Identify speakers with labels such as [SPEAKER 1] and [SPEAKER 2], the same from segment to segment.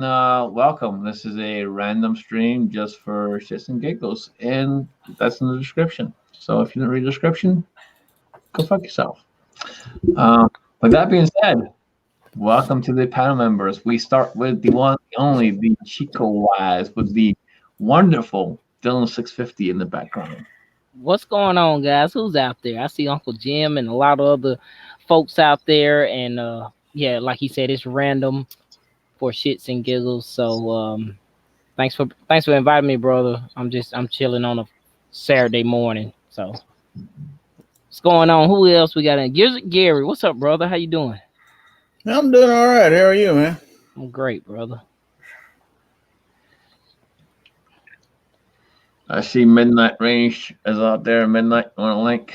[SPEAKER 1] welcome. This is a random stream just for shits and giggles, and that's in the description. So if you didn't read the description, go fuck yourself. Um, with that being said, welcome to the panel members. We start with the one, the only, the Chico Wise, with the wonderful Dylan 650 in the background.
[SPEAKER 2] What's going on, guys? Who's out there? I see Uncle Jim and a lot of other folks out there, and yeah, like he said, it's random for shits and giggles. So thanks for inviting me, brother. I'm chilling on a Saturday morning. So what's going on? Who else we got in? Gary, what's up, brother? How you doing?
[SPEAKER 3] I'm doing all right. How are you, man?
[SPEAKER 2] I'm great, brother.
[SPEAKER 1] I see Midnight Range is out there. Midnight, want a link?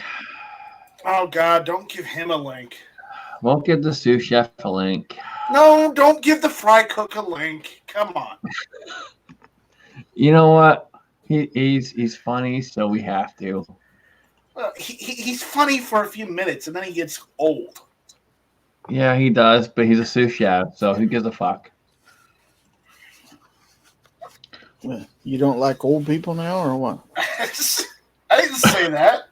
[SPEAKER 4] Oh God! Don't give him a link.
[SPEAKER 1] Won't give the sous chef a link.
[SPEAKER 4] No, don't give the fry cook a link. Come on.
[SPEAKER 1] You know what? He's funny, so we have to.
[SPEAKER 4] Well, he's funny for a few minutes, and then he gets old.
[SPEAKER 1] Yeah, he does, but he's a sous chef, so who gives a fuck?
[SPEAKER 3] Well, you don't like old people now, or what?
[SPEAKER 4] I didn't say that.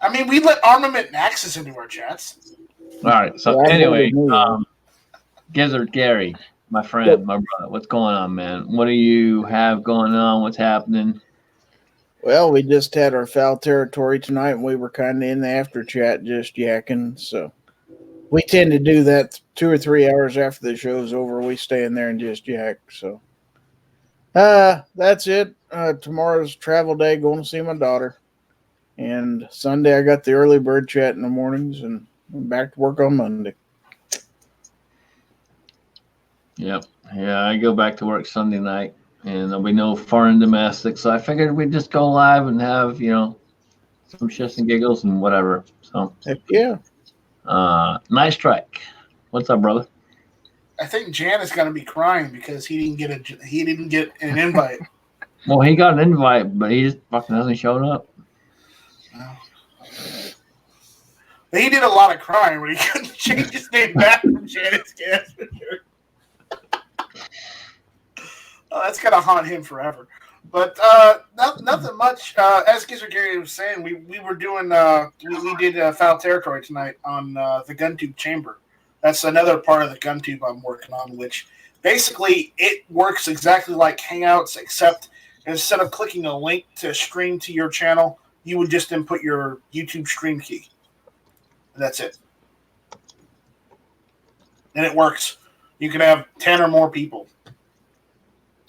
[SPEAKER 4] I mean, we let armament and axes into our chats.
[SPEAKER 1] All right. So
[SPEAKER 3] Yeah,
[SPEAKER 1] anyway,
[SPEAKER 3] I
[SPEAKER 1] Gizzard Gary, my friend, my brother, what's going on, man? What do you have going on? What's happening?
[SPEAKER 3] Well, we just had our foul territory tonight, and we were kind of in the after chat just yakking. So we tend to do that 2 or 3 hours after the show's over. We stay in there and just yak. So that's it. Tomorrow's travel day, going to see my daughter. And Sunday, I got the early bird chat in the mornings, and I'm back to work on Monday.
[SPEAKER 1] Yep. Yeah, I go back to work Sunday night, and there'll be no foreign domestic. So I figured we'd just go live and have, some shits and giggles and whatever. So,
[SPEAKER 3] Heck yeah.
[SPEAKER 1] nice strike. What's up, brother?
[SPEAKER 4] I think Jan is going to be crying because he didn't get an invite.
[SPEAKER 1] Well, he got an invite, but he just fucking hasn't shown up.
[SPEAKER 4] But he did a lot of crying when he couldn't change his name back from Janice Gasper. Oh, that's going to haunt him forever. But nothing much. As Gizzard Gary was saying, we were doing we did foul territory tonight on the GunTube chamber. That's another part of the GunTube I'm working on, which basically it works exactly like Hangouts, except instead of clicking a link to stream to your channel, you would just input your YouTube stream key. And that's it. And it works. You can have 10 or more people.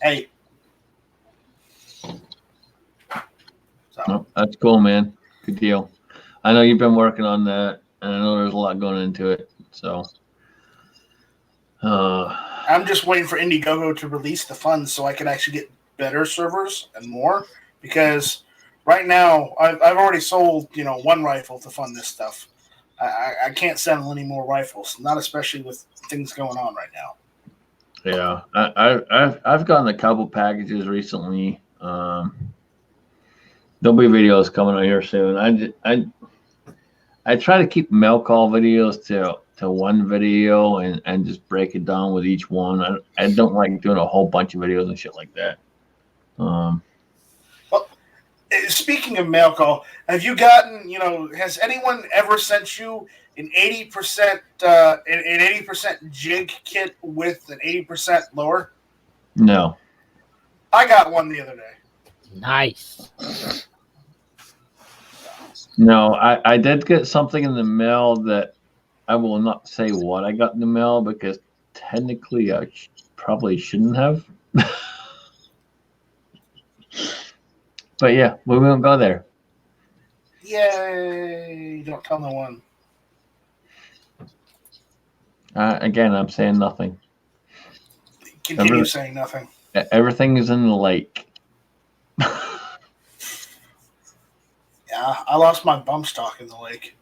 [SPEAKER 4] Hey.
[SPEAKER 1] Oh, that's cool, man. Good deal. I know you've been working on that, and I know there's a lot going into it. So,
[SPEAKER 4] I'm just waiting for Indiegogo to release the funds so I can actually get better servers and more. Because right now, I've already sold one rifle to fund this stuff. I can't sell any more rifles, not especially with things going on right now.
[SPEAKER 1] Yeah, I've gotten a couple packages recently. There'll be videos coming on here soon. I try to keep mail call videos to one video and just break it down with each one. I don't like doing a whole bunch of videos and shit like that.
[SPEAKER 4] Well, speaking of mail call, have you gotten, has anyone ever sent you an 80% an 80% jig kit with an 80% lower?
[SPEAKER 1] No.
[SPEAKER 4] I got one the other day.
[SPEAKER 2] Nice.
[SPEAKER 1] No, I did get something in the mail that I will not say what I got in the mail because technically I probably shouldn't have. But yeah, we won't go there.
[SPEAKER 4] Yay! Don't tell no one.
[SPEAKER 1] Again, I'm saying nothing.
[SPEAKER 4] Continue saying nothing.
[SPEAKER 1] Everything is in the lake.
[SPEAKER 4] Yeah, I lost my bump stock in the lake.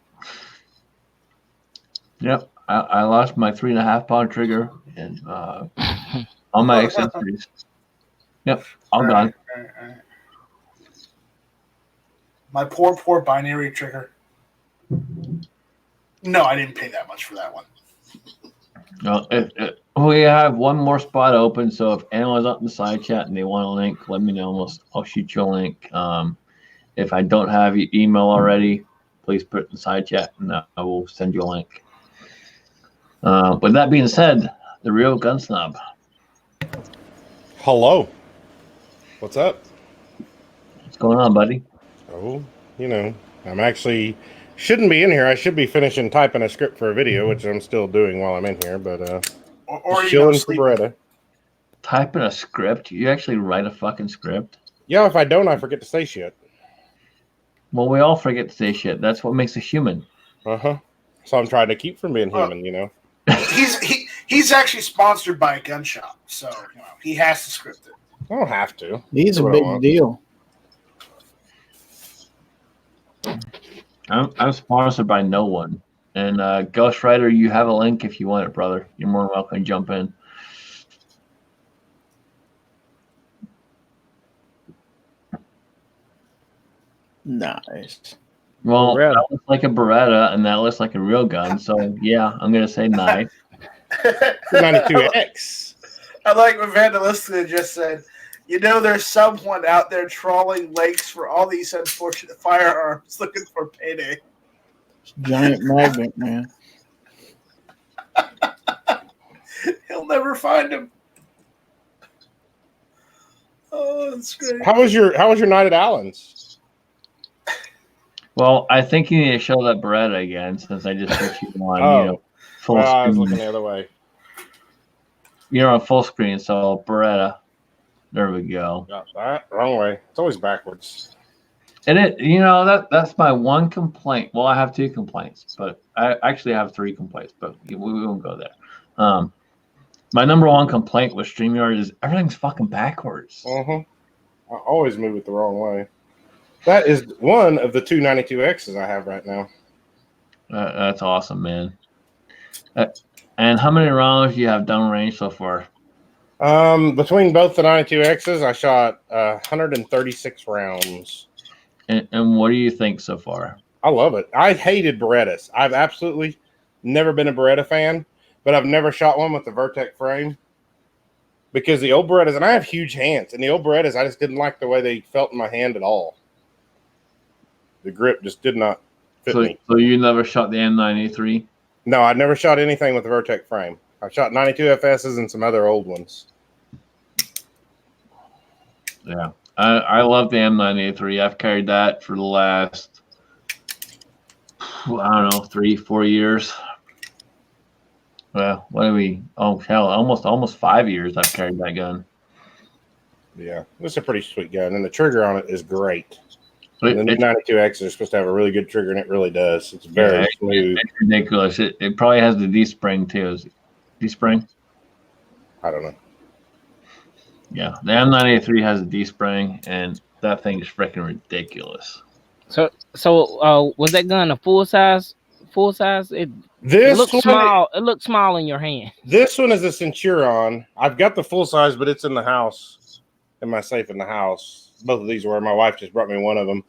[SPEAKER 1] Yep, I lost my 3.5 pound trigger and all my accessories. Yep, all gone.
[SPEAKER 4] Right. My poor binary trigger. No, I didn't pay that much for that one.
[SPEAKER 1] We have one more spot open, so if anyone's up in the side chat and they want a link, let me know. I'll shoot you a link. If I don't have your email already, please put it in the side chat, and I will send you a link. With that being said, the real gun snob.
[SPEAKER 5] Hello. What's up?
[SPEAKER 1] What's going on, buddy?
[SPEAKER 5] Oh, I'm actually shouldn't be in here. I should be finishing typing a script for a video, which I'm still doing while I'm in here, but
[SPEAKER 4] or
[SPEAKER 5] chilling for
[SPEAKER 4] sleeping.
[SPEAKER 5] Beretta.
[SPEAKER 1] Typing a script? You actually write a fucking script?
[SPEAKER 5] Yeah, if I don't, I forget to say shit.
[SPEAKER 1] Well, we all forget to say shit. That's what makes us human.
[SPEAKER 5] So I'm trying to keep from being human,
[SPEAKER 4] He's actually sponsored by a gun shop, so he has to script it.
[SPEAKER 5] I don't have to.
[SPEAKER 3] He's a big deal.
[SPEAKER 1] I'm sponsored by no one. And Ghostwriter, you have a link if you want it, brother. You're more than welcome to jump in.
[SPEAKER 3] Nice.
[SPEAKER 1] Well, that looks like a Beretta, and that looks like a real gun. So, yeah, I'm going to say nice.
[SPEAKER 5] 92X.
[SPEAKER 4] I like what Vandalistica just said. There's someone out there trawling lakes for all these unfortunate firearms looking for payday.
[SPEAKER 3] Giant magnet, man.
[SPEAKER 4] He'll never find him. Oh, that's great.
[SPEAKER 5] How was your night at Allen's?
[SPEAKER 1] Well, I think you need to show that Beretta again since I just put you on, full screen.
[SPEAKER 5] I was looking the other way.
[SPEAKER 1] You're on full screen, so Beretta. There we go.
[SPEAKER 5] Got that wrong way. It's always backwards.
[SPEAKER 1] And that's my one complaint. Well, I have two complaints, but I actually have three complaints, but we won't go there. My number one complaint with StreamYard is everything's fucking backwards.
[SPEAKER 5] I always move it the wrong way. That is one of the two 92Xs I have right now.
[SPEAKER 1] That's awesome, man. And how many rounds do you have downrange so far?
[SPEAKER 5] Between both the 92Xs, I shot 136 rounds.
[SPEAKER 1] And what do you think so far?
[SPEAKER 5] I love it. I hated Berettas. I've absolutely never been a Beretta fan, but I've never shot one with the Vertec frame because the old Berettas, and I have huge hands, and the old Berettas, I just didn't like the way they felt in my hand at all. The grip just did not fit me.
[SPEAKER 1] So you never shot the M93?
[SPEAKER 5] No, I never shot anything with the Vertec frame. I've shot 92 FSs and some other old ones.
[SPEAKER 1] Yeah. I love the M93. I've carried that for the last, 3-4 years. Well, what are we? Oh, hell, almost 5 years I've carried that gun.
[SPEAKER 5] Yeah, it's a pretty sweet gun, and the trigger on it is great. The new 92X is supposed to have a really good trigger, and it really does. It's very smooth.
[SPEAKER 1] It's ridiculous. It probably has the D-spring, too. Is it D-spring?
[SPEAKER 5] I don't know.
[SPEAKER 1] Yeah, the M93 has a D-spring, and that thing is freaking ridiculous.
[SPEAKER 2] So was that gun a full size? It looks small. It looks small in your hand.
[SPEAKER 5] This one is a Centurion. I've got the full size, but it's in the house, in my safe in the house. Both of these were. My wife just brought me one of them.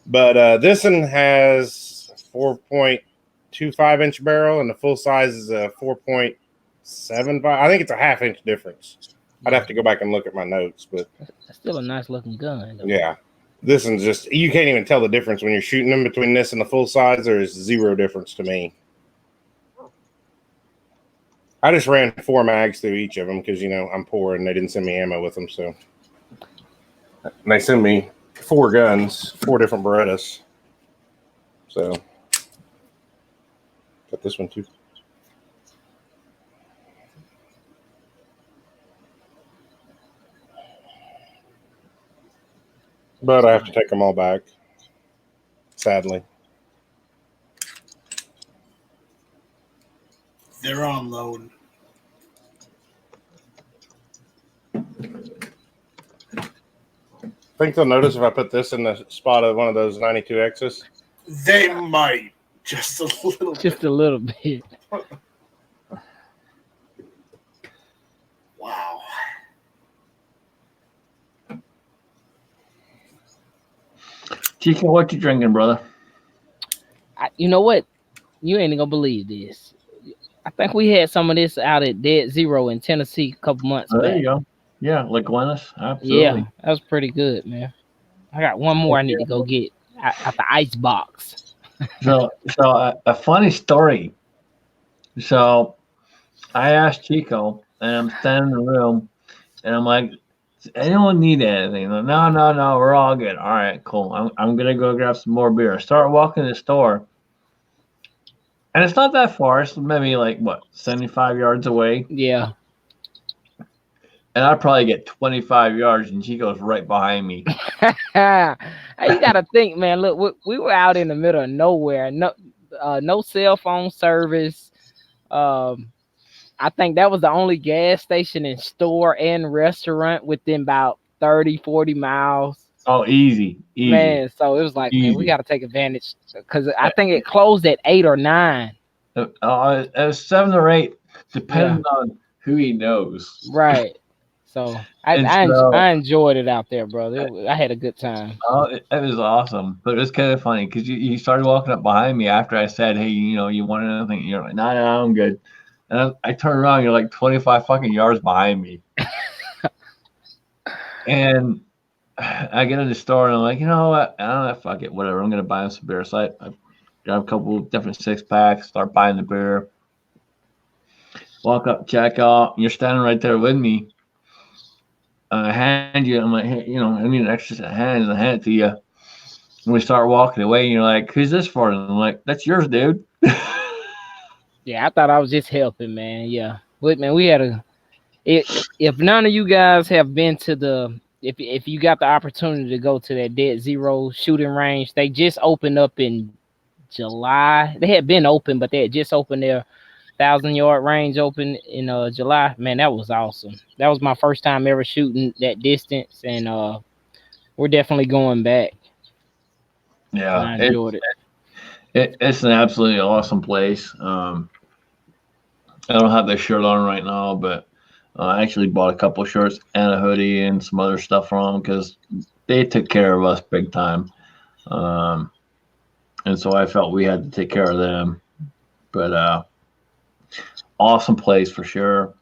[SPEAKER 5] But this one has 4.25 inch barrel, and the full size is a 4.75. I think it's a half inch difference. I'd have to go back and look at my notes, but
[SPEAKER 2] that's still a nice looking gun. Though.
[SPEAKER 5] Yeah. This one's just, you can't even tell the difference when you're shooting them between this and the full size. There is zero difference to me. I just ran 4 mags through each of them because, I'm poor and they didn't send me ammo with them. So, and they send me 4 guns, 4 different Berettas. So, got this one too. But I have to take them all back, sadly.
[SPEAKER 4] They're on loan.
[SPEAKER 5] I think they'll notice if I put this in the spot of one of those 92Xs.
[SPEAKER 4] They might. Just a little bit.
[SPEAKER 2] Just a little bit.
[SPEAKER 4] Wow.
[SPEAKER 1] Chico, what you drinking, brother?
[SPEAKER 2] You know what? You ain't gonna believe this. I think we had some of this out at Dead Zero in Tennessee a couple months
[SPEAKER 1] Oh, there
[SPEAKER 2] back.
[SPEAKER 1] you go. Yeah, legalities,
[SPEAKER 2] Yeah,
[SPEAKER 1] absolutely.
[SPEAKER 2] that was pretty good, man. I got one more I need to go get out the ice box.
[SPEAKER 1] So a funny story. So I asked Chico, and I'm standing in the room, and I'm like, "Does anyone need anything?" Like, no, no, no, we're all good. All right, cool. I'm gonna go grab some more beer. I start walking to the store, and it's not that far. It's maybe like what 75 yards away,
[SPEAKER 2] Yeah.
[SPEAKER 1] and I probably get 25 yards, and Chico's right behind me.
[SPEAKER 2] Hey, you gotta think, man. Look, we were out in the middle of nowhere. No cell phone service. Um, I think that was the only gas station and store and restaurant within about 30, 40 miles.
[SPEAKER 1] Oh, easy, easy,
[SPEAKER 2] Man, so it was like, man, we
[SPEAKER 1] easy.
[SPEAKER 2] got to take advantage because I think it closed at 8 or 9.
[SPEAKER 1] It was 7 or 8,
[SPEAKER 2] Yeah,
[SPEAKER 1] depending on who he knows.
[SPEAKER 2] right. So
[SPEAKER 1] And so
[SPEAKER 2] I enjoyed it out there, brother. I had a good time.
[SPEAKER 1] oh, it was awesome, but it was kind of funny because you started walking up behind me after I said, "Hey, you want anything?" You're like, "No, no, I'm good." And I turn around, you're like 25 fucking yards behind me, and I get in the store and I'm like, you know what? I don't know, fuck it, whatever. I'm gonna buy him some beer. So I grab a couple different 6 packs, start buying the beer, walk up, check out. You're standing right there with me. I hand you, I'm like, hey, I need an extra set of hands. I hand it to you. And we start walking away, and you're like, "Who's this for?" And I'm like, "That's yours, dude."
[SPEAKER 2] Yeah, I thought I was just helping, man. Yeah, but man, we had a. If none of you guys have been to if you got the opportunity to go to that Dead Zero shooting range, they just opened up in July. They had been open, but they had just opened their 1,000 yard range open in July. Man, that was awesome. That was my first time ever shooting that distance, and we're definitely going back.
[SPEAKER 1] Yeah,
[SPEAKER 2] I enjoyed it.
[SPEAKER 1] it's an absolutely awesome place. I don't have this shirt on right now, but I actually bought a couple shirts and a hoodie and some other stuff from them because they took care of us big time. Um, and so I felt we had to take care of them. But awesome place for sure.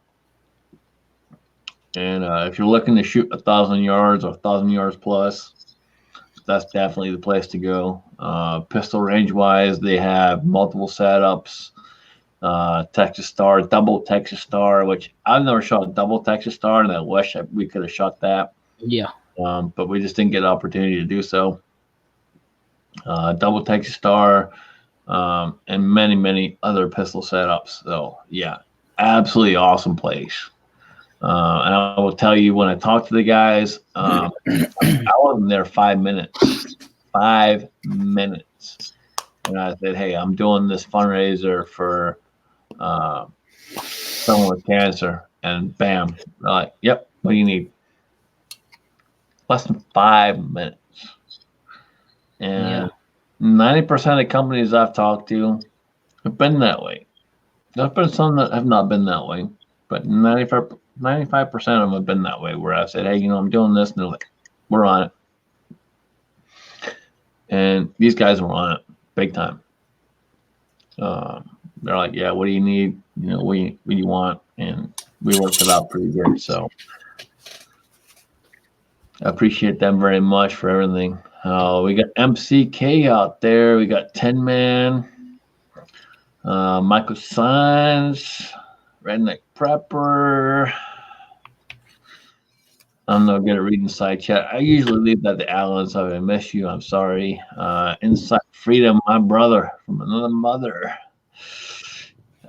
[SPEAKER 1] And if you're looking to shoot 1,000 yards or 1,000 yards plus, that's definitely the place to go. Pistol range wise, they have multiple setups. Texas Star, double Texas Star, which I've never shot a double Texas Star, and I wish we could have shot that.
[SPEAKER 2] Yeah.
[SPEAKER 1] But we just didn't get an opportunity to do so. Double Texas Star, and many, many other pistol setups. So, yeah, absolutely awesome place. And I will tell you, when I talked to the guys, I wasn't there 5 minutes. 5 minutes. And I said, "Hey, I'm doing this fundraiser for someone with cancer." And bam, they're like, "Yep, what do you need?" Less than 5 minutes. And 90% of companies I've talked to have been that way. There's been some that have not been that way, but 95% of them have been that way, where I said, "Hey, I'm doing this," and they're like, "We're on it." And these guys were on it big time. They're like, "Yeah, what do you need? What do you want?" And we worked it out pretty good. So I appreciate them very much for everything. We got MCK out there. We got 10 Man, Michael Sines, Redneck Prepper. I'm no good at reading side chat. I usually leave that to Alan, so if I miss you, I'm sorry. Inside Freedom, my brother from another mother.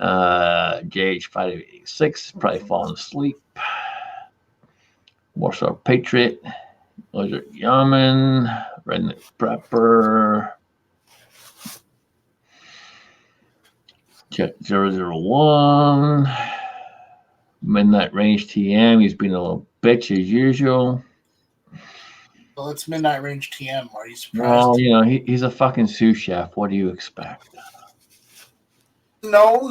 [SPEAKER 1] JH586, probably falling asleep. Warsaw Patriot, Lizard Yaman, Redneck Prepper, Jet 001, Midnight Range TM. He's been a little bitch as usual.
[SPEAKER 4] Well, it's Midnight Range TM. Are you surprised?
[SPEAKER 1] Well, he's a fucking sous chef. What do you expect?
[SPEAKER 4] No.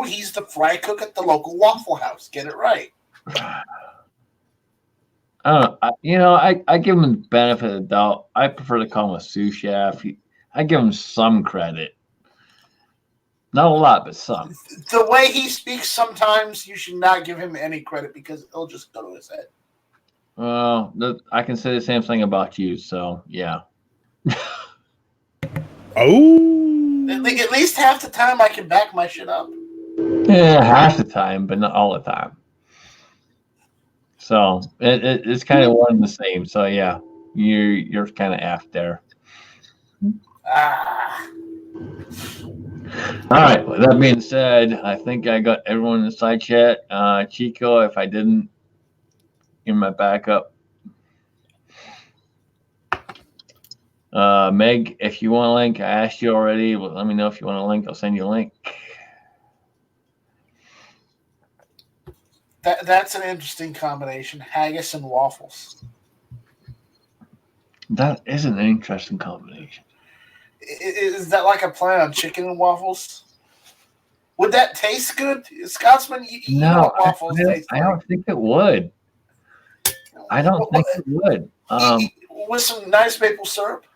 [SPEAKER 4] He's the fry cook at the local Waffle House. Get it right.
[SPEAKER 1] I don't know. I give him the benefit of the doubt. I prefer to call him a sous chef. I give him some credit. Not a lot, but some.
[SPEAKER 4] The way he speaks sometimes, you should not give him any credit because it'll just go to his head.
[SPEAKER 1] Well, I can say the same thing about you. So yeah.
[SPEAKER 5] Oh,
[SPEAKER 4] At least half the time I can back my shit up.
[SPEAKER 1] Yeah, half the time, but not all the time. So it's kind of one and the same. So yeah, you're kind of aft there.
[SPEAKER 4] Ah.
[SPEAKER 1] All right. With that being said, I think I got everyone in the side chat. Chico, if I didn't, in my backup. Meg, if you want a link, I asked you already. But let me know if you want a link. I'll send you a link.
[SPEAKER 4] That's an interesting combination. Haggis and waffles.
[SPEAKER 1] That is an interesting combination.
[SPEAKER 4] Is that like a play on chicken and waffles? Would that taste good? Scotsman, you know
[SPEAKER 1] No,
[SPEAKER 4] what waffles taste
[SPEAKER 1] I
[SPEAKER 4] like.
[SPEAKER 1] don't think it would. I don't think it would.
[SPEAKER 4] With some nice maple syrup.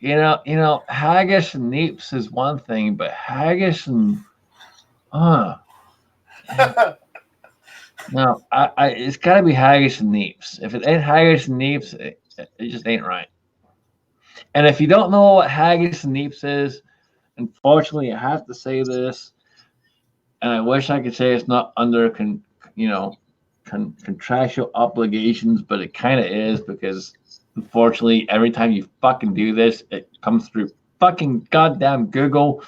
[SPEAKER 1] You know, haggis and neeps is one thing, but haggis and no, I it's got to be haggis and neeps. If it ain't haggis and neeps, it just ain't right. And if you don't know what haggis and neeps is, unfortunately, I have to say this, and I wish I could say it's not under contractual obligations, but it kind of is because unfortunately, every time you fucking do this, it comes through fucking goddamn Google.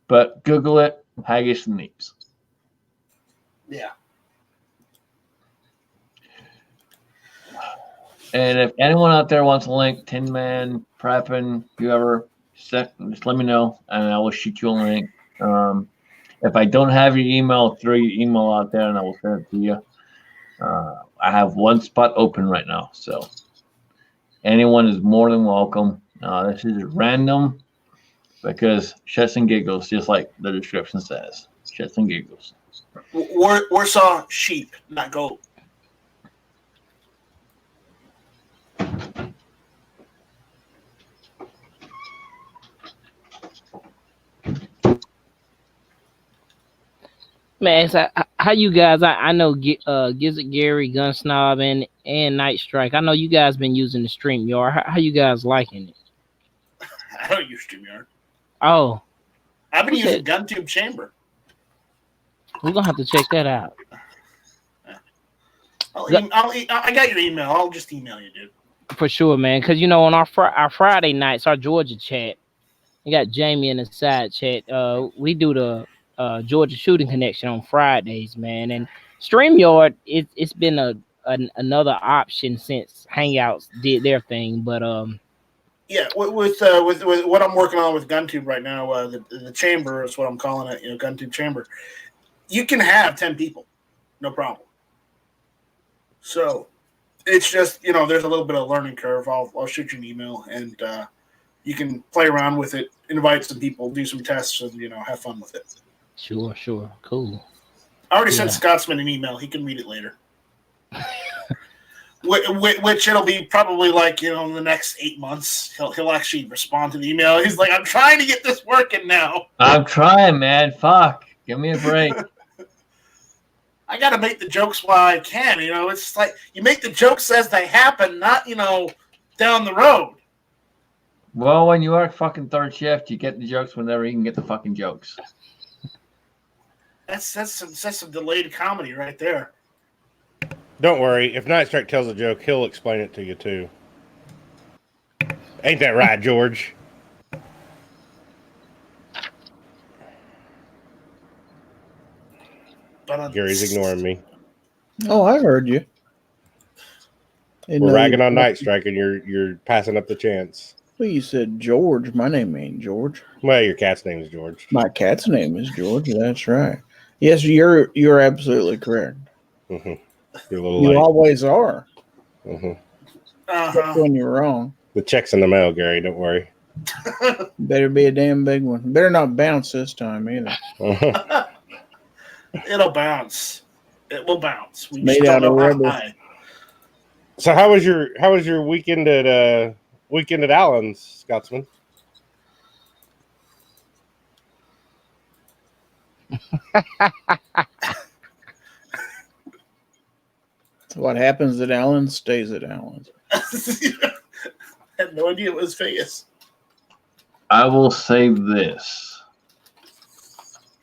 [SPEAKER 1] But Google it, haggis and neeps.
[SPEAKER 4] Yeah.
[SPEAKER 1] And if anyone out there wants a link, Tin Man, Preppin, whoever, just let me know, and I will shoot you a link. If I don't have your email, throw your email out there, and I will send it to you. I have one spot open right now, so anyone is more than welcome. This is random because shits and giggles, just like the description says. Shits and giggles.
[SPEAKER 4] Warsaw sheep, not goat.
[SPEAKER 2] Man, so how you guys? I know Gizzard Gary, Gun Snob, and Night Strike. I know you guys been using the StreamYard. How you guys liking it?
[SPEAKER 4] I don't use StreamYard.
[SPEAKER 2] Oh,
[SPEAKER 4] I've been
[SPEAKER 2] Who
[SPEAKER 4] using
[SPEAKER 2] said-
[SPEAKER 4] GunTube Chamber.
[SPEAKER 2] we're gonna have to check that out.
[SPEAKER 4] I got your email. I'll just email you, dude.
[SPEAKER 2] For sure, man. Because on our Friday nights, our Georgia chat, we got Jamie in the side chat. We do the Georgia Shooting Connection on Fridays, man. And StreamYard, it's been another option since Hangouts did their thing. But
[SPEAKER 4] Yeah, with what I'm working on with GunTube right now, the chamber is what I'm calling it. GunTube Chamber. You can have 10 people, no problem. So it's just there's a little bit of a learning curve. I'll shoot you an email and you can play around with it, invite some people, do some tests, and have fun with it.
[SPEAKER 2] Sure, cool.
[SPEAKER 4] I already sent Scotsman an email. He can read it later. Which it'll be probably like in the next 8 months. He'll actually respond to the email. He's like, I'm trying to get this working now.
[SPEAKER 1] I'm trying, man. Fuck. Give me a break.
[SPEAKER 4] I got to make the jokes while I can. It's like you make the jokes as they happen, not down the road.
[SPEAKER 1] Well, when you work fucking third shift, you get the jokes whenever you can get the fucking jokes.
[SPEAKER 4] That's some delayed comedy right there.
[SPEAKER 5] don't worry. If Night Strike tells a joke, he'll explain it to you too. Ain't that right, George? Gary's ignoring me.
[SPEAKER 3] Oh, I heard you.
[SPEAKER 5] We're ragging on Night Strike, and you're passing up the chance.
[SPEAKER 3] Well, you said George. My name ain't George.
[SPEAKER 5] Well, your cat's name is George.
[SPEAKER 3] My cat's name is George. That's right. Yes, you're absolutely correct.
[SPEAKER 5] Mm-hmm. You're a little
[SPEAKER 3] You
[SPEAKER 5] late.
[SPEAKER 3] always are.
[SPEAKER 5] Mm-hmm.
[SPEAKER 3] Except when you're wrong.
[SPEAKER 5] The check's in the mail, Gary. Don't worry.
[SPEAKER 3] Better be a damn big one. Better not bounce this time either.
[SPEAKER 4] It'll bounce. It will bounce. We
[SPEAKER 3] Made
[SPEAKER 4] just
[SPEAKER 3] out
[SPEAKER 4] don't
[SPEAKER 3] of
[SPEAKER 4] know how
[SPEAKER 3] rubber.
[SPEAKER 4] high.
[SPEAKER 5] So how was your weekend at Allen's, Scotsman?
[SPEAKER 3] What happens at Allen's stays at Allen's.
[SPEAKER 4] I had no idea it was Vegas.
[SPEAKER 1] I will say this.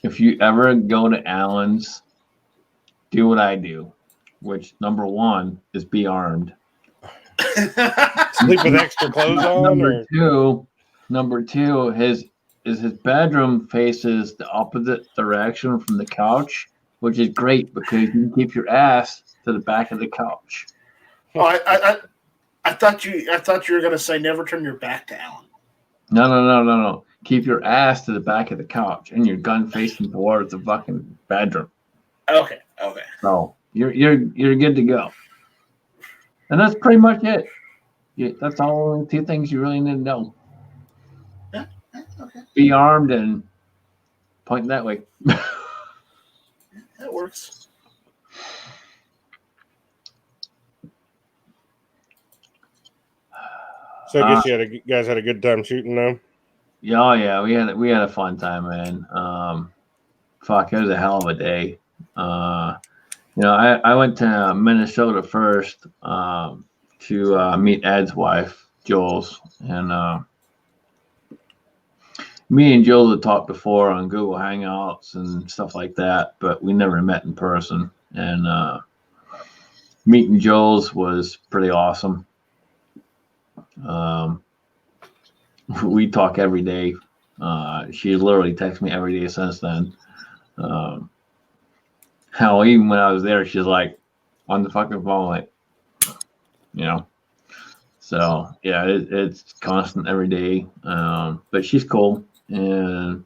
[SPEAKER 1] If you ever go to Allen's, do what I do, which number one is be armed.
[SPEAKER 5] Sleep with extra clothes on?
[SPEAKER 1] Number two, his bedroom faces the opposite direction from the couch, which is great because you can keep your ass to the back of the couch.
[SPEAKER 4] Oh, I thought you were gonna say never turn your back to Alan.
[SPEAKER 1] No. Keep your ass to the back of the couch and your gun facing towards the fucking bedroom.
[SPEAKER 4] Okay.
[SPEAKER 1] So you're good to go. And that's pretty much it. That's all two things you really need to know.
[SPEAKER 4] Yeah, okay.
[SPEAKER 1] Be armed and point that way.
[SPEAKER 4] That works.
[SPEAKER 5] So I guess you guys had a good time shooting though?
[SPEAKER 1] Yeah, we had a fun time, man. Fuck, it was a hell of a day. I went to Minnesota first to meet Ed's wife, Jules, and me and Jules had talked before on Google Hangouts and stuff like that, but we never met in person. And meeting Jules was pretty awesome. We talk every day. She literally texts me every day since then. Hell, even when I was there, she's like on the fucking phone, like, So yeah, it's constant every day. But she's cool, and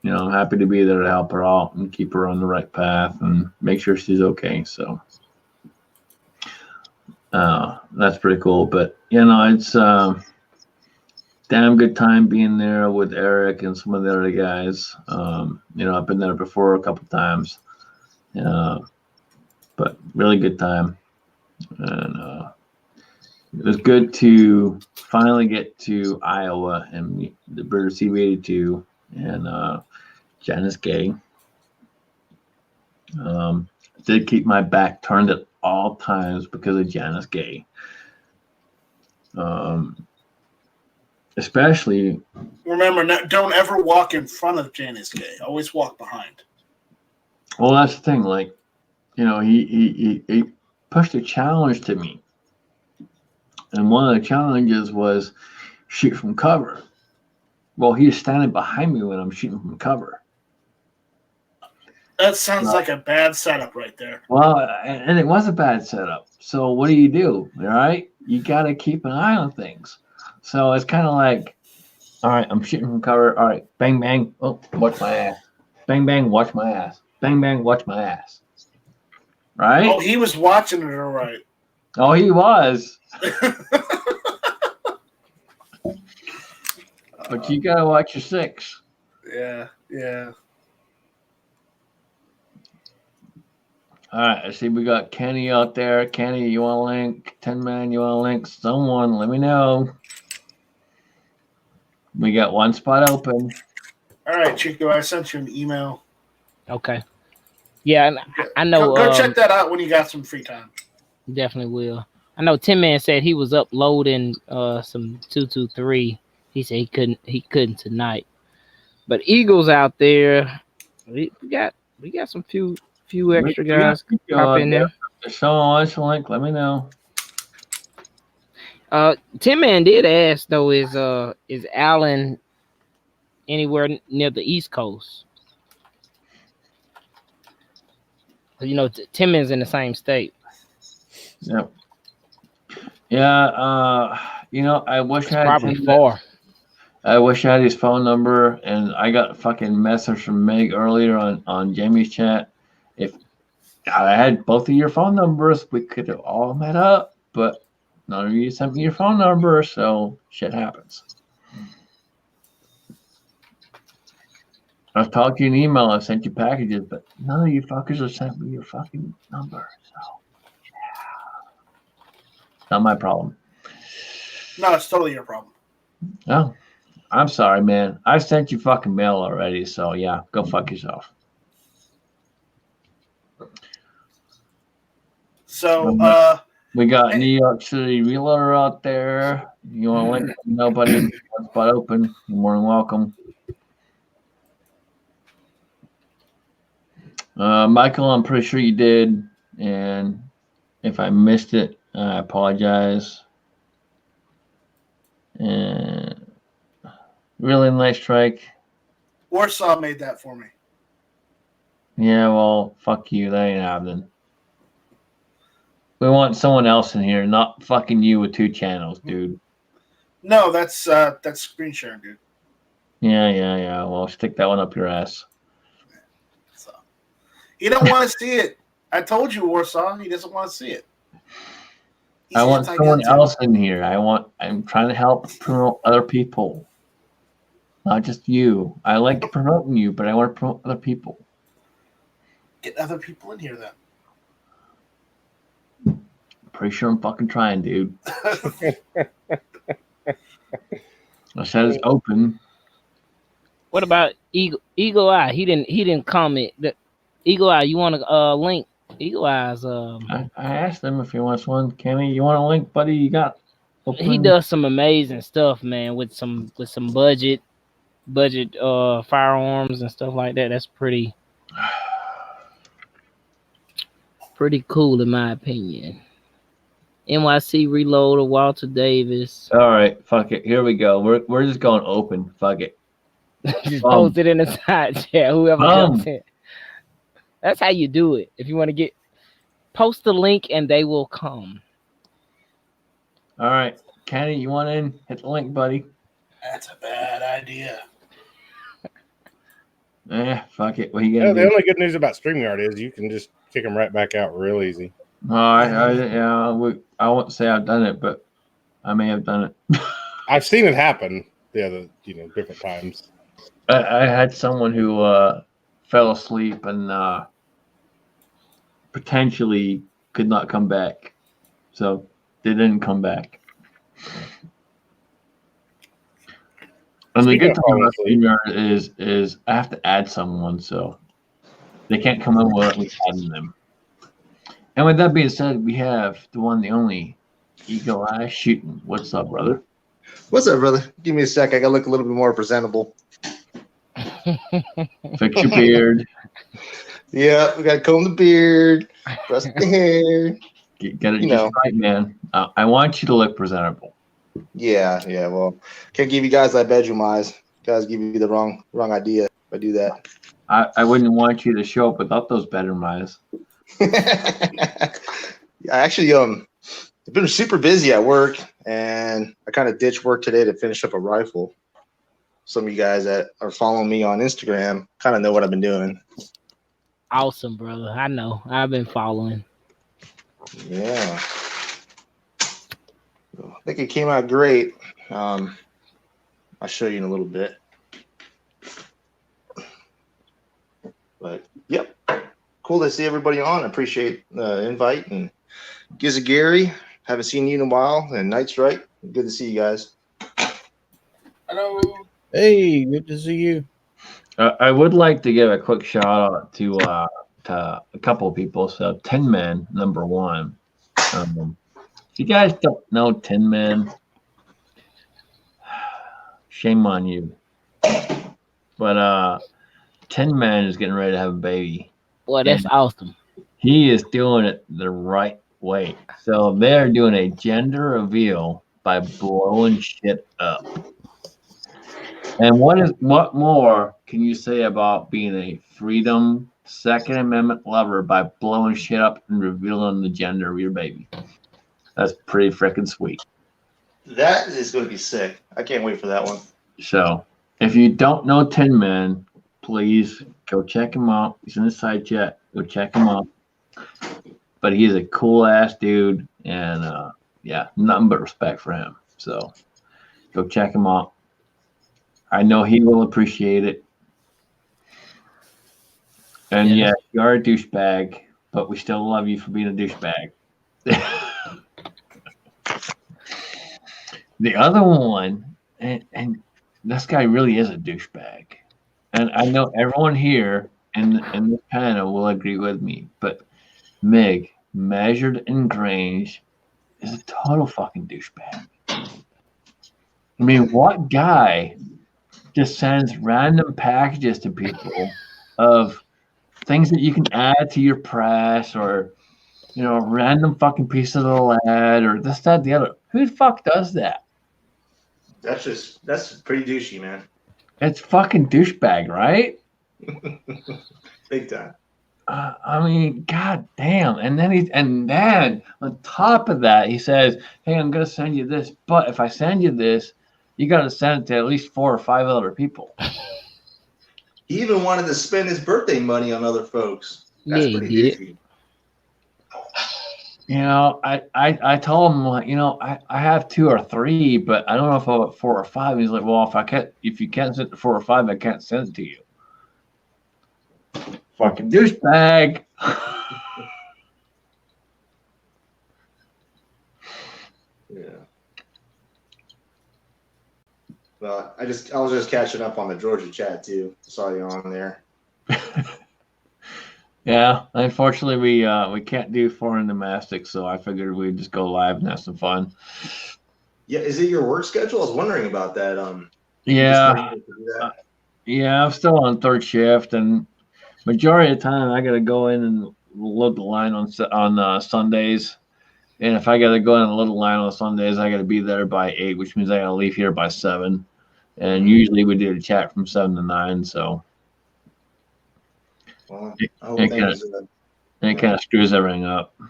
[SPEAKER 1] I'm happy to be there to help her out and keep her on the right path and make sure she's okay. So that's pretty cool. But it's damn good time being there with Eric and some of the other guys. I've been there before a couple times, but really good time. And it was good to finally get to Iowa and meet the British CB82 and Janice Gay. Did keep my back turned at all times because of Janice Gay. Especially,
[SPEAKER 4] remember, don't ever walk in front of Janice Gay. Always walk behind.
[SPEAKER 1] Well, that's the thing. Like, he pushed a challenge to me, and one of the challenges was shoot from cover. Well, he's standing behind me when I'm shooting from cover.
[SPEAKER 4] That sounds like a bad setup right there.
[SPEAKER 1] Well, and it was a bad setup. So what do? All right, you got to keep an eye on things. So it's kind of like, all right, I'm shooting from cover. All right, bang, bang. Oh, watch my ass. Bang, bang, watch my ass. Bang, bang, watch my ass. Right?
[SPEAKER 4] Oh, he was watching it all right.
[SPEAKER 1] Oh, he was. But you got to watch your six.
[SPEAKER 4] Yeah.
[SPEAKER 1] All right, I see we got Kenny out there. Kenny, you want a link? 10-man, you want a link? Someone, let me know. We got one spot open.
[SPEAKER 4] All right, Chico, I sent you an email.
[SPEAKER 2] Okay. Yeah, and I know.
[SPEAKER 4] Go check that out when you got some free time.
[SPEAKER 2] Definitely will. I know 10-man said he was uploading some 223. He said he couldn't tonight. But Eagles out there, we got some few extra guys pop in there.
[SPEAKER 1] If someone wants a link, let me know.
[SPEAKER 2] 10-man did ask though, is Allen anywhere near the East Coast? 'Cause 10-man's in the same state.
[SPEAKER 1] Yep. Yeah. I wish I had
[SPEAKER 2] probably far.
[SPEAKER 1] I wish I had his phone number, and I got a fucking message from Meg earlier on Jamie's chat. If I had both of your phone numbers, we could have all met up, but none of you sent me your phone number, so shit happens. I've talked to you in email, I've sent you packages, but none of you fuckers have sent me your fucking number, so yeah. Not my problem.
[SPEAKER 4] No, it's totally your problem.
[SPEAKER 1] Oh, I'm sorry, man. I sent you fucking mail already, so yeah, go fuck yourself.
[SPEAKER 4] So
[SPEAKER 1] We got New York City Reloader out there. You want to link? Nobody spot open. You're more than welcome. Michael, I'm pretty sure you did, and if I missed it, I apologize. And really nice strike.
[SPEAKER 4] Warsaw made that for me.
[SPEAKER 1] Yeah, well, fuck you. That ain't happening. We want someone else in here, not fucking you with 2 channels, dude.
[SPEAKER 4] No, that's screen sharing, dude.
[SPEAKER 1] Yeah. Well, stick that one up your ass.
[SPEAKER 4] So he don't want to see it. I told you, Warsaw. He doesn't want to see it. He's
[SPEAKER 1] I want
[SPEAKER 4] anti-gun
[SPEAKER 1] someone
[SPEAKER 4] too.
[SPEAKER 1] else in here. I'm trying to help promote other people, not just you. I like promoting you, but I want to promote other people.
[SPEAKER 4] Get other people in here then.
[SPEAKER 1] Pretty sure I'm fucking trying, dude. I said it's open.
[SPEAKER 2] What about Eagle Eye? He didn't comment. Eagle Eye, you want to link? Eagle Eye's
[SPEAKER 1] I asked him if he wants one. Kenny, you want a link, buddy? You got open?
[SPEAKER 2] he does some amazing stuff, man, with some budget firearms and stuff like that. That's pretty cool in my opinion. NYC Reloader, Walter Davis.
[SPEAKER 1] All right, fuck it. Here we go. We're just going open. Fuck it.
[SPEAKER 2] Just post it in the side chat. Whoever jumps in. That's how you do it. If you want to post the link and they will come.
[SPEAKER 1] All right, Kenny, you want in? Hit the link, buddy.
[SPEAKER 4] That's a bad idea.
[SPEAKER 1] Fuck it. What are you gonna do?
[SPEAKER 5] The only good news about StreamYard is you can just kick them right back out real easy.
[SPEAKER 1] I won't say I've done it, but I may have done it.
[SPEAKER 5] I've seen it happen different times.
[SPEAKER 1] I had someone who fell asleep and potentially could not come back, so they didn't come back. And the good thing about StreamYard is I have to add someone, so they can't come in without me adding them. And with that being said, we have the one, the only Eagle Eye shooting. What's up, brother?
[SPEAKER 6] What's up, brother? Give me a sec. I gotta look a little bit more presentable.
[SPEAKER 1] Fix your beard.
[SPEAKER 6] Yeah, we gotta comb the beard, brush the hair.
[SPEAKER 1] Get it just right, man. I want you to look presentable.
[SPEAKER 6] Yeah. Well, can't give you guys that bedroom eyes. Guys give you the wrong idea if I do that.
[SPEAKER 1] I wouldn't want you to show up without those bedroom eyes.
[SPEAKER 6] I actually I've been super busy at work, and I kind of ditched work today to finish up a rifle. Some of you guys that are following me on Instagram kind of know what I've been doing.
[SPEAKER 2] Awesome, brother. I know. I've been following.
[SPEAKER 6] Yeah. I think it came out great. I'll show you in a little bit. But, yep. Cool to see everybody on. I appreciate the invite. And Gizzy Gary, haven't seen you in a while. And Night Strike, good to see you guys.
[SPEAKER 4] Hello.
[SPEAKER 3] Hey, good to see you.
[SPEAKER 1] I would like to give a quick shout out to a couple of people. So, Tin Man, number one. If you guys don't know Tin Man, shame on you. But Tin Man is getting ready to have a baby.
[SPEAKER 2] Boy, that's awesome.
[SPEAKER 1] He is doing it the right way. So they're doing a gender reveal by blowing shit up. And what more can you say about being a freedom Second Amendment lover by blowing shit up and revealing the gender of your baby? That's pretty freaking sweet.
[SPEAKER 6] That is going to be sick. I can't wait for that one.
[SPEAKER 1] So if you don't know Tin Man, please go check him out. He's in the side chat. Go check him out. But he's a cool ass dude, and nothing but respect for him. So go check him out. I know he will appreciate it. And yeah, you are a douchebag, but we still love you for being a douchebag. The other one, and this guy really is a douchebag. And I know everyone here in this panel will agree with me, but Mig measured in grains is a total fucking douchebag. I mean, what guy just sends random packages to people of things that you can add to your press, or random fucking pieces of lead, or this, that, the other? Who the fuck does that?
[SPEAKER 6] That's pretty douchey, man.
[SPEAKER 1] It's fucking douchebag, right?
[SPEAKER 6] Big time.
[SPEAKER 1] I mean, god damn. And then on top of that, he says, "Hey, I'm gonna send you this, but if I send you this, you gotta send it to at least 4 or 5 other people."
[SPEAKER 6] He even wanted to spend his birthday money on other folks. That's
[SPEAKER 2] Yeah,
[SPEAKER 6] pretty
[SPEAKER 2] he did.
[SPEAKER 6] douchey.
[SPEAKER 1] I told him, like, I have 2 or 3, but I don't know if I'll have 4 or 5. He's like, "Well, if you can't send it to 4 or 5, I can't send it to you." Fucking douchebag.
[SPEAKER 6] Yeah. Well, I was just catching up on the Georgia chat too. Saw you on there.
[SPEAKER 1] Yeah, unfortunately, we can't do foreign domestic, so I figured we'd just go live and have some fun.
[SPEAKER 6] Yeah, is it your work schedule? I was wondering about that.
[SPEAKER 1] Yeah, I'm still on 3rd shift, and majority of the time I got to go in and load the line on Sundays. And if I got to go in and load the line on Sundays, I got to be there by 8, which means I got to leave here by 7. And usually we do the chat from 7 to 9, so.
[SPEAKER 6] Well,
[SPEAKER 1] It kind of screws everything up.
[SPEAKER 6] I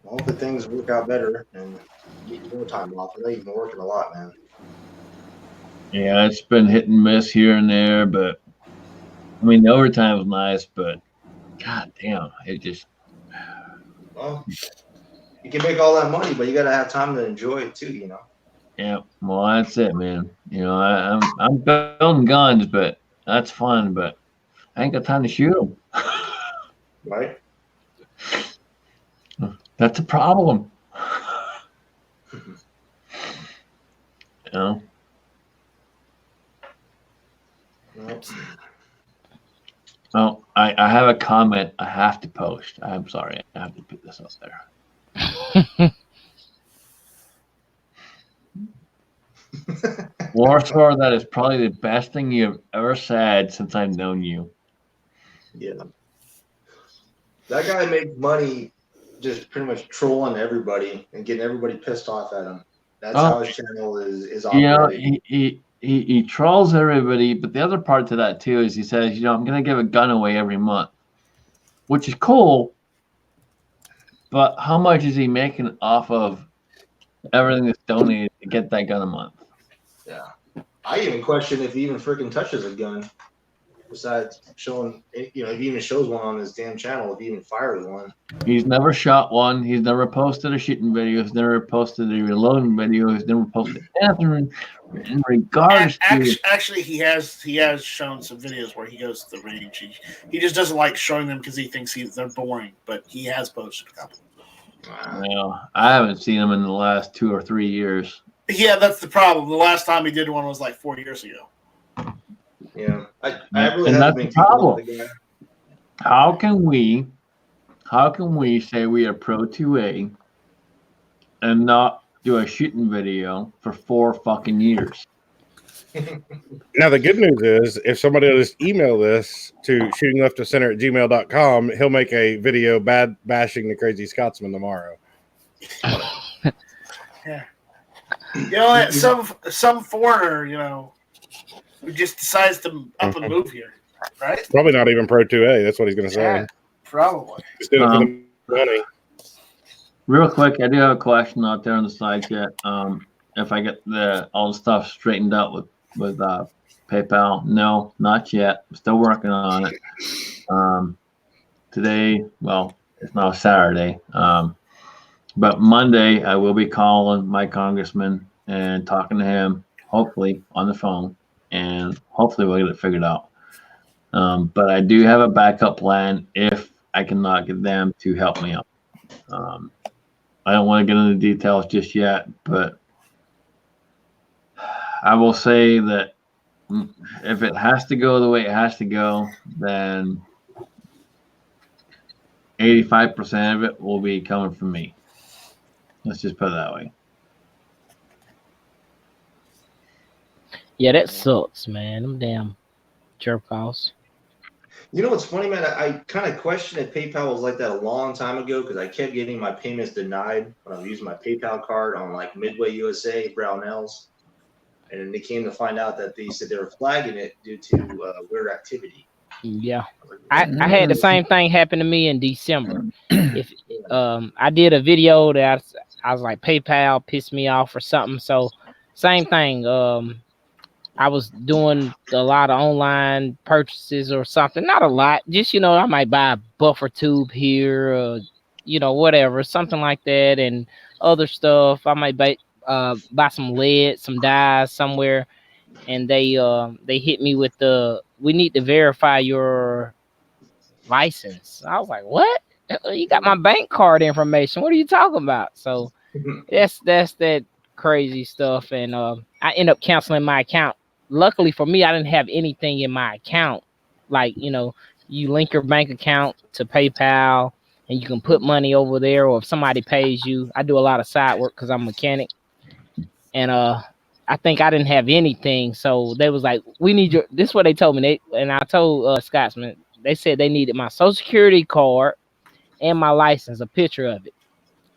[SPEAKER 6] hope that things work out better and get more time off. I know you've been working a lot, man.
[SPEAKER 1] Yeah, it's been hit and miss here and there, but I mean, the overtime was nice, but god damn, it just.
[SPEAKER 6] Well, you can make all that money, but you got to have time to enjoy it too,
[SPEAKER 1] Yeah, well, that's it, man. I'm building guns, but that's fun, but I ain't got time to shoot them.
[SPEAKER 6] Right?
[SPEAKER 1] That's a problem.
[SPEAKER 6] Well,
[SPEAKER 1] Well, I have a comment I have to post. I'm sorry, I have to put this up there. Warsaw, that is probably the best thing you've ever said since I've known you.
[SPEAKER 6] Yeah. That guy makes money just pretty much trolling everybody and getting everybody pissed off at him. That's how his channel is operating.
[SPEAKER 1] He trolls everybody, but the other part to that too is he says, I'm going to give a gun away every month, which is cool, but how much is he making off of everything that's donated to get that gun a month?
[SPEAKER 6] Yeah. I even question if he even freaking touches a gun. Besides showing, if he even shows one on his damn channel, if he even fires one.
[SPEAKER 1] He's never shot one. He's never posted a shooting video. He's never posted a reloading video. He's never posted anything in regards to.
[SPEAKER 4] Actually, he has shown some videos where he goes to the range. He just doesn't like showing them because he thinks they're boring. But he has posted a couple.
[SPEAKER 1] Well, I haven't seen him in the last 2 or 3 years.
[SPEAKER 4] Yeah, that's the problem. The last time he did one was like 4 years ago.
[SPEAKER 6] Yeah, I really
[SPEAKER 1] and
[SPEAKER 6] have
[SPEAKER 1] that's the problem. How can we say we are pro 2A and not do a shooting video for 4 fucking years?
[SPEAKER 5] Now, the good news is if somebody will just email this to shootingleftofcenter@gmail.com, he'll make a video bashing the Crazy Scotsman tomorrow.
[SPEAKER 4] Yeah. Some foreigner, who just decides to up and move here, right?
[SPEAKER 5] Probably not even Pro 2A. That's what he's going to say.
[SPEAKER 4] Yeah, probably.
[SPEAKER 5] Just did it for the money.
[SPEAKER 1] Real quick, I do have a question out there on the side chat. If I get all the stuff straightened out with PayPal, no, not yet. I'm still working on it. Today, well, it's now Saturday, but Monday I will be calling my congressman and talking to him, hopefully on the phone. And hopefully we'll get it figured out. But I do have a backup plan if I cannot get them to help me out. I don't want to get into details just yet, but I will say that if it has to go the way it has to go, then 85% of it will be coming from me. Let's just put it that way.
[SPEAKER 2] Yeah, that sucks, man. Them damn jerk offs.
[SPEAKER 6] You know what's funny, man? I kind of questioned if PayPal was like that a long time ago because I kept getting my payments denied when I was using my PayPal card on like Midway USA, Brownells. And then they came to find out that they said they were flagging it due to weird activity.
[SPEAKER 2] Yeah.
[SPEAKER 6] I was
[SPEAKER 2] I had the same thing happen to me in December. If I did a video that I was like PayPal pissed me off or something. So same thing. I was doing a lot of online purchases or something. Not a lot, just I might buy a buffer tube here, whatever, something like that, and other stuff. I might buy some lead, some dyes somewhere, and they hit me with we need to verify your license. I was like, what? You got my bank card information. What are you talking about? So that's that crazy stuff, and I end up canceling my account. Luckily for me, I didn't have anything in my account. Like you link your bank account to PayPal, and you can put money over there, or if somebody pays you. I do a lot of side work because I'm a mechanic, and I think I didn't have anything, so they was like, "We need your." This is what they told me. And I told Scotsman. They said they needed my social security card and my license, a picture of it.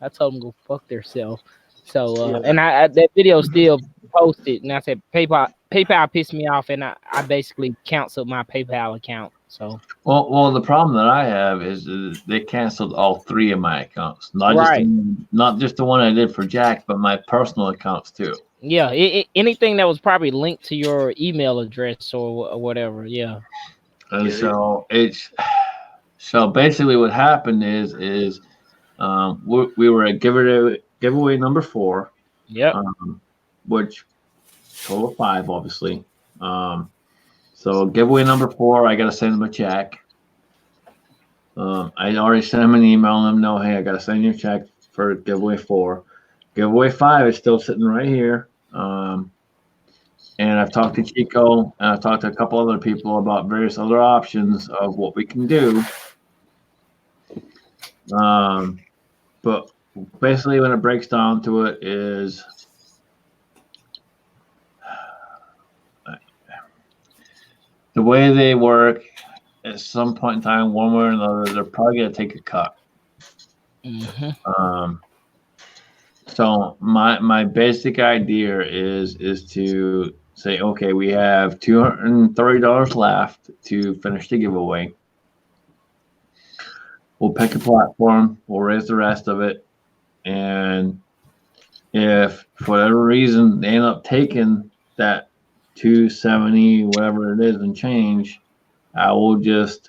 [SPEAKER 2] I told them go fuck themselves. So and I that video still posted, and I said PayPal pissed me off, and I basically canceled my PayPal account. So
[SPEAKER 1] Well, the problem that I have is they canceled all 3 of my accounts, not
[SPEAKER 2] Right.
[SPEAKER 1] just the one I did for Jack, but my personal accounts too.
[SPEAKER 2] yeah, anything that was probably linked to your email address or whatever. Yeah.
[SPEAKER 1] And so basically what happened is we were at giveaway number 4,
[SPEAKER 2] Yep.
[SPEAKER 1] which total 5 obviously. So giveaway number 4, I gotta send them a check. I already sent them an email and them know, hey, I gotta send you a check for giveaway 4. Giveaway 5 is still sitting right here. And I've talked to Chico and I've talked to a couple other people about various other options of what we can do. But basically when it breaks down to it is the way they work at some point in time, one way or another, they're probably going to take a cut.
[SPEAKER 2] Mm-hmm.
[SPEAKER 1] So my basic idea is to say, okay, we have $230 left to finish the giveaway. We'll pick a platform, we'll raise the rest of it, and if for whatever reason they end up taking that 270, whatever it is, and change, I will just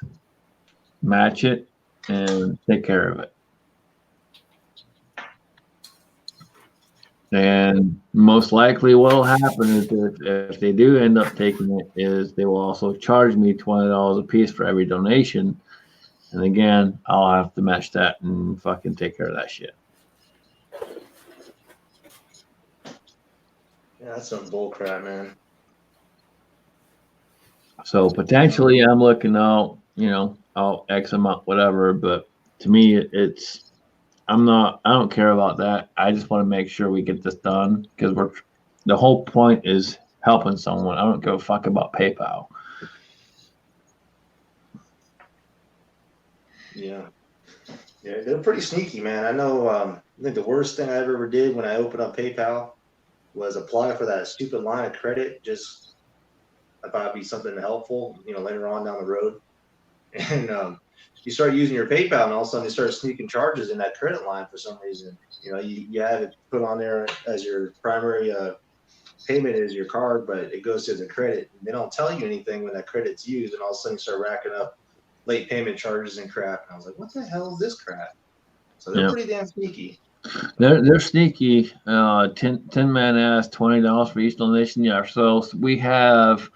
[SPEAKER 1] match it and take care of it. And most likely what will happen is if they do end up taking it is they will also charge me $20 a piece for every donation. And again, I'll have to match that and fucking take care of that shit.
[SPEAKER 6] Yeah, that's some bull crap, man.
[SPEAKER 1] So potentially I'm looking out, out X amount, whatever. But to me, I don't care about that. I just want to make sure we get this done because the whole point is helping someone. I don't give a fuck about PayPal.
[SPEAKER 6] Yeah, they're pretty sneaky, man. I know. I think the worst thing I ever did when I opened up PayPal was apply for that stupid line of credit. Just I thought it'd be something helpful, later on down the road. And you start using your PayPal, and all of a sudden they start sneaking charges in that credit line for some reason. You have it put on there as your primary payment is your card, but it goes to the credit. They don't tell you anything when that credit's used, and all of a sudden you start racking up late payment charges and crap. And I was like, what the hell is this crap? So they're pretty damn sneaky.
[SPEAKER 1] They're sneaky. Tin Man asked $20 for each donation. Yeah, so we have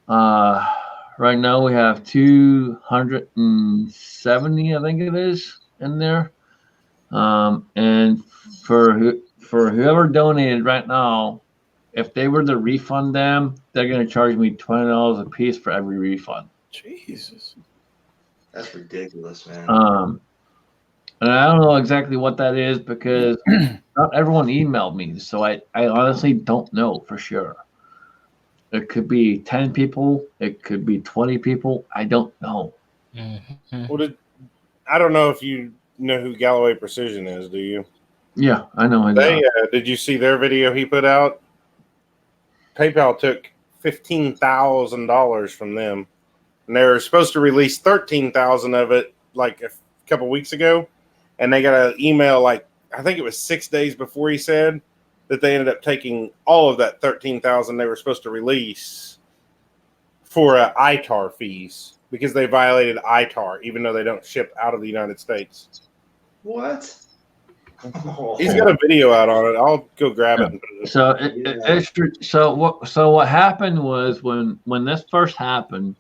[SPEAKER 1] right now we have 270, I think it is, in there. And for whoever donated right now, if they were to refund them, they're going to charge me $20 a piece for every refund.
[SPEAKER 3] Jesus.
[SPEAKER 6] That's ridiculous, man.
[SPEAKER 1] And I don't know exactly what that is because not everyone emailed me, so I honestly don't know for sure. It could be 10 people, it could be 20 people. I don't know.
[SPEAKER 2] Mhm.
[SPEAKER 5] I don't know if you know who Galloway Precision is, do you?
[SPEAKER 1] Yeah, I know.
[SPEAKER 5] Did you see their video he put out? PayPal took $15,000 from them, and they were supposed to release 13,000 of it like a couple weeks ago, and they got an email like I think it was 6 days before he said that they ended up taking all of that 13,000 they were supposed to release for ITAR fees because they violated ITAR even though they don't ship out of the United States.
[SPEAKER 6] What?
[SPEAKER 5] He's got a video out on it. I'll go grab it. And put it
[SPEAKER 1] So it's true. So what happened was when this first happened,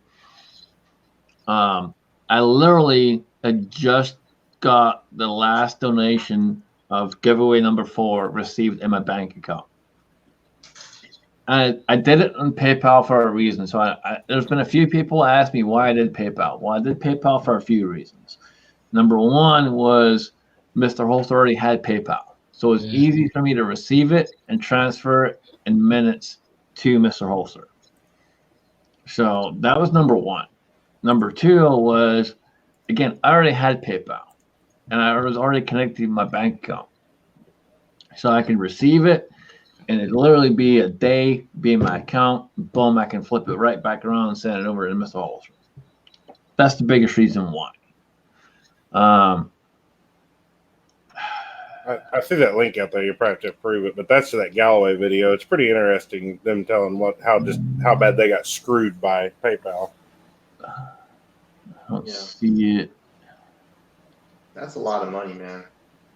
[SPEAKER 1] I literally had just got the last donation of giveaway number 4 received in my bank account. I did it on PayPal for a reason. So there's been a few people ask me why I did PayPal. Well, I did PayPal for a few reasons. Number one was Mr. Holster already had PayPal. So it's easy for me to receive it and transfer it in minutes to Mr. Holster. So that was number one. Number two was, again, I already had PayPal and I was already connected to my bank account. So I can receive it and it literally be a day, be in my account, boom, I can flip it right back around and send it over to Mr. Holster. That's the biggest reason why.
[SPEAKER 5] I see that link out there. You probably have to approve it, but that's that Galloway video. It's pretty interesting. Them telling how bad they got screwed by PayPal.
[SPEAKER 1] I don't see it.
[SPEAKER 6] That's a lot of money, man.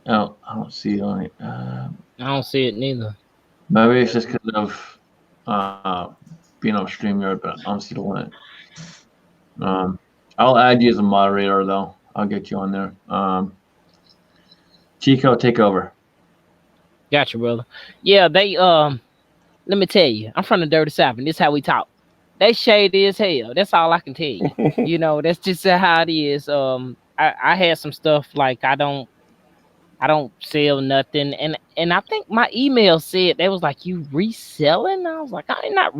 [SPEAKER 1] I don't see it on it.
[SPEAKER 2] I don't see it neither.
[SPEAKER 1] Maybe it's just because of being on StreamYard, but I don't see the link. I'll add you as a moderator, though. I'll get you on there. Chico, take over.
[SPEAKER 2] Gotcha, brother. Yeah, they let me tell you, I'm from the dirty South, and this is how we talk. They shady as hell. That's all I can tell you. You know, that's just how it is. I had some stuff like I don't sell nothing, and I think my email said they was like, you reselling. I was like, I ain't not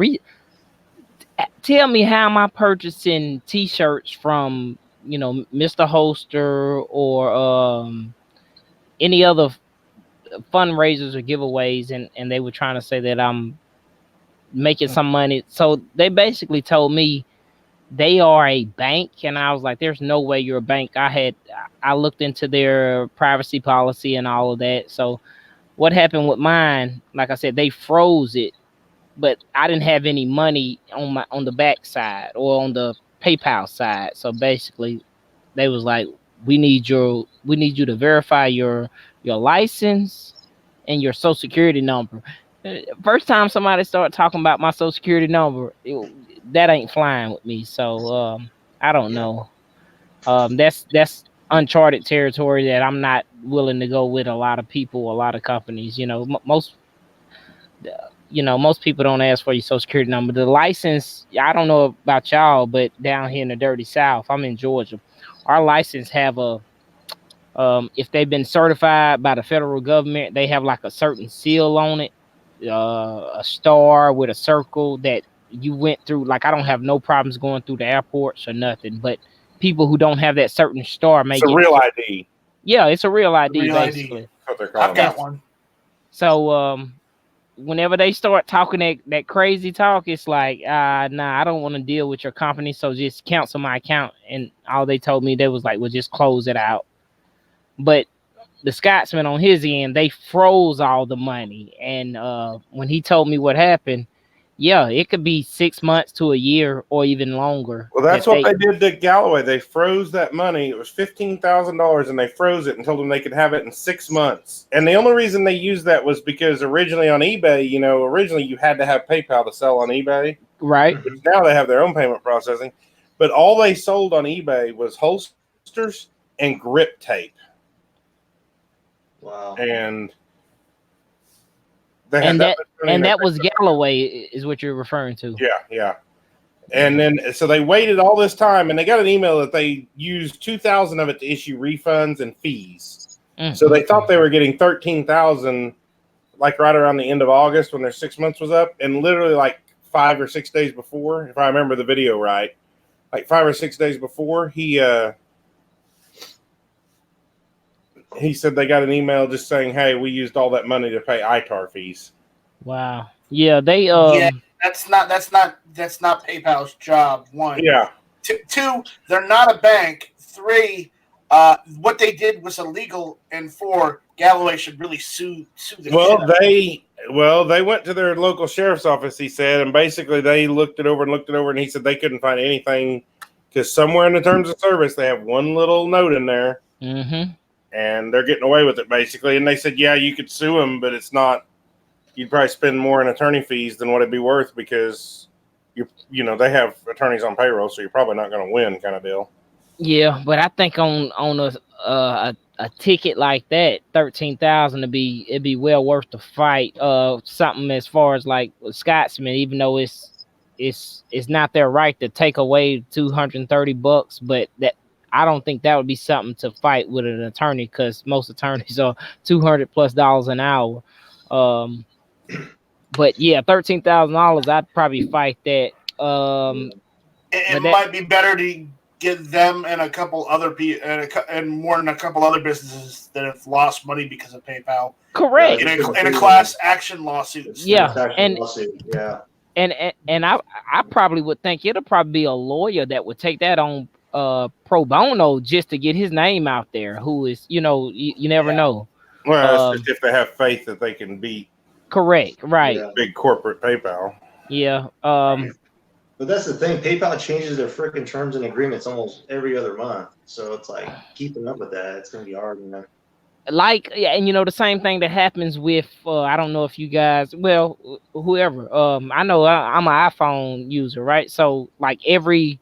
[SPEAKER 2] tell me how am I purchasing t-shirts from Mr. Holster or any other fundraisers or giveaways, and they were trying to say that I'm making some money. So they basically told me they are a bank, and I was like, there's no way you're a bank. I looked into their privacy policy and all of that. So what happened with mine, like I said, they froze it, but I didn't have any money on the back side or on the PayPal side. So basically they was like, we need you to verify your license and your social security number. First time somebody started talking about my social security number, that ain't flying with me. So I don't know. That's uncharted territory that I'm not willing to go with a lot of people, a lot of companies. Most people don't ask for your social security number. The license, I don't know about y'all, but down here in the dirty South, I'm in Georgia. Our license have if they've been certified by the federal government, they have like a certain seal on it, a star with a circle that you went through. Like I don't have no problems going through the airports or nothing, but people who don't have that certain star may
[SPEAKER 5] It's a real ID.
[SPEAKER 2] Yeah, it's a real ID,
[SPEAKER 4] Real
[SPEAKER 2] basically.
[SPEAKER 4] ID.
[SPEAKER 5] That's what they're calling
[SPEAKER 4] I've got one.
[SPEAKER 2] So whenever they start talking that crazy talk, it's like, nah, I don't want to deal with your company, so just cancel my account. And all they told me, they was like, well, just close it out. But the Scotsman on his end, they froze all the money. And when he told me what happened, yeah, it could be 6 months to a year or even longer.
[SPEAKER 5] Well, that's what they did to Galloway. They froze that money. It was $15,000, and they froze it and told them they could have it in 6 months. And the only reason they used that was because originally on eBay, originally you had to have PayPal to sell on eBay.
[SPEAKER 2] Right.
[SPEAKER 5] Which now they have their own payment processing. But all they sold on eBay was holsters and grip tape.
[SPEAKER 6] Wow.
[SPEAKER 5] And
[SPEAKER 2] that was Galloway is what you're referring to.
[SPEAKER 5] Yeah. And then, so they waited all this time, and they got an email that they used 2,000 of it to issue refunds and fees. So they thought they were getting 13,000, like right around the end of August when their 6 months was up, and literally like 5 or 6 days before, if I remember the video right, like 5 or 6 days before, he said they got an email just saying, "Hey, we used all that money to pay ITAR fees."
[SPEAKER 2] Wow. Yeah, they
[SPEAKER 4] Yeah. That's not PayPal's job. One.
[SPEAKER 5] Yeah.
[SPEAKER 4] Two, they're not a bank. Three, what they did was illegal. And four, Galloway should really sue the shit out of them.
[SPEAKER 5] They went to their local sheriff's office, he said, and basically they looked it over, and he said they couldn't find anything because somewhere in the terms of service they have one little note in there, and they're getting away with it basically. And they said, yeah, you could sue them, but it's not. You'd probably spend more in attorney fees than what it'd be worth because they have attorneys on payroll, so you're probably not going to win, kind of deal.
[SPEAKER 2] Yeah, but I think on a ticket like that, 13,000 it'd be well worth the fight. Something as far as like Scotsman, even though it's not their right to take away $230, but that I don't think that would be something to fight with an attorney because most attorneys are $200+ an hour. But yeah, $13,000, I'd probably fight that.
[SPEAKER 4] It might be better to get them and a couple other people and more than a couple other businesses that have lost money because of PayPal.
[SPEAKER 2] Correct.
[SPEAKER 4] In a class action lawsuit.
[SPEAKER 2] Yeah, and I probably would think it'll probably be a lawyer that would take that on pro bono just to get his name out there. Who is you never know.
[SPEAKER 5] Well, it's just if they have faith that they can beat.
[SPEAKER 2] Correct. Right.
[SPEAKER 5] Big corporate PayPal.
[SPEAKER 2] Yeah.
[SPEAKER 6] But that's the thing. PayPal changes their freaking terms and agreements almost every other month. So it's like keeping up with that. It's going to be hard. And
[SPEAKER 2] the same thing that happens with, I don't know if you guys, well, whoever, I know I'm an iPhone user, right? So like every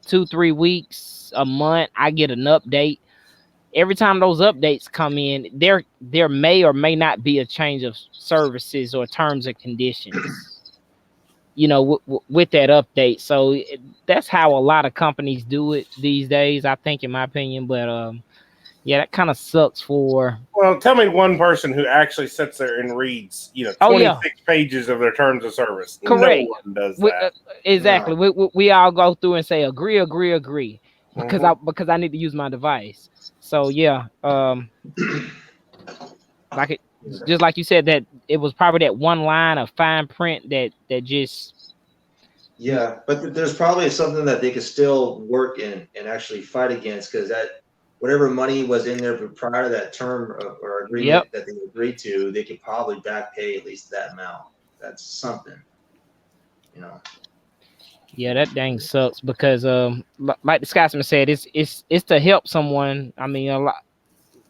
[SPEAKER 2] 2-3 weeks, a month, I get an update. Every time those updates come in, there may or may not be a change of services or terms and conditions, with that update. So that's how a lot of companies do it these days, I think, in my opinion. But yeah, that kind of sucks for.
[SPEAKER 5] Well, tell me one person who actually sits there and reads, 26 pages of their terms of service.
[SPEAKER 2] Correct.
[SPEAKER 5] No one does that.
[SPEAKER 2] Exactly. No. We all go through and say agree, because I need to use my device. So yeah, just like you said, that it was probably that one line of fine print that just.
[SPEAKER 6] Yeah, but there's probably something that they could still work in and actually fight against, because that whatever money was in there prior to that term or agreement that they agreed to, they could probably back pay at least that amount. That's something,
[SPEAKER 2] Yeah, that dang sucks because, like the Scotsman said, it's to help someone. I mean,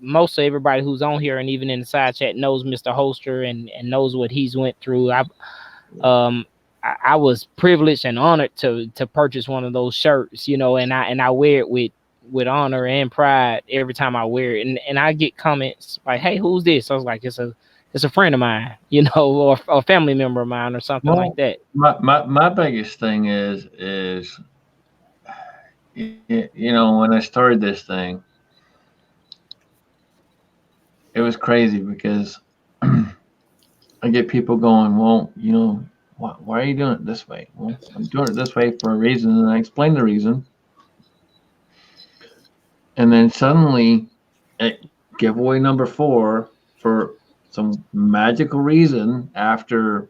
[SPEAKER 2] most of everybody who's on here and even in the side chat knows Mr. Holster and knows what he's went through. I was privileged and honored to purchase one of those shirts, and I wear it with honor and pride every time I wear it, and I get comments like, "Hey, who's this?" I was like, "It's a friend of mine, or a family member of mine, or something like that."
[SPEAKER 1] My biggest thing is when I started this thing, it was crazy because I get people going, well, why are you doing it this way? Well, I'm doing it this way for a reason, and I explain the reason. And then suddenly, at giveaway number 4, for some magical reason, after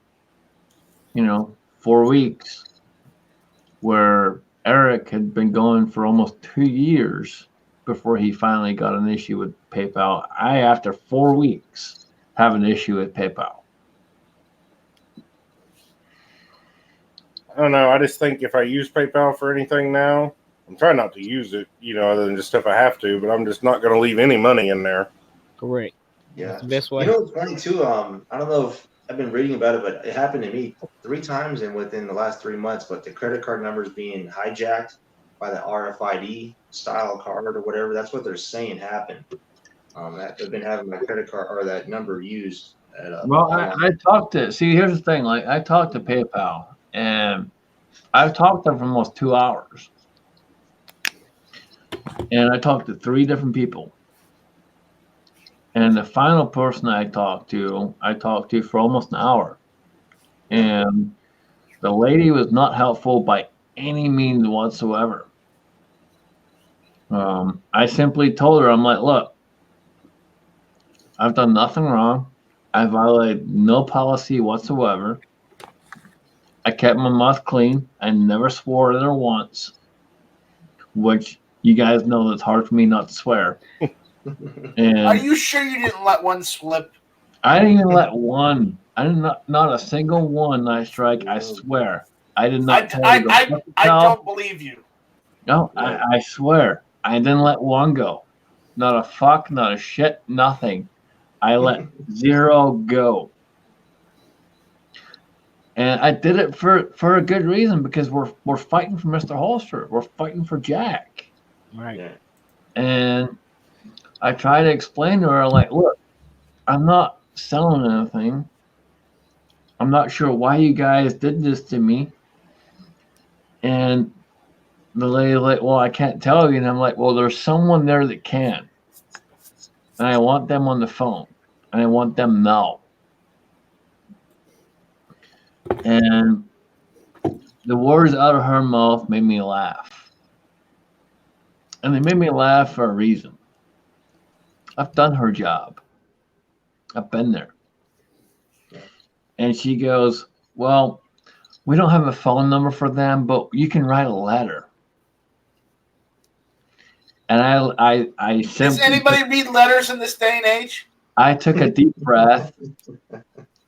[SPEAKER 1] 4 weeks, where Eric had been going for almost 2 years before he finally got an issue with PayPal, I, after 4 weeks, have an issue with PayPal.
[SPEAKER 5] I don't know. I just think if I use PayPal for anything now, I'm trying not to use it, other than just if I have to, but I'm just not going to leave any money in there.
[SPEAKER 2] Correct.
[SPEAKER 6] Yeah.
[SPEAKER 2] That's the best way.
[SPEAKER 6] It's funny too. I don't know if I've been reading about it, but it happened to me 3 times within the last 3 months, but the credit card numbers being hijacked by the RFID style card or whatever, that's what they're saying happened. They've been having my credit card or that number used.
[SPEAKER 1] Well, I talked to, here's the thing, like I talked to PayPal, and I've talked to them for almost 2 hours. And I talked to 3 different people. And the final person I talked to for almost an hour. And the lady was not helpful by any means whatsoever. I simply told her, I'm like, look, I've done nothing wrong. I violated no policy whatsoever. I kept my mouth clean. I never swore at her once, which you guys know that's hard for me not to swear. And
[SPEAKER 4] Are you sure you didn't let one slip?
[SPEAKER 1] I didn't even let one. I did not a single one I strike. I swear. I did not tell her to go fuck
[SPEAKER 4] I
[SPEAKER 1] herself.
[SPEAKER 4] don't believe you.
[SPEAKER 1] No, I swear. I didn't let one go. Not a fuck, not a shit, nothing. I let 0 go. And I did it for a good reason, because we're fighting for Mr. Holster. We're fighting for Jack.
[SPEAKER 2] Right.
[SPEAKER 6] Yeah.
[SPEAKER 1] And I try to explain to her, like, look, I'm not selling anything. I'm not sure why you guys did this to me. And the lady like, well, I can't tell you. And I'm like, well, there's someone there that can. And I want them on the phone. And I want them now. And the words out of her mouth made me laugh. And they made me laugh for a reason. I've done her job. I've been there. And she goes, well, we don't have a phone number for them, but you can write a letter. And I
[SPEAKER 4] Does
[SPEAKER 1] simply,
[SPEAKER 4] anybody read letters in this day and age?
[SPEAKER 1] I took a deep breath.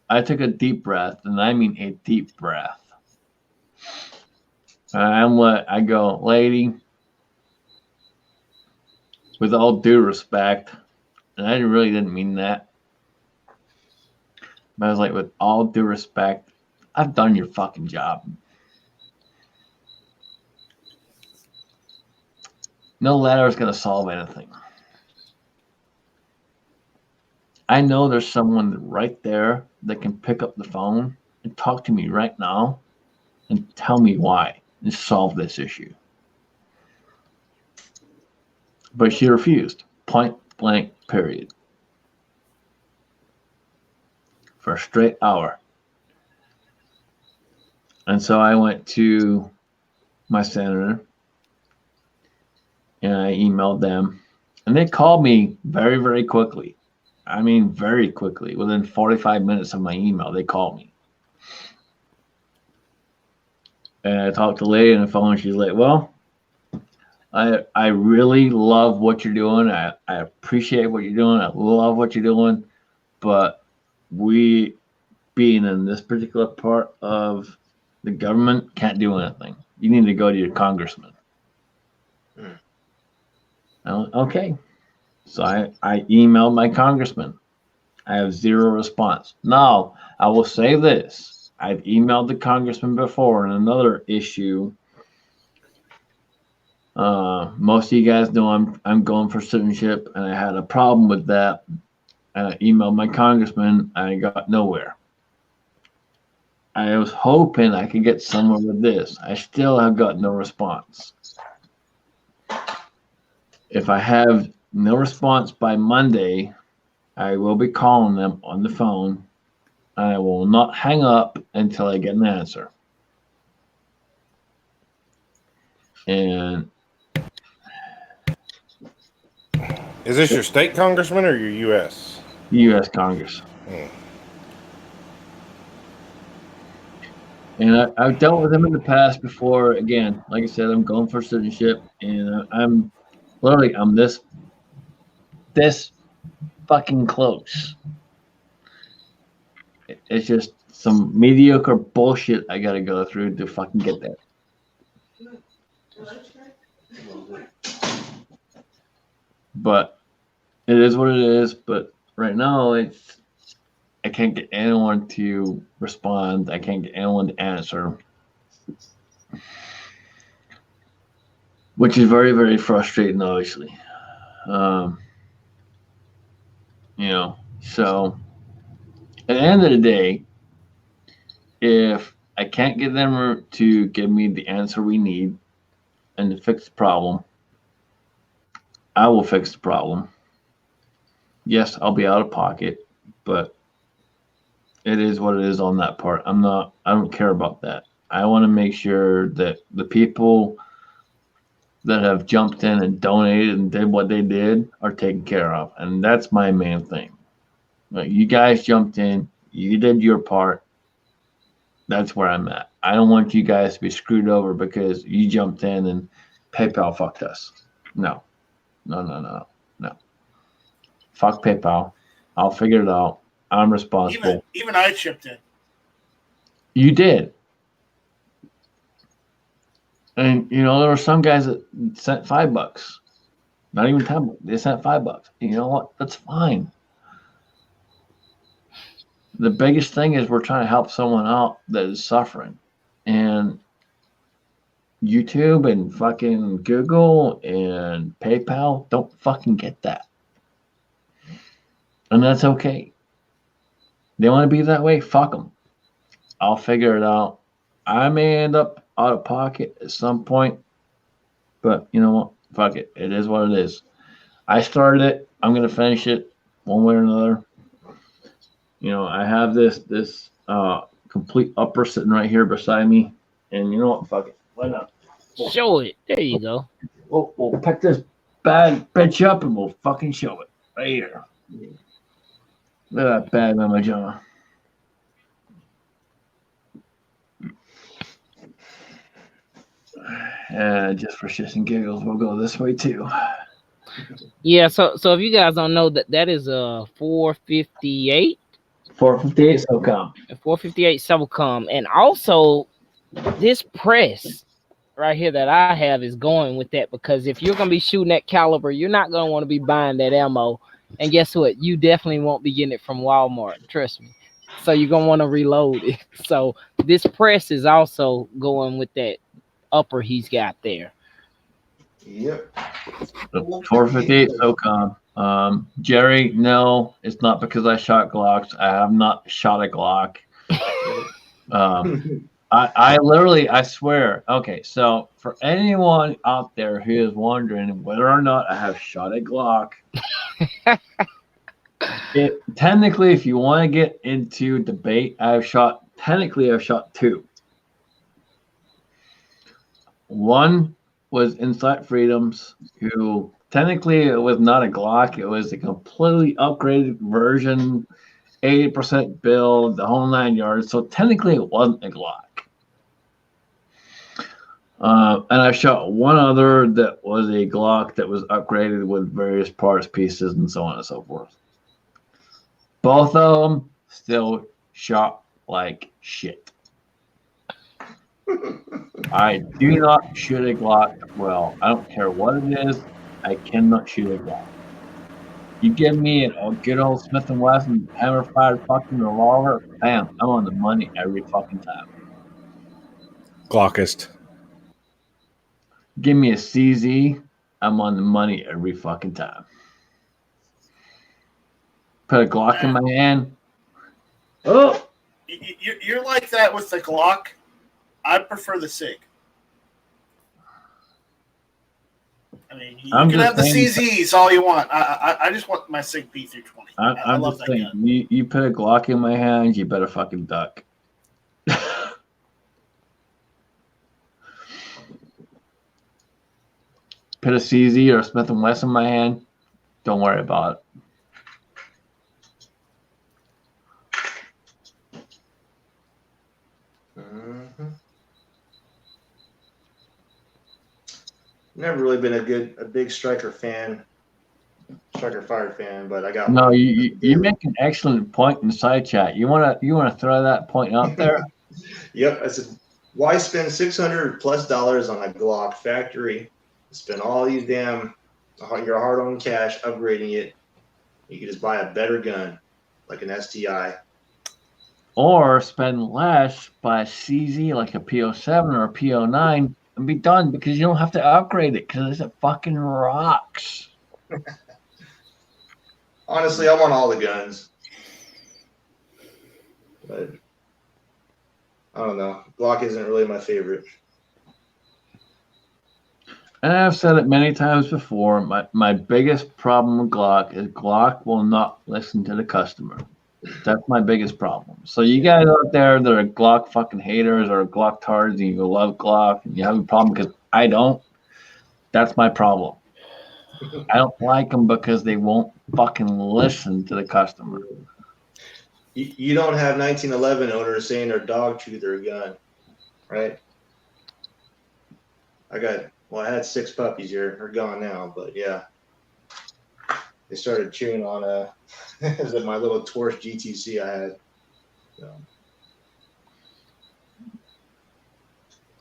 [SPEAKER 1] I took a deep breath, and I mean a deep breath. And I go, lady, with all due respect, and I really didn't mean that. But I was like, with all due respect, I've done your fucking job. No letter is going to solve anything. I know there's someone right there that can pick up the phone and talk to me right now and tell me why and solve this issue. But she refused, point blank, period. For a straight hour. And so I went to my senator and I emailed them. And they called me very, very quickly. I mean, very quickly. Within 45 minutes of my email, they called me. And I talked to the lady on the phone. And she's like, well, I really love what you're doing. I appreciate what you're doing. I love what you're doing. But we, being in this particular part of the government, can't do anything. You need to go to your congressman. Okay. So I emailed my congressman. I have 0 response. Now, I will say this. I've emailed the congressman before in another issue. Most of you guys know I'm going for citizenship, and I had a problem with that. And I emailed my congressman, and I got nowhere. I was hoping I could get somewhere with this. I still have got no response. If I have no response by Monday, I will be calling them on the phone. I will not hang up until I get an answer. And
[SPEAKER 5] Is this your state congressman or your U.S.?
[SPEAKER 1] U.S. Congress. And I've dealt with them in the past before. Again, like I said, I'm going for citizenship, and I'm this fucking close. It's just some mediocre bullshit I gotta go through to fucking get there. But it is what it is. But right now, I can't get anyone to respond. I can't get anyone to answer, which is very, very frustrating, obviously. So at the end of the day, if I can't get them to give me the answer we need and to fix the problem, I will fix the problem. Yes, I'll be out of pocket, but it is what it is on that part. I don't care about that. I want to make sure that the people that have jumped in and donated and did what they did are taken care of. And that's my main thing. Like, you guys jumped in, you did your part. That's where I'm at. I don't want you guys to be screwed over because you jumped in and PayPal fucked us. No. Fuck PayPal. I'll figure it out. I'm responsible.
[SPEAKER 4] Even I chipped in.
[SPEAKER 1] You did. And there were some guys that sent $5. Not even 10. They sent $5. You know what? That's fine. The biggest thing is we're trying to help someone out that is suffering. And YouTube and fucking Google and PayPal don't fucking get that. And that's okay. They want to be that way? Fuck them. I'll figure it out. I may end up out of pocket at some point, but you know what? Fuck it. It is what it is. I started it. I'm going to finish it one way or another. I have this complete upper sitting right here beside me. And you know what? Fuck it. Why not?
[SPEAKER 2] Show it. There you go.
[SPEAKER 1] We'll pick this bad bitch up and we'll fucking show it. Right here. Look at that bad Mama John. And just for shits and giggles, we'll go this way too.
[SPEAKER 2] Yeah, so if you guys don't know, that is a 458.
[SPEAKER 1] 458 SOCOM.
[SPEAKER 2] 458 SOCOM. And also this press right here that I have is going with that, because if you're gonna be shooting that caliber, you're not gonna want to be buying that ammo. And guess what? You definitely won't be getting it from Walmart. Trust me. So you're gonna want to reload it. So this press is also going with that upper he's got there.
[SPEAKER 6] Yep.
[SPEAKER 1] 458 SOCOM. Jerry, no, it's not because I shot Glocks. I have not shot a Glock. I literally, I swear. Okay, so for anyone out there who is wondering whether or not I have shot a Glock, technically, if you want to get into debate, I've shot 2. One was Insight Freedoms, who technically it was not a Glock. It was a completely upgraded version, 80% build, the whole 9 yards. So technically it wasn't a Glock. And I shot one other that was a Glock that was upgraded with various parts, pieces, and so on and so forth. Both of them still shot like shit. I do not shoot a Glock well. I don't care what it is. I cannot shoot a Glock. You give me a good old Smith & Wesson hammer-fired fucking revolver, bam, I'm on the money every fucking time.
[SPEAKER 5] Glockist.
[SPEAKER 1] Give me a CZ, I'm on the money every fucking time. Put a Glock in my hand. Oh!
[SPEAKER 4] You're like that with the Glock. I prefer the SIG. I mean, you can have the CZs all you want. I just want my SIG P320. I love that gun.
[SPEAKER 1] You put a Glock in my hand, you better fucking duck. Put a CZ or a Smith & Wesson in my hand, don't worry about it.
[SPEAKER 6] Never really been a big Striker Fire fan, but I got.
[SPEAKER 1] No, you make an excellent point in the side chat. You wanna throw that point out there?
[SPEAKER 6] Yep, I said, why spend $600+ on a Glock factory? Spend all these your hard-earned cash upgrading it. You could just buy a better gun, like an STI.
[SPEAKER 1] Or spend less, buy a CZ like a PO7 or a PO9 and be done, because you don't have to upgrade it because it fucking rocks.
[SPEAKER 6] Honestly, I want all the guns. But I don't know. Glock isn't really my favorite.
[SPEAKER 1] And I've said it many times before. My biggest problem with Glock is Glock will not listen to the customer. That's my biggest problem. So you guys out there that are Glock fucking haters or Glock tards and you love Glock and you have a problem because I don't, that's my problem. I don't like them because they won't fucking listen to the customer.
[SPEAKER 6] You don't have 1911 owners saying their dog chewed their gun, right? I had 6 puppies here. They're gone now, but yeah. They started chewing on is it my little Torch GTC I had. So.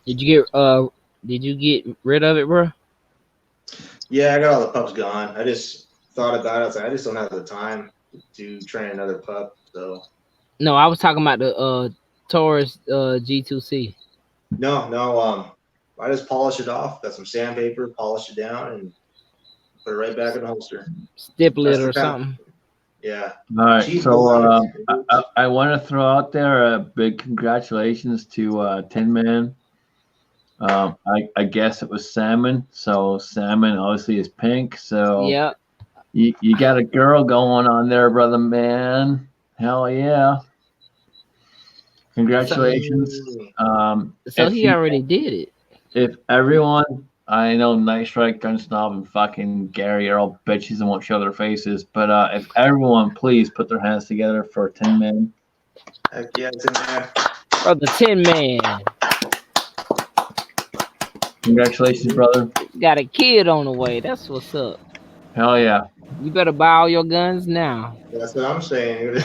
[SPEAKER 2] Did you get rid of it, bro?
[SPEAKER 6] Yeah, I got all the pups gone. I just thought about it. I was like, I just don't have the time to train another pup. So
[SPEAKER 2] No, I was talking about the Taurus G2C.
[SPEAKER 6] No. I just polish it off. Got some sandpaper, polish it down, and put it right back in the holster.
[SPEAKER 2] Stipple it or something.
[SPEAKER 6] Yeah.
[SPEAKER 1] All right.
[SPEAKER 6] Cheap
[SPEAKER 1] So I want to throw out there a big congratulations to Tin Man. I guess it was Salmon. So Salmon obviously is pink. So
[SPEAKER 2] Yeah.
[SPEAKER 1] You got a girl going on there, brother man. Hell yeah. Congratulations.
[SPEAKER 2] So he already did it.
[SPEAKER 1] If everyone, I know Night Strike, Gun Snob, and fucking Gary are all bitches and won't show their faces, but if everyone please put their hands together for Tin Man.
[SPEAKER 6] Heck yeah, Tin Man.
[SPEAKER 2] Brother Tin Man.
[SPEAKER 1] Congratulations, brother.
[SPEAKER 2] Got a kid on the way. That's what's up.
[SPEAKER 1] Hell yeah.
[SPEAKER 2] You better buy all your guns now.
[SPEAKER 6] That's what I'm saying.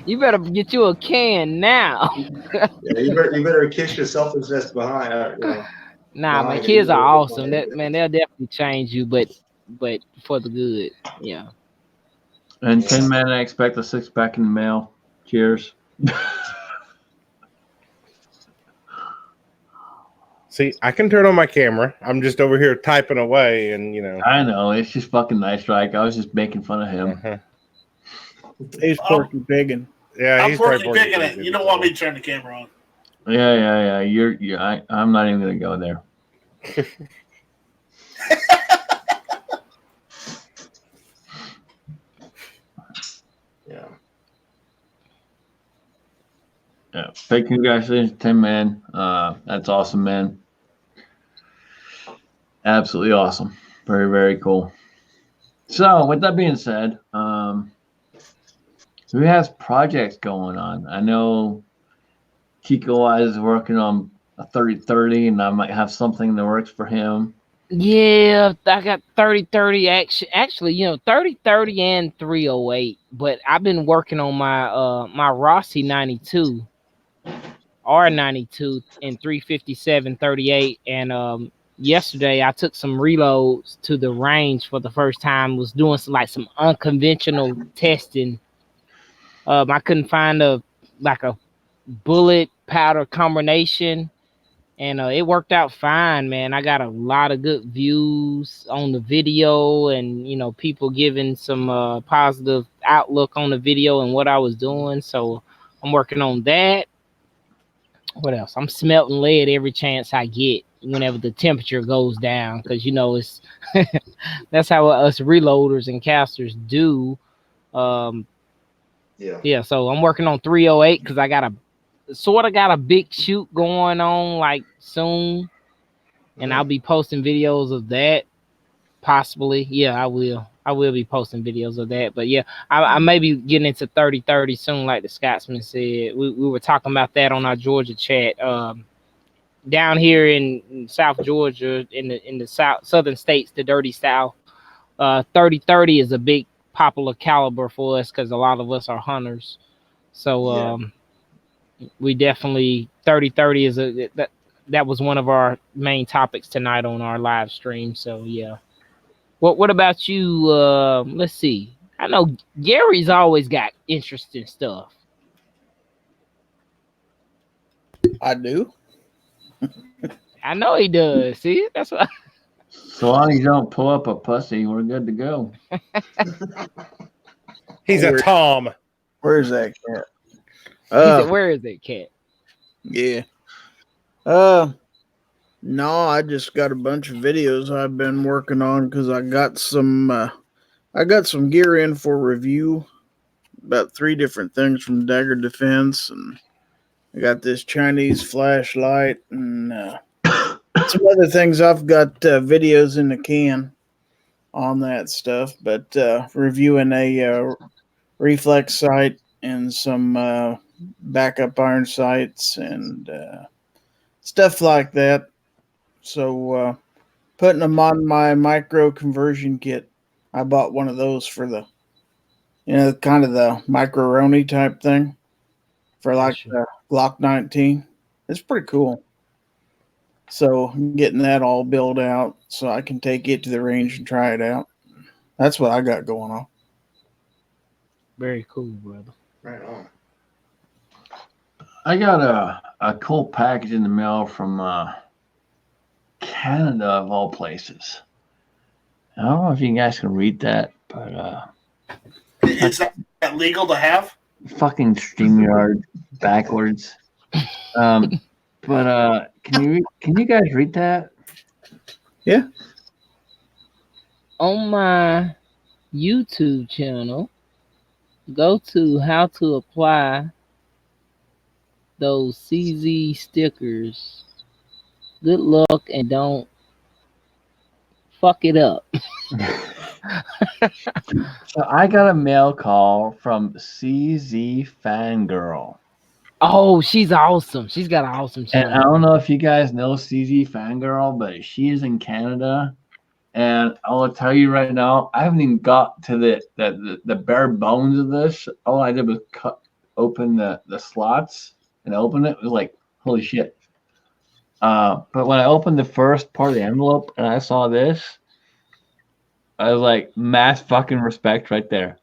[SPEAKER 2] You better get you a can now.
[SPEAKER 6] Yeah, you better kiss your selfishness behind.
[SPEAKER 2] Nah, my kids are awesome. They'll definitely change you, but for the good. Yeah.
[SPEAKER 1] And Tin Man, I expect a 6-pack in the mail. Cheers.
[SPEAKER 5] See, I can turn on my camera. I'm just over here typing away, and
[SPEAKER 1] I know it's just fucking Night Strike. I was just making fun of him.
[SPEAKER 5] Uh-huh.
[SPEAKER 3] He's Porky Piggin.
[SPEAKER 5] Yeah,
[SPEAKER 4] I'm Porky Piggin it. You don't want me to turn the camera on.
[SPEAKER 1] Yeah. I'm not even gonna go there.
[SPEAKER 6] Yeah.
[SPEAKER 1] Yeah. Big congratulations, Tin Man. That's awesome, man. Absolutely awesome. Very, very cool. So, with that being said, who has projects going on? I know Kiko is working on a 30-30, and I might have something in the works for him.
[SPEAKER 2] Yeah, I got 30-30 actually, 30-30 and 308, but I've been working on my Rossi 92, R92 and 357-38, and yesterday I took some reloads to the range for the first time, was doing some unconventional testing. I couldn't find a bullet powder combination, and it worked out fine, man. I got a lot of good views on the video, and people giving some positive outlook on the video and what I was doing. So I'm working on that. What else? I'm smelting lead every chance I get whenever the temperature goes down, because it's that's how us reloaders and casters do. Yeah, so I'm working on 308 because I got a big shoot going on soon, and I'll be posting videos of that possibly. Yeah, I will be posting videos of that. But yeah, I may be getting into 30-30 soon, like the Scotsman said. We were talking about that on our Georgia chat. Down here in South Georgia, in the southern states, the dirty South, 30-30 is a big popular caliber for us because a lot of us are hunters. So we definitely 30-30 is that was one of our main topics tonight on our live stream. So yeah. What about you? Let's see. I know Gary's always got interesting stuff.
[SPEAKER 3] I do.
[SPEAKER 2] I know he does. See, that's what.
[SPEAKER 1] So long as you don't pull up a pussy, we're good to go.
[SPEAKER 5] He's a Tom.
[SPEAKER 3] Where's that cat?
[SPEAKER 2] He said, "Where is it, Cat?"
[SPEAKER 3] Yeah. No, I just got a bunch of videos I've been working on because I got some gear in for review. About 3 different things from Dagger Defense, and I got this Chinese flashlight and some other things. I've got videos in the can on that stuff, but reviewing a reflex sight and some backup iron sights and stuff like that. So putting them on my micro conversion kit. I bought one of those for the, kind of the micro-roni type thing for like the Glock 19. It's pretty cool. So I'm getting that all built out so I can take it to the range and try it out. That's what I got going on.
[SPEAKER 2] Very cool, brother.
[SPEAKER 6] Right on.
[SPEAKER 1] I got a cool package in the mail from Canada, of all places. I don't know if you guys can read that, but
[SPEAKER 4] Is that legal to have?
[SPEAKER 1] fucking StreamYard backwards. But can you guys read that?
[SPEAKER 3] Yeah.
[SPEAKER 2] On my YouTube channel, go to how to apply those CZ stickers. Good luck and don't fuck it up.
[SPEAKER 1] So I got a mail call from CZ Fangirl.
[SPEAKER 2] Oh, she's awesome. She's got an awesome
[SPEAKER 1] And
[SPEAKER 2] channel.
[SPEAKER 1] I don't know if you guys know CZ Fangirl, but she is in Canada. And I'll tell you right now, I haven't even got to the bare bones of this. All I did was cut open the slots and open it. It was like, holy shit. But when I opened the first part of the envelope and I saw this, I was like, mass fucking respect right there.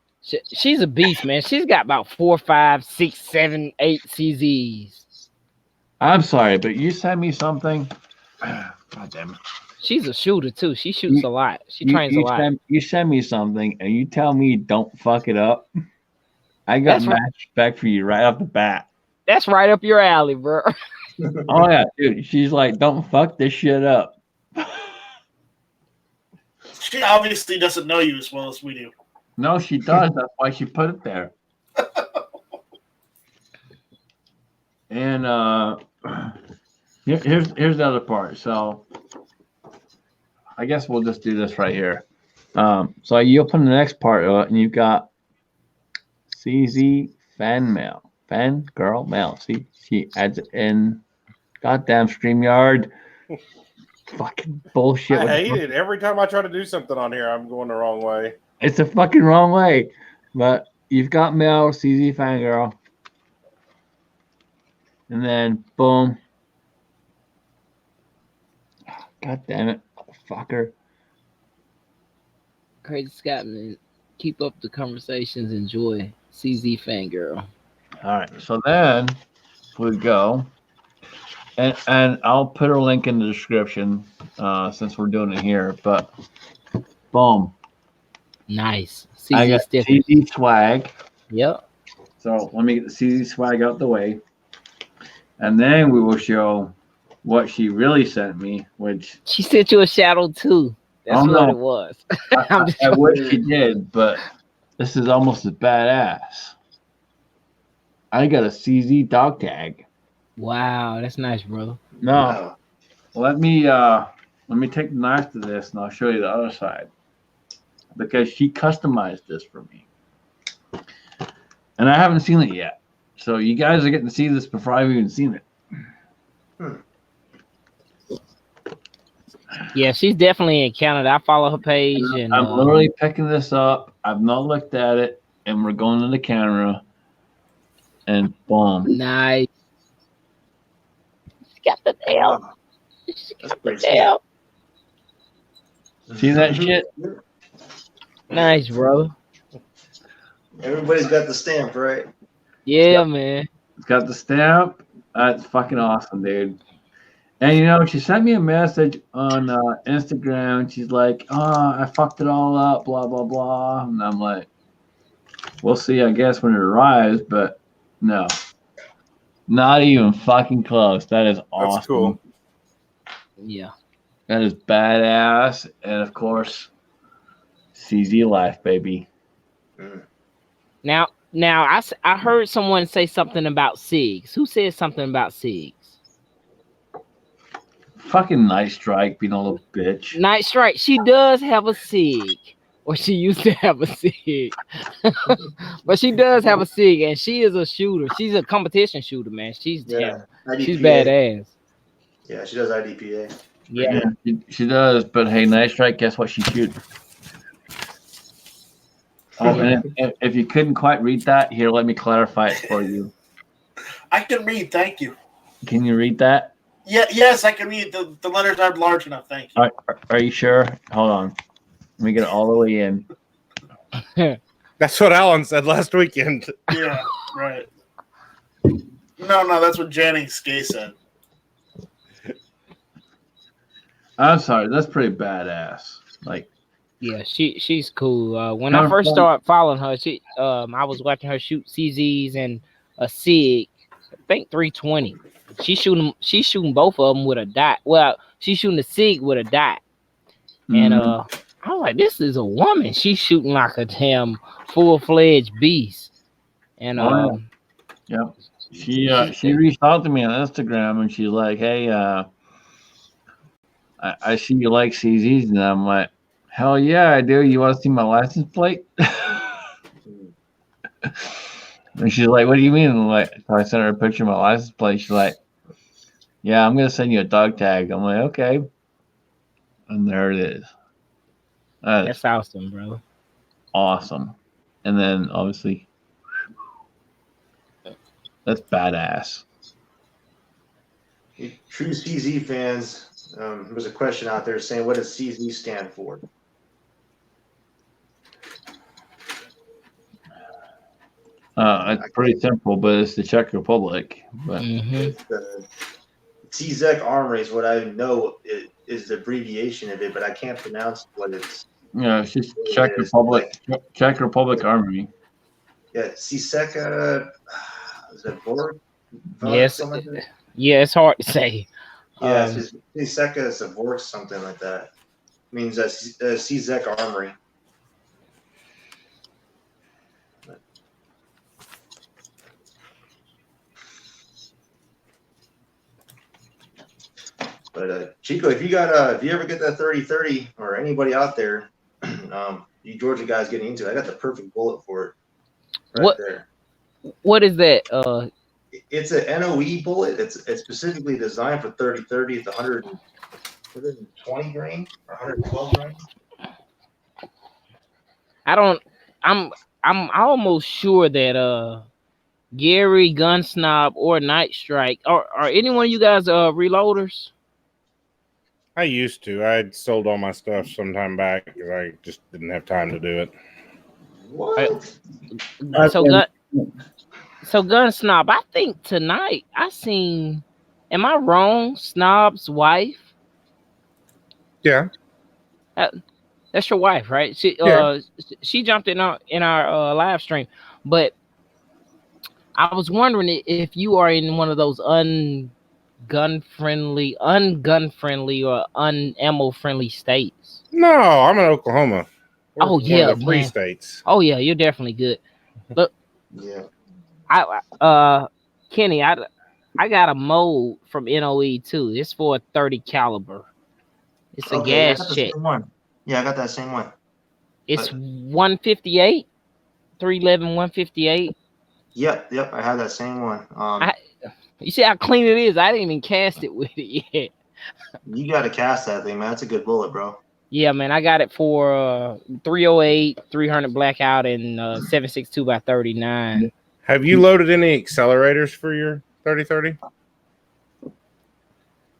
[SPEAKER 2] She's a beast, man. She's got about 4, 5, 6, 7, 8 CZs.
[SPEAKER 1] I'm sorry, but you sent me something. God damn it.
[SPEAKER 2] She's a shooter too. She shoots a lot. She trains a lot.
[SPEAKER 1] You send me something and you tell me don't fuck it up. I got
[SPEAKER 2] That's
[SPEAKER 1] mass respect for you right off the bat.
[SPEAKER 2] That's right up your alley, bro.
[SPEAKER 1] Oh yeah, dude. She's like, don't fuck this shit up.
[SPEAKER 4] She obviously doesn't know you as well as we do.
[SPEAKER 1] No, she does. That's why she put it there. And here's the other part. So I guess we'll just do this right here. So you open the next part of it, and you've got CZ fan mail, fan girl mail. See, she adds it in. Goddamn StreamYard. Fucking bullshit.
[SPEAKER 5] I hate it. Every time I try to do something on here, I'm going the wrong way.
[SPEAKER 1] It's the fucking wrong way. But you've got mail, CZ Fangirl. And then, boom. God damn it. Fucker.
[SPEAKER 2] Crazy Scottman, keep up the conversations. Enjoy. CZ Fangirl.
[SPEAKER 1] All right. So then we go. And I'll put her link in the description since we're doing it here. But, boom.
[SPEAKER 2] Nice.
[SPEAKER 1] I
[SPEAKER 2] CZ
[SPEAKER 1] got
[SPEAKER 2] stickers.
[SPEAKER 1] CZ swag.
[SPEAKER 2] Yep.
[SPEAKER 1] So let me get the CZ swag out the way. And then we will show what she really sent me, which
[SPEAKER 2] She sent you a shadow too. That's
[SPEAKER 1] Oh,
[SPEAKER 2] what
[SPEAKER 1] no.
[SPEAKER 2] it was.
[SPEAKER 1] I wish she did, but this is almost as badass. I got a CZ dog tag.
[SPEAKER 2] Wow, that's nice, brother.
[SPEAKER 1] No,
[SPEAKER 6] Wow.
[SPEAKER 1] let me take the knife to this, and I'll show you the other side because she customized this for me, and I haven't seen it yet. So you guys are getting to see this before I've even seen it.
[SPEAKER 2] Yeah, she's definitely in Canada. I follow her page, and
[SPEAKER 1] I'm literally picking this up. I've not looked at it, and we're going to the camera, and boom.
[SPEAKER 2] nice. She got the tail. She
[SPEAKER 6] That's
[SPEAKER 2] got the
[SPEAKER 6] pretty
[SPEAKER 2] tail.
[SPEAKER 1] See that shit?
[SPEAKER 2] Nice, bro.
[SPEAKER 6] Everybody's got the stamp, right?
[SPEAKER 2] Yeah, man.
[SPEAKER 1] It's got the stamp. That's fucking awesome, dude. And you know, she sent me a message on Instagram. She's like, "Oh, I fucked it all up, blah blah blah." And I'm like, "We'll see, I guess, when it arrives." But no, Not even fucking close. That is awesome.
[SPEAKER 5] That's cool.
[SPEAKER 2] Yeah.
[SPEAKER 1] That is badass. And of course, CZ life, baby.
[SPEAKER 2] Now, I heard someone say something about SIGs. Who said something about SIGs?
[SPEAKER 1] Fucking Night Strike being a little bitch.
[SPEAKER 2] Night Strike. She does have a SIG, or she used to have a SIG, but she does have a SIG, and she is a shooter. She's a competition shooter, man. She's she's badass.
[SPEAKER 6] Yeah, she does IDPA.
[SPEAKER 2] Yeah.
[SPEAKER 1] She does. But hey, Night Strike, guess what she shoots? And if you couldn't quite read that, here, let me clarify it for you.
[SPEAKER 4] I can read. Thank you.
[SPEAKER 1] Can you read that?
[SPEAKER 4] Yeah. Yes, I can read. The letters aren't large enough. Thank you.
[SPEAKER 1] Are you sure? Hold on. Let me get it all the way in.
[SPEAKER 5] That's what Alan said last weekend.
[SPEAKER 4] Yeah. Right. No, that's what Jennings Gay said.
[SPEAKER 1] I'm sorry. That's pretty badass. Like.
[SPEAKER 2] Yeah, she's cool. When I first started following her, I was watching her shoot CZs and a SIG, I think 320. She's shooting both of them with a dot. Well, she's shooting the SIG with a dot. And I was like, this is a woman. She's shooting like a damn full-fledged beast. And
[SPEAKER 1] yeah. She reached out to me on Instagram and she's like, hey, I see you like CZs, and I'm like, hell yeah, I do. You want to see my license plate? And she's like, what do you mean? I'm like, so I sent her a picture of my license plate. She's like, yeah, I'm going to send you a dog tag. I'm like, okay. And there it is.
[SPEAKER 2] That's awesome, bro.
[SPEAKER 1] Awesome. And then, obviously, that's badass.
[SPEAKER 6] True CZ fans, there's a question out there saying, what does CZ stand for?
[SPEAKER 1] It's pretty simple, but it's the Czech Republic. But
[SPEAKER 6] CZEC Armory is what I know is the abbreviation of it, but I can't pronounce what it's.
[SPEAKER 1] Yeah, it's just Czech Republic, Czech Republic Army.
[SPEAKER 6] Yeah, CZEC, is that Borg?
[SPEAKER 2] Yes. Like that? Yeah, it's hard to say.
[SPEAKER 6] Yeah, CZEC is a Borg, something like that. It means CZEC Armory. But Chico, if you ever get that 30-30, or anybody out there, you Georgia guys getting into it, I got the perfect bullet for it there.
[SPEAKER 2] What is that?
[SPEAKER 6] It's an NOE bullet. It's specifically designed for 30-30. It's 120 grain or 112 grain.
[SPEAKER 2] I'm almost sure that Gary, Gun Snob, or Night Strike are any one of you guys reloaders?
[SPEAKER 5] I used to. I sold all my stuff sometime back because I just didn't have time to do it.
[SPEAKER 6] What?
[SPEAKER 2] So Gun Snob, I think tonight I seen. Am I wrong? Snob's wife.
[SPEAKER 5] Yeah.
[SPEAKER 2] That's your wife, right? She jumped in our live stream, but I was wondering if you are in one of those ungun friendly or unammo friendly states.
[SPEAKER 5] No, I'm in Oklahoma.
[SPEAKER 2] Oh yeah,
[SPEAKER 5] free states.
[SPEAKER 2] Oh yeah, you're definitely good. Look,
[SPEAKER 6] yeah.
[SPEAKER 2] Kenny, I got a mold from NOE too. It's for a 30 caliber. It's a gas check.
[SPEAKER 6] Yeah, I got that same one.
[SPEAKER 2] It's 158, 311, 158.
[SPEAKER 6] Yep, I have that same one.
[SPEAKER 2] You see how clean it is? I didn't even cast it with it yet.
[SPEAKER 6] You got to cast that thing, man. That's a good bullet, bro.
[SPEAKER 2] Yeah, man. I got it for 308, 300 blackout, and 762 by 39.
[SPEAKER 5] Have you loaded any accelerators for your 30-30?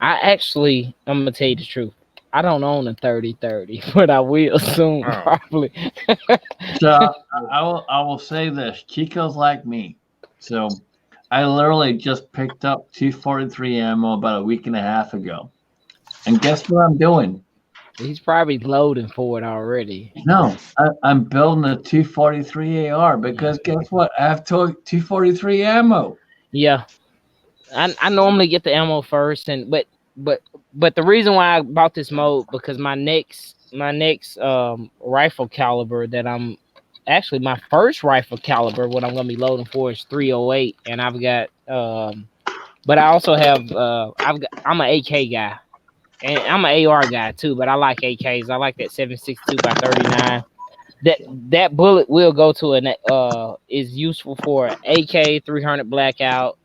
[SPEAKER 2] I'm gonna tell you the truth. I don't own a 30-30, but I will soon, probably.
[SPEAKER 1] So I will say this: Chico's like me. So I literally just picked up 243 ammo about a week and a half ago, and guess what I'm doing?
[SPEAKER 2] He's probably loading for it already.
[SPEAKER 1] No, I'm building a 243 AR because guess what? I have 243 ammo.
[SPEAKER 2] Yeah. I normally get the ammo first, but but the reason why I bought this mode because my next rifle caliber that I'm actually my first rifle caliber what I'm gonna be loading for is 308, and I've got but I also have I'm an AK guy and I'm an AR guy too, but I like AKs. I like that 7.62 by 39. That bullet will go to an is useful for AK 300 blackout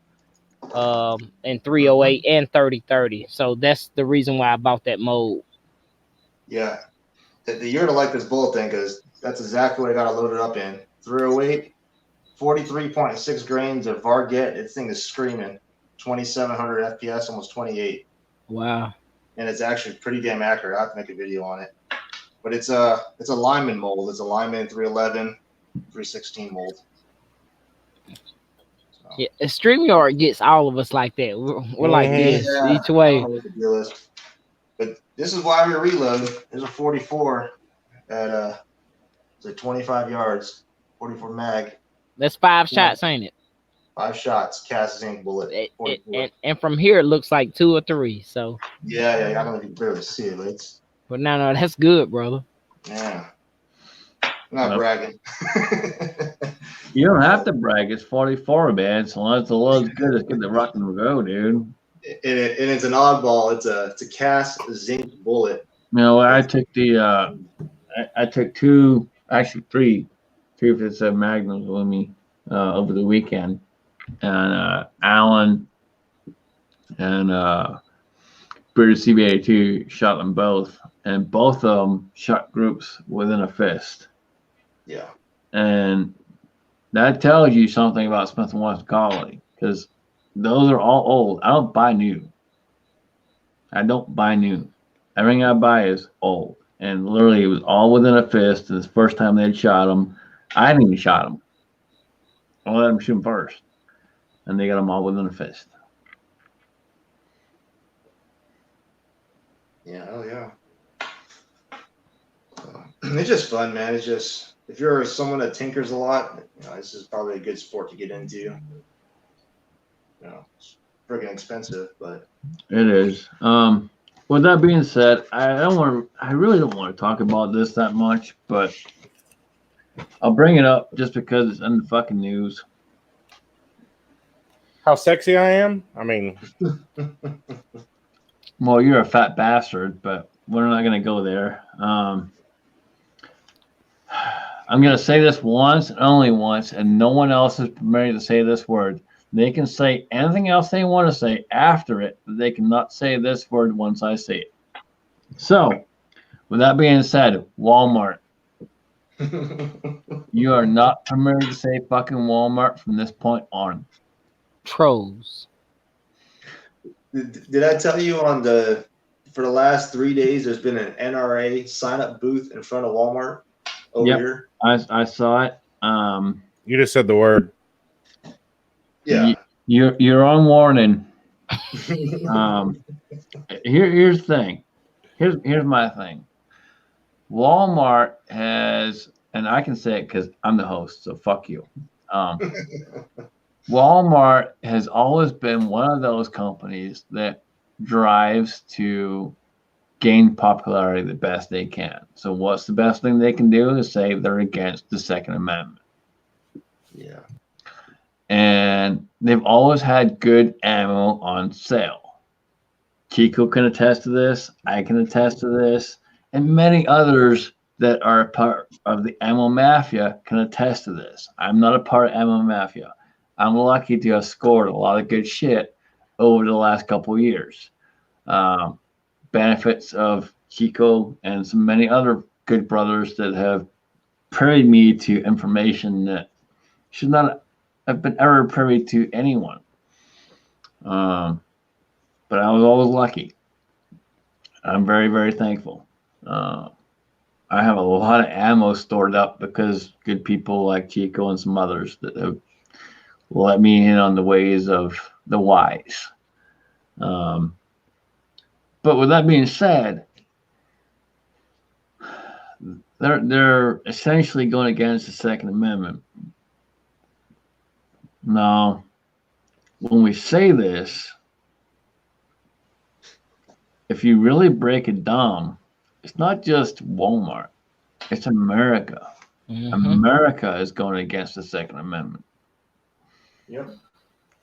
[SPEAKER 2] and 308 and 3030. So that's the reason why I bought that mode.
[SPEAKER 6] Yeah. You're gonna like this bullet thing because that's exactly what I got to load it up in. 308, 43.6 grains of Varget. This thing is screaming. 2700 FPS, almost 28.
[SPEAKER 2] Wow.
[SPEAKER 6] And it's actually pretty damn accurate. I have to make a video on it. But it's a Lyman mold. It's a Lyman 311, 316 mold. So.
[SPEAKER 2] Yeah, StreamYard gets all of us like that. We're like this each way.
[SPEAKER 6] I don't know what the deal is. But this is why we reload. There's a 44 at it's like 25 yards, 44 mag.
[SPEAKER 2] That's 5 shots, ain't it?
[SPEAKER 6] 5 shots, cast zinc bullet.
[SPEAKER 2] And from here it looks like 2 or 3. So
[SPEAKER 6] yeah. I don't know if you can barely see it, but it's.
[SPEAKER 2] But no, that's good, brother.
[SPEAKER 6] Yeah. I'm not bragging.
[SPEAKER 1] You don't have to brag. It's 44, man. So long as the load's good, it's good to rock and roll, dude.
[SPEAKER 6] And it's an oddball. It's a cast zinc bullet.
[SPEAKER 1] You know, I took I took 2, actually 3 357 Magnums with me over the weekend, and Alan and British CB82 shot them both, and both of them shot groups within a fist.
[SPEAKER 6] Yeah.
[SPEAKER 1] And that tells you something about Smith & Wesson quality, because those are all old. I don't buy new. Everything I buy is old. And literally, it was all within a fist. And the first time they'd shot them, I hadn't even shot them. I let them shoot them first. And they got them all within a fist.
[SPEAKER 6] Yeah, hell yeah. It's just fun, man. It's just, if you're someone that tinkers a lot, this is probably a good sport to get into. It's freaking expensive, but
[SPEAKER 1] it is. With that being said, I really don't want to talk about this that much, but I'll bring it up just because it's in the fucking news.
[SPEAKER 5] How sexy I am? I mean,
[SPEAKER 1] well, you're a fat bastard, but we're not going to go there. I'm going to say this once and only once, and no one else is permitted to say this word. They can say anything else they want to say after it, but they cannot say this word once I say it. So, with that being said, Walmart. You are not permitted to say fucking Walmart from this point on.
[SPEAKER 2] Trolls.
[SPEAKER 6] Did I tell you for the last 3 days, there's been an NRA sign-up booth in front of Walmart over here?
[SPEAKER 1] I saw it.
[SPEAKER 5] You just said the word.
[SPEAKER 6] Yeah.
[SPEAKER 1] You're on warning. Here's the thing. Here's my thing. Walmart has, and I can say it because I'm the host, so fuck you. Walmart has always been one of those companies that drives to gain popularity the best they can. So what's the best thing they can do is say they're against the Second Amendment.
[SPEAKER 6] Yeah.
[SPEAKER 1] And they've always had good ammo on sale. Chico can attest to this. I can attest to this. And many others that are a part of the ammo mafia can attest to this. I'm not a part of ammo mafia. I'm lucky to have scored a lot of good shit over the last couple of years. Benefits of Chico and some many other good brothers that have privy me to information that should not have been ever privy to anyone. But I was always lucky. I'm very, very thankful. I have a lot of ammo stored up because good people like Chico and some others that have let me in on the ways of the wise. But with that being said, they're essentially going against the Second Amendment. No, when we say this, if you really break it down, it's not just Walmart, it's America.
[SPEAKER 2] Mhm.
[SPEAKER 1] America is going against the Second Amendment.
[SPEAKER 6] Yep.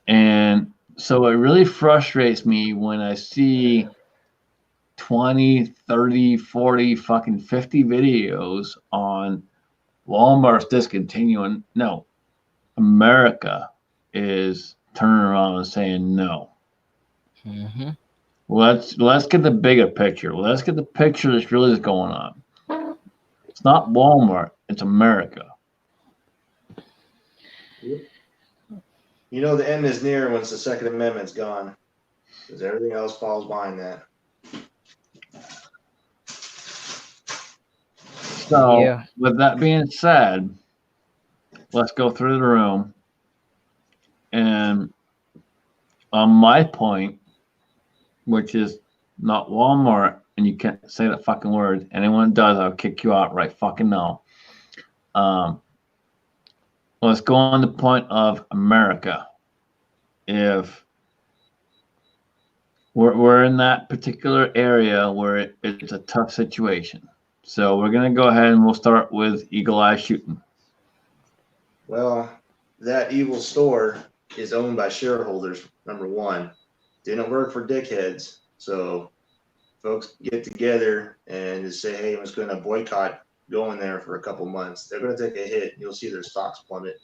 [SPEAKER 1] And so it really frustrates me when I see 20, 30, 40, fucking 50 videos on Walmart's discontinuing. No, America is turning around and saying no.
[SPEAKER 2] Mhm.
[SPEAKER 1] Let's get the bigger picture. Let's get the picture that's really going on. It's not Walmart, it's America.
[SPEAKER 6] You know the end is near once the Second Amendment's gone, because everything else falls behind that.
[SPEAKER 1] So,
[SPEAKER 2] Yeah.
[SPEAKER 1] with that being said, let's go through the room. And on my point, which is not Walmart, and you can't say that fucking word. Anyone does, I'll kick you out right fucking now. Let's go on the point of America. If we're in that particular area where it's a tough situation. So we're going to go ahead and we'll start with Eagle Eye Shooting.
[SPEAKER 6] Well, that evil store is owned by shareholders, number one. Didn't work for dickheads. So folks get together and just say, hey, I'm just going to boycott going there for a couple months. They're going to take a hit. And you'll see their stocks plummet.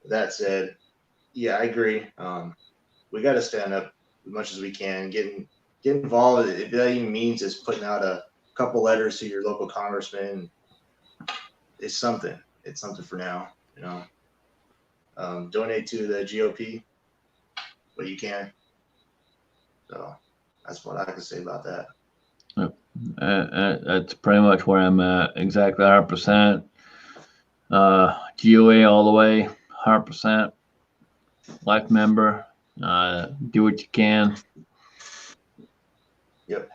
[SPEAKER 6] That said, yeah, I agree. We got to stand up as much as we can. Get involved. If that even means is putting out a couple letters to your local congressman, it's something. It's something for now, you know. Donate to the GOP, but you can. So that's what I can say about that.
[SPEAKER 1] That's pretty much where I'm at. Exactly 100%. GOA all the way, 100%. Life member. Do what you can.
[SPEAKER 6] Yep.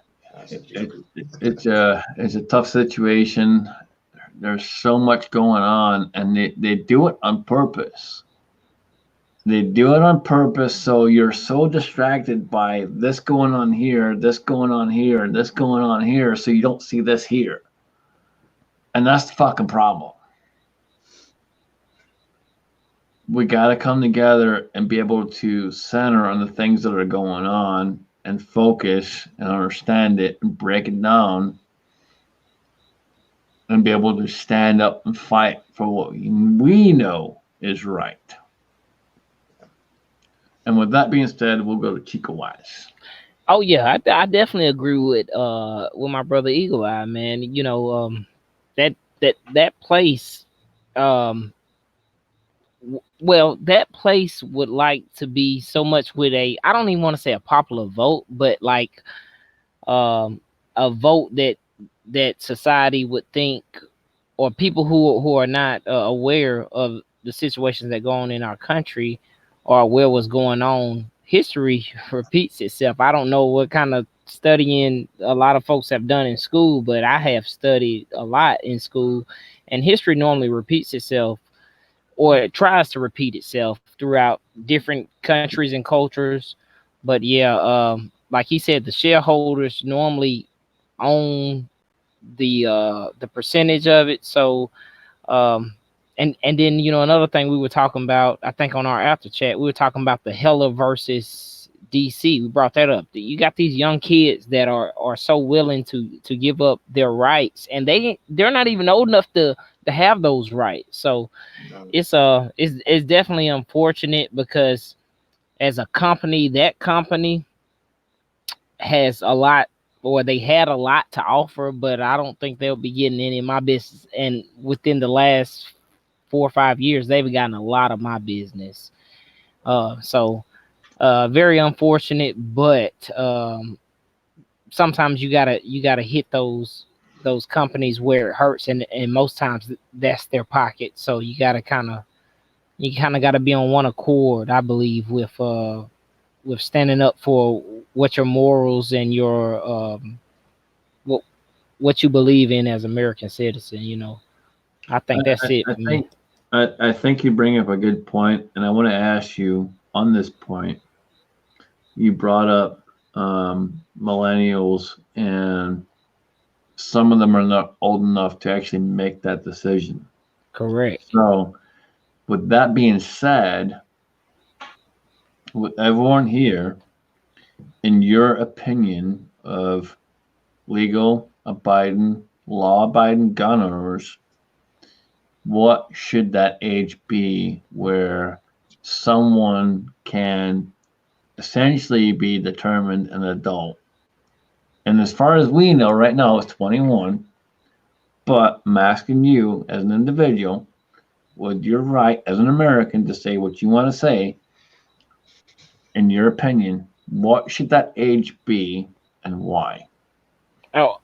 [SPEAKER 1] It's a tough situation. There's so much going on, and they do it on purpose. They do it on purpose, so you're so distracted by this going on here, this going on here, this going on here, so you don't see this here. And that's the fucking problem. We got to come together and be able to center on the things that are going on and focus and understand it and break it down and be able to stand up and fight for what we know is right. And with that being said, we'll go to Chico Wise.
[SPEAKER 2] Oh yeah, I definitely agree with my brother Eagle Eye, man. You know, that place, well, that place would like to be so much with I don't even want to say a popular vote, but like a vote that society would think, or people who are not aware of the situations that go on in our country or aware what's going on. History repeats itself. I don't know what kind of studying a lot of folks have done in school, but I have studied a lot in school, and history normally repeats itself, or it tries to repeat itself throughout different countries and cultures. But yeah, like he said, the shareholders normally own the percentage of it. So and then, you know, another thing we were talking about, I think on our after chat, we were talking about the Hella versus DC. We brought that up. You got these young kids that are so willing to give up their rights, and they're not even old enough to have those rights. So it's definitely unfortunate, because as a company, that company has a lot, or they had a lot to offer, but I don't think they'll be getting any of my business. And within the last 4 or 5 years, they've gotten a lot of my business. So very unfortunate, but sometimes you gotta hit those companies where it hurts, and most times that's their pocket. So you kind of got to be on one accord, I believe, with standing up for what your morals and your what you believe in as American citizen. You know, I think that's it for me.
[SPEAKER 1] I think you bring up a good point, and I want to ask you on this point. You brought up millennials, and some of them are not old enough to actually make that decision.
[SPEAKER 2] Correct.
[SPEAKER 1] So, with that being said, with everyone here, in your opinion of legal abiding, law abiding gun owners, what should that age be where someone can essentially be determined an adult? And as far as we know right now, it's 21. But I'm asking you as an individual, with your right as an American to say what you want to say, in your opinion, what should that age be and why?
[SPEAKER 2] Oh,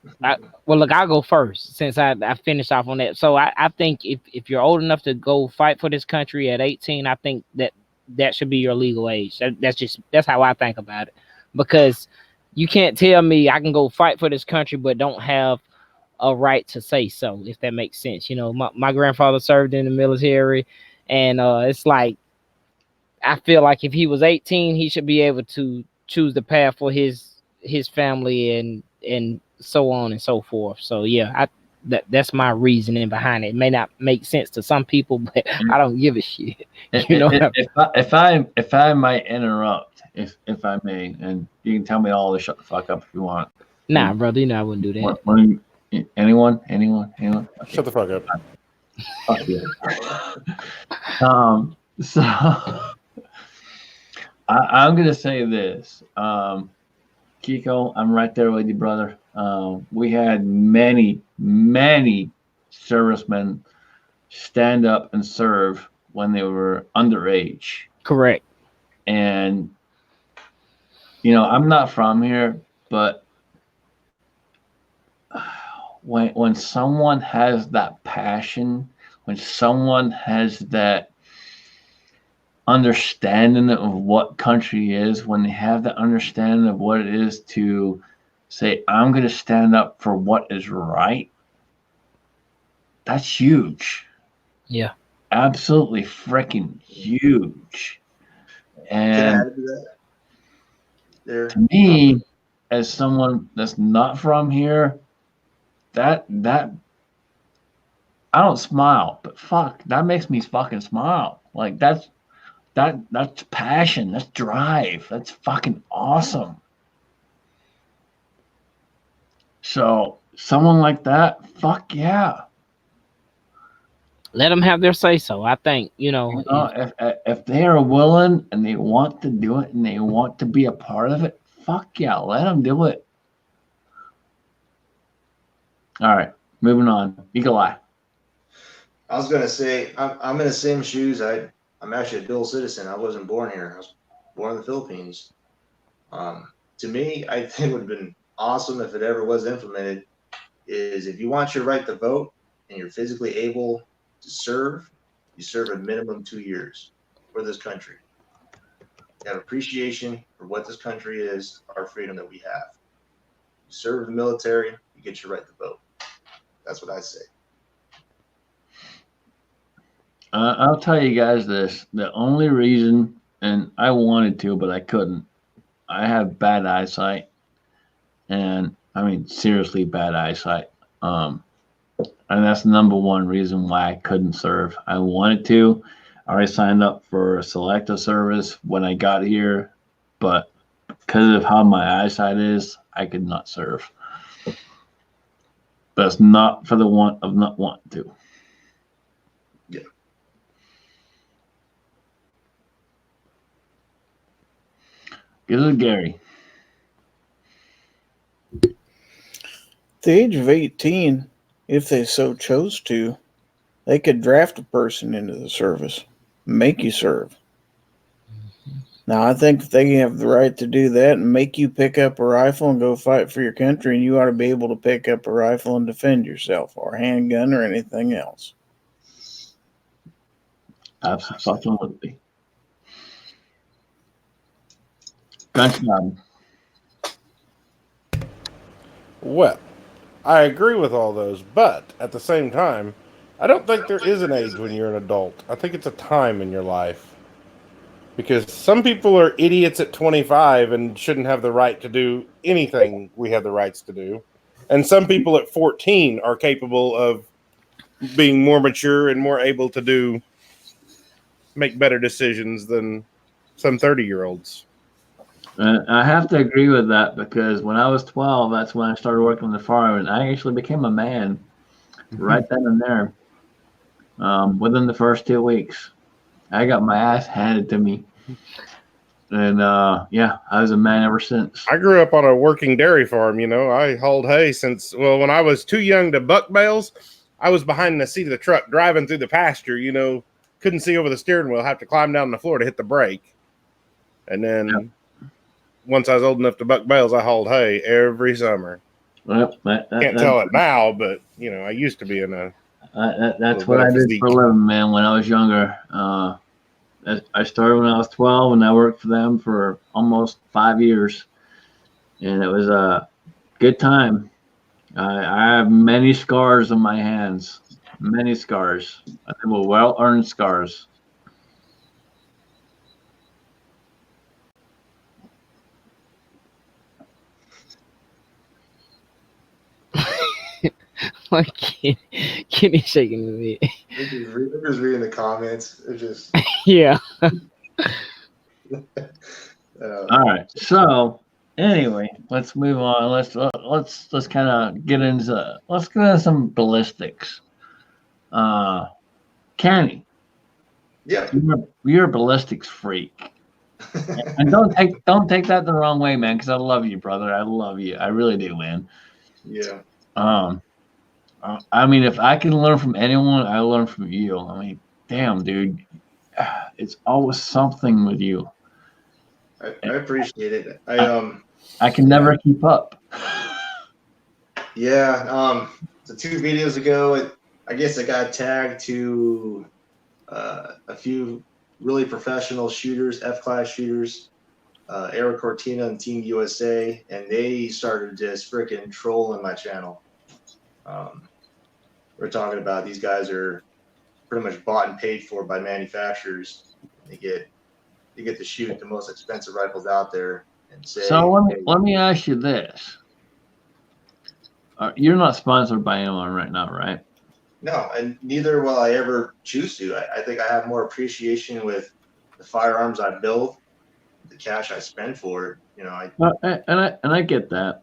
[SPEAKER 2] well, look, I'll go first since I finished off on that. So I think if you're old enough to go fight for this country at 18, I think that should be your legal age. That's how I think about it, because you can't tell me I can go fight for this country but don't have a right to say so, if that makes sense. You know, my grandfather served in the military, and it's like I feel like if he was 18, he should be able to choose the path for his family and so on and so forth. So yeah, that's my reasoning behind it. It may not make sense to some people, but I don't give a shit. You know,
[SPEAKER 1] If I might interrupt, if I may, and you can tell me all to shut the fuck up if you want.
[SPEAKER 2] nah, brother, you know I wouldn't do that.
[SPEAKER 1] Anyone? Okay.
[SPEAKER 5] Shut the fuck up.
[SPEAKER 1] Fuck you. So I'm gonna say this, Kiko. I'm right there with you, brother. We had many servicemen stand up and serve when they were underage,
[SPEAKER 2] Correct.
[SPEAKER 1] and I'm not from here, but when someone has that passion, when someone has that understanding of what country is, when they have the understanding of what it is to say, I'm going to stand up for what is right, that's huge.
[SPEAKER 2] Yeah.
[SPEAKER 1] Absolutely freaking huge.
[SPEAKER 6] Can I
[SPEAKER 1] And
[SPEAKER 6] add to that? There.
[SPEAKER 1] to me, as someone that's not from here, that I don't smile, but fuck, that makes me fucking smile. Like that's passion, that's drive, that's fucking awesome. So someone like that, fuck yeah.
[SPEAKER 2] Let them have their say so. I think,
[SPEAKER 1] If they are willing and they want to do it and they want to be a part of it, fuck yeah, let them do it. All right, moving on. Eagle Eye.
[SPEAKER 6] I was gonna say I'm in the same shoes. I'm actually a dual citizen. I wasn't born here. I was born in the Philippines. To me, I think it would have been awesome if it ever was implemented. Is if you want your right to vote and you're physically able to serve, you serve a minimum 2 years for this country. You have appreciation for what this country is, our freedom that we have. You serve in the military, you get your right to vote. That's what I say.
[SPEAKER 1] I'll tell you guys this. The only reason, and I wanted to, but I couldn't, I have bad eyesight. And I mean, seriously bad eyesight. And that's the number one reason why I couldn't serve. I wanted to. I already signed up for a selective service when I got here, but because of how my eyesight is, I could not serve. But it's not for the want of not wanting to.
[SPEAKER 6] Yeah.
[SPEAKER 1] Give it to Gary.
[SPEAKER 3] At the age of 18, if they so chose to, they could draft a person into the service, make you serve. Now, I think if they have the right to do that and make you pick up a rifle and go fight for your country, and you ought to be able to pick up a rifle and defend yourself, or a handgun, or anything else.
[SPEAKER 1] Absolutely. Gunshot.
[SPEAKER 5] Well, I agree with all those, but at the same time, I don't think there is an age when you're an adult. I think it's a time in your life. Because some people are idiots at 25 and shouldn't have the right to do anything we have the rights to do. And some people at 14 are capable of being more mature and more able to make better decisions than some 30-year-olds.
[SPEAKER 1] I have to agree with that because when I was 12, that's when I started working in the farm, and I actually became a man right then and there. Within the first 2 weeks, I got my ass handed to me, and yeah, I was a man ever since.
[SPEAKER 5] I grew up on a working dairy farm. I hauled hay since, when I was too young to buck bales, I was behind the seat of the truck driving through the pasture, couldn't see over the steering wheel, have to climb down the floor to hit the brake. And then once I was old enough to buck bales, I hauled hay every summer.
[SPEAKER 1] Well,
[SPEAKER 5] Can't tell it now, but I used to be in a.
[SPEAKER 1] That's what I did for a living, man. When I was younger, I started when I was 12, and I worked for them for almost 5 years, and it was a good time. I have many scars on my hands, many scars. I think were well-earned scars.
[SPEAKER 2] My Kenny shaking his head.
[SPEAKER 6] We're just reading the comments. It's just
[SPEAKER 2] Yeah.
[SPEAKER 1] All right. So anyway, let's move on. Let's kind of get into some ballistics. Kenny,
[SPEAKER 6] yeah.
[SPEAKER 1] you're a ballistics freak, and don't take that the wrong way, man. Because I love you, brother. I love you. I really do, man.
[SPEAKER 6] Yeah.
[SPEAKER 1] I mean, if I can learn from anyone, I learn from you. I mean, damn, dude, it's always something with you.
[SPEAKER 6] I appreciate it.
[SPEAKER 1] I can never keep up.
[SPEAKER 6] Yeah. So 2 videos ago, I guess I got tagged to a few really professional shooters, F-class shooters, Eric Cortina and Team USA, and they started just freaking trolling my channel. We're talking about these guys are pretty much bought and paid for by manufacturers. They get to shoot the most expensive rifles out there and say.
[SPEAKER 1] So let me ask you this: you're not sponsored by anyone right now, right?
[SPEAKER 6] No, and neither will I ever choose to. I think I have more appreciation with the firearms I build, the cash I spend for it.
[SPEAKER 1] I get that.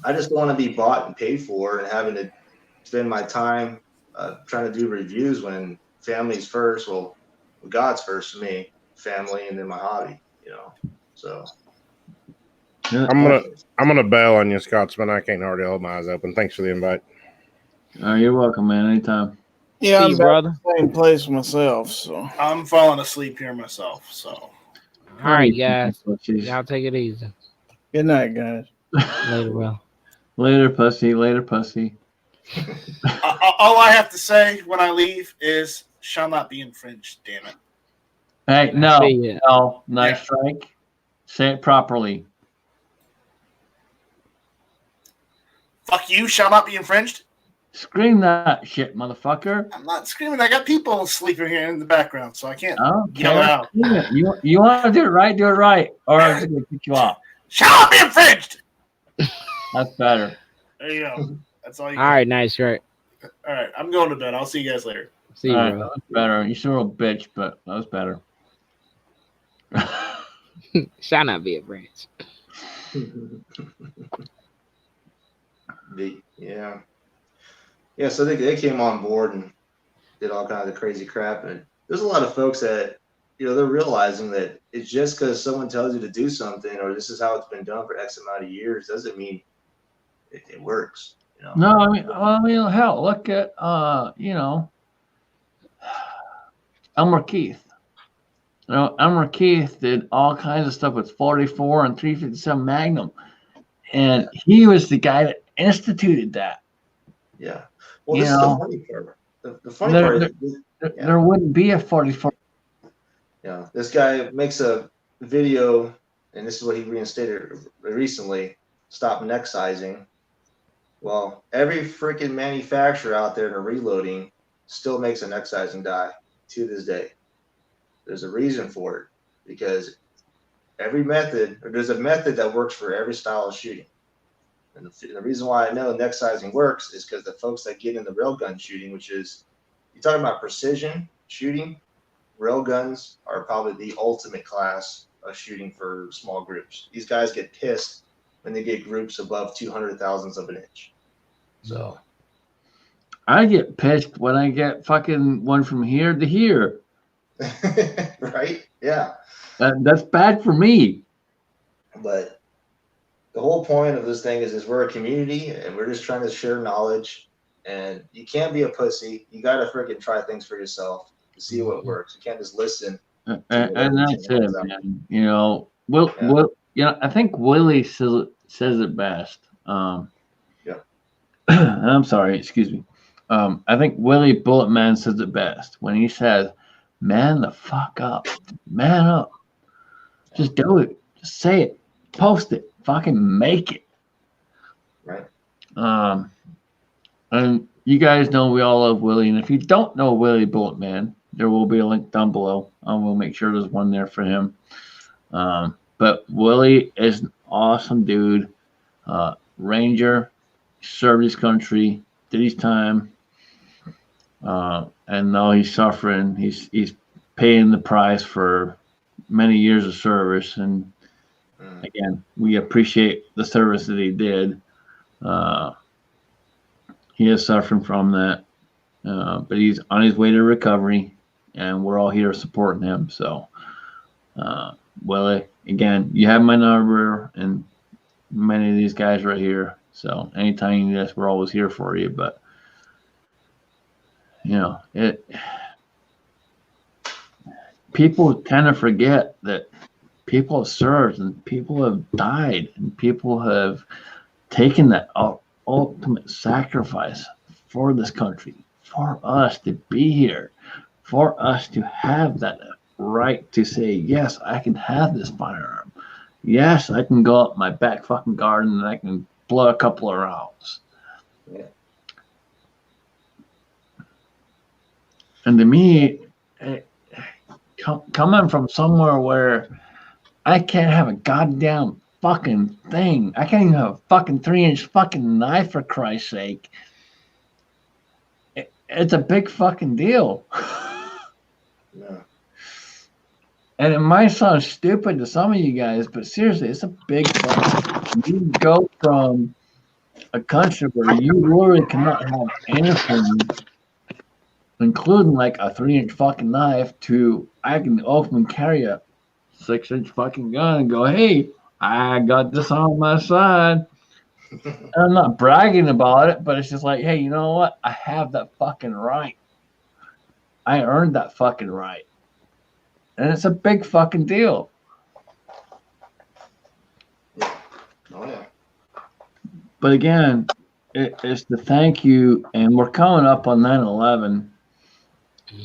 [SPEAKER 6] I just want to be bought and paid for, and having to spend my time trying to do reviews when family's first. Well, God's first for me, family, and then my hobby. So
[SPEAKER 5] I'm gonna bail on you, Scotsman. I can't hardly hold my eyes open. Thanks for the invite.
[SPEAKER 1] You're welcome, man. Anytime.
[SPEAKER 3] Yeah, I'm
[SPEAKER 2] brother.
[SPEAKER 3] back in the same place myself. So
[SPEAKER 4] I'm falling asleep here myself. So
[SPEAKER 2] All right, guys.
[SPEAKER 1] Pussies.
[SPEAKER 2] Y'all take it easy.
[SPEAKER 3] good night, guys.
[SPEAKER 2] Later, bro.
[SPEAKER 1] Later, pussy. Later, pussy.
[SPEAKER 4] all I have to say when I leave is shall not be infringed. Damn it.
[SPEAKER 1] Hey,
[SPEAKER 2] See ya.
[SPEAKER 1] no, nice strike. Say it properly.
[SPEAKER 4] Fuck you, shall not be infringed.
[SPEAKER 1] Scream that shit, motherfucker.
[SPEAKER 4] I'm not screaming. I got people sleeping here in the background, so I can't
[SPEAKER 1] Okay.
[SPEAKER 4] yell out.
[SPEAKER 1] You want to do it right, or I'm just going to kick you off.
[SPEAKER 4] Shall not be infringed.
[SPEAKER 1] That's better.
[SPEAKER 4] There you go. That's all you
[SPEAKER 2] All right, nice, right.
[SPEAKER 4] All right, I'm going to bed. I'll see you guys later.
[SPEAKER 2] See you,
[SPEAKER 1] All right,
[SPEAKER 2] bro.
[SPEAKER 1] that's better. You still a bitch, but that was better.
[SPEAKER 2] Shall not be a branch.
[SPEAKER 6] Yeah. So they came on board and did all kinds of crazy crap, and there's a lot of folks that they're realizing that it's just because someone tells you to do something or this is how it's been done for X amount of years doesn't mean it works.
[SPEAKER 1] No, I mean, hell, look at Elmer Keith. Elmer Keith did all kinds of stuff with 44 and 357 Magnum, and he was the guy that instituted that.
[SPEAKER 6] Yeah. Well, this is the funny part. The funny part is
[SPEAKER 1] there wouldn't be a 44.
[SPEAKER 6] Yeah, this guy makes a video, and this is what he reinstated recently: stop neck sizing. Well, every freaking manufacturer out there in the reloading still makes an excising die to this day. There's a reason for it because there's a method that works for every style of shooting. And the reason why I know neck sizing works is because the folks that get into railgun shooting, which is, you're talking about precision shooting, railguns are probably the ultimate class of shooting for small groups. These guys get pissed when they get groups above 200 thousandths of an inch. So
[SPEAKER 1] I get pissed when I get fucking one from here to here.
[SPEAKER 6] right? Yeah.
[SPEAKER 1] That's bad for me.
[SPEAKER 6] But the whole point of this thing is we're a community and we're just trying to share knowledge. And you can't be a pussy. You got to freaking try things for yourself to see what works. You can't just listen.
[SPEAKER 1] And that's it, man. You know, I think Willie says it best.
[SPEAKER 6] Yeah.
[SPEAKER 1] I'm sorry, excuse me. I think Willie Bullet Man says it best when he says, "Man the fuck up, man up, just do it, just say it, post it, fucking make it."
[SPEAKER 6] Right.
[SPEAKER 1] And you guys know we all love Willie, and if you don't know Willie Bullet Man, there will be a link down below. We'll make sure there's one there for him. But Willie is an awesome dude. Ranger, served his country, did his time, and now he's suffering. He's paying the price for many years of service. And again, we appreciate the service that he did. He is suffering from that, but he's on his way to recovery, and we're all here supporting him. So, Willie, again, you have my number and many of these guys right here. So anytime you need us, we're always here for you. But you know, people tend to forget that people have served and people have died and people have taken that ultimate sacrifice for this country, for us to be here, for us to have that right to say, yes, I can have this firearm. Yes, I can go up my back fucking garden and I can blow a couple of rounds.
[SPEAKER 6] Yeah.
[SPEAKER 1] And to me, coming from somewhere where I can't have a goddamn fucking thing. I can't even have a fucking 3-inch fucking knife, for Christ's sake. It's a big fucking deal.
[SPEAKER 6] Yeah.
[SPEAKER 1] And it might sound stupid to some of you guys, but seriously, it's a big fucking. You go from a country where you literally cannot have anything, including like a 3-inch fucking knife, to I can often carry a 6-inch fucking gun and go, hey, I got this on my side. I'm not bragging about it, but it's just like, hey, you know what? I have that fucking right. I earned that fucking right. And it's a big fucking deal.
[SPEAKER 6] Oh, yeah.
[SPEAKER 1] But again, it's the thank you, and we're coming up on 9/11,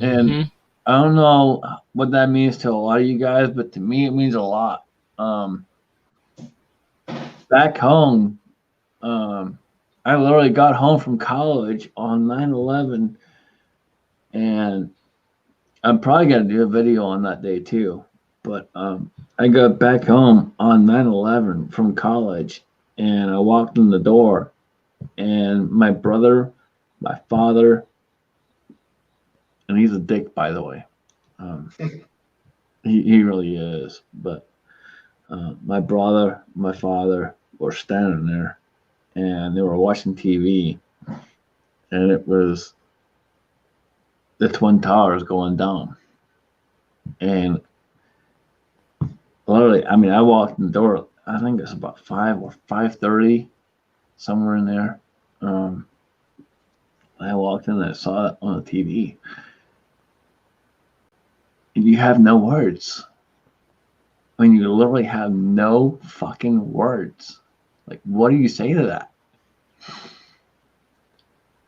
[SPEAKER 1] and I don't know what that means to a lot of you guys, but to me, it means a lot. Back home, I literally got home from college on 9/11, and I'm probably gonna do a video on that day too. But I got back home on 9/11 from college, and I walked in the door, and my brother, my father, and he's a dick, by the way. He really is. But my brother, my father were standing there, and they were watching TV, and it was the Twin Towers going down. And literally, I mean, I walked in the door, I think it's about 5 or 5:30, somewhere in there. I walked in and I saw it on the TV. And you have no words. I mean, you literally have no fucking words. Like, what do you say to that?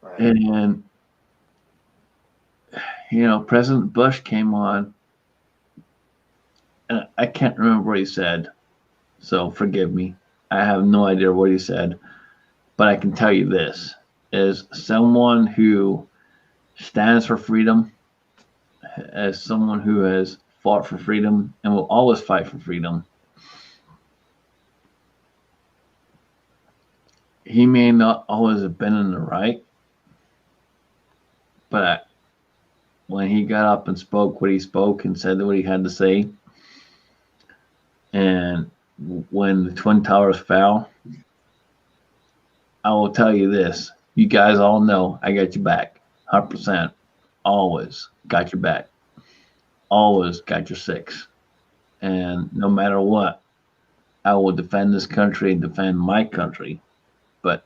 [SPEAKER 6] Right.
[SPEAKER 1] And, you know, President Bush came on, and I can't remember what he said, so forgive me. I have no idea what he said. But I can tell you this, as someone who stands for freedom, as someone who has fought for freedom and will always fight for freedom, he may not always have been in the right, but when he got up and spoke what he spoke and said what he had to say, and when the Twin Towers fell, I will tell you this, you guys all know I got your back, 100%, always got your back, always got your six, and no matter what, I will defend this country and defend my country, but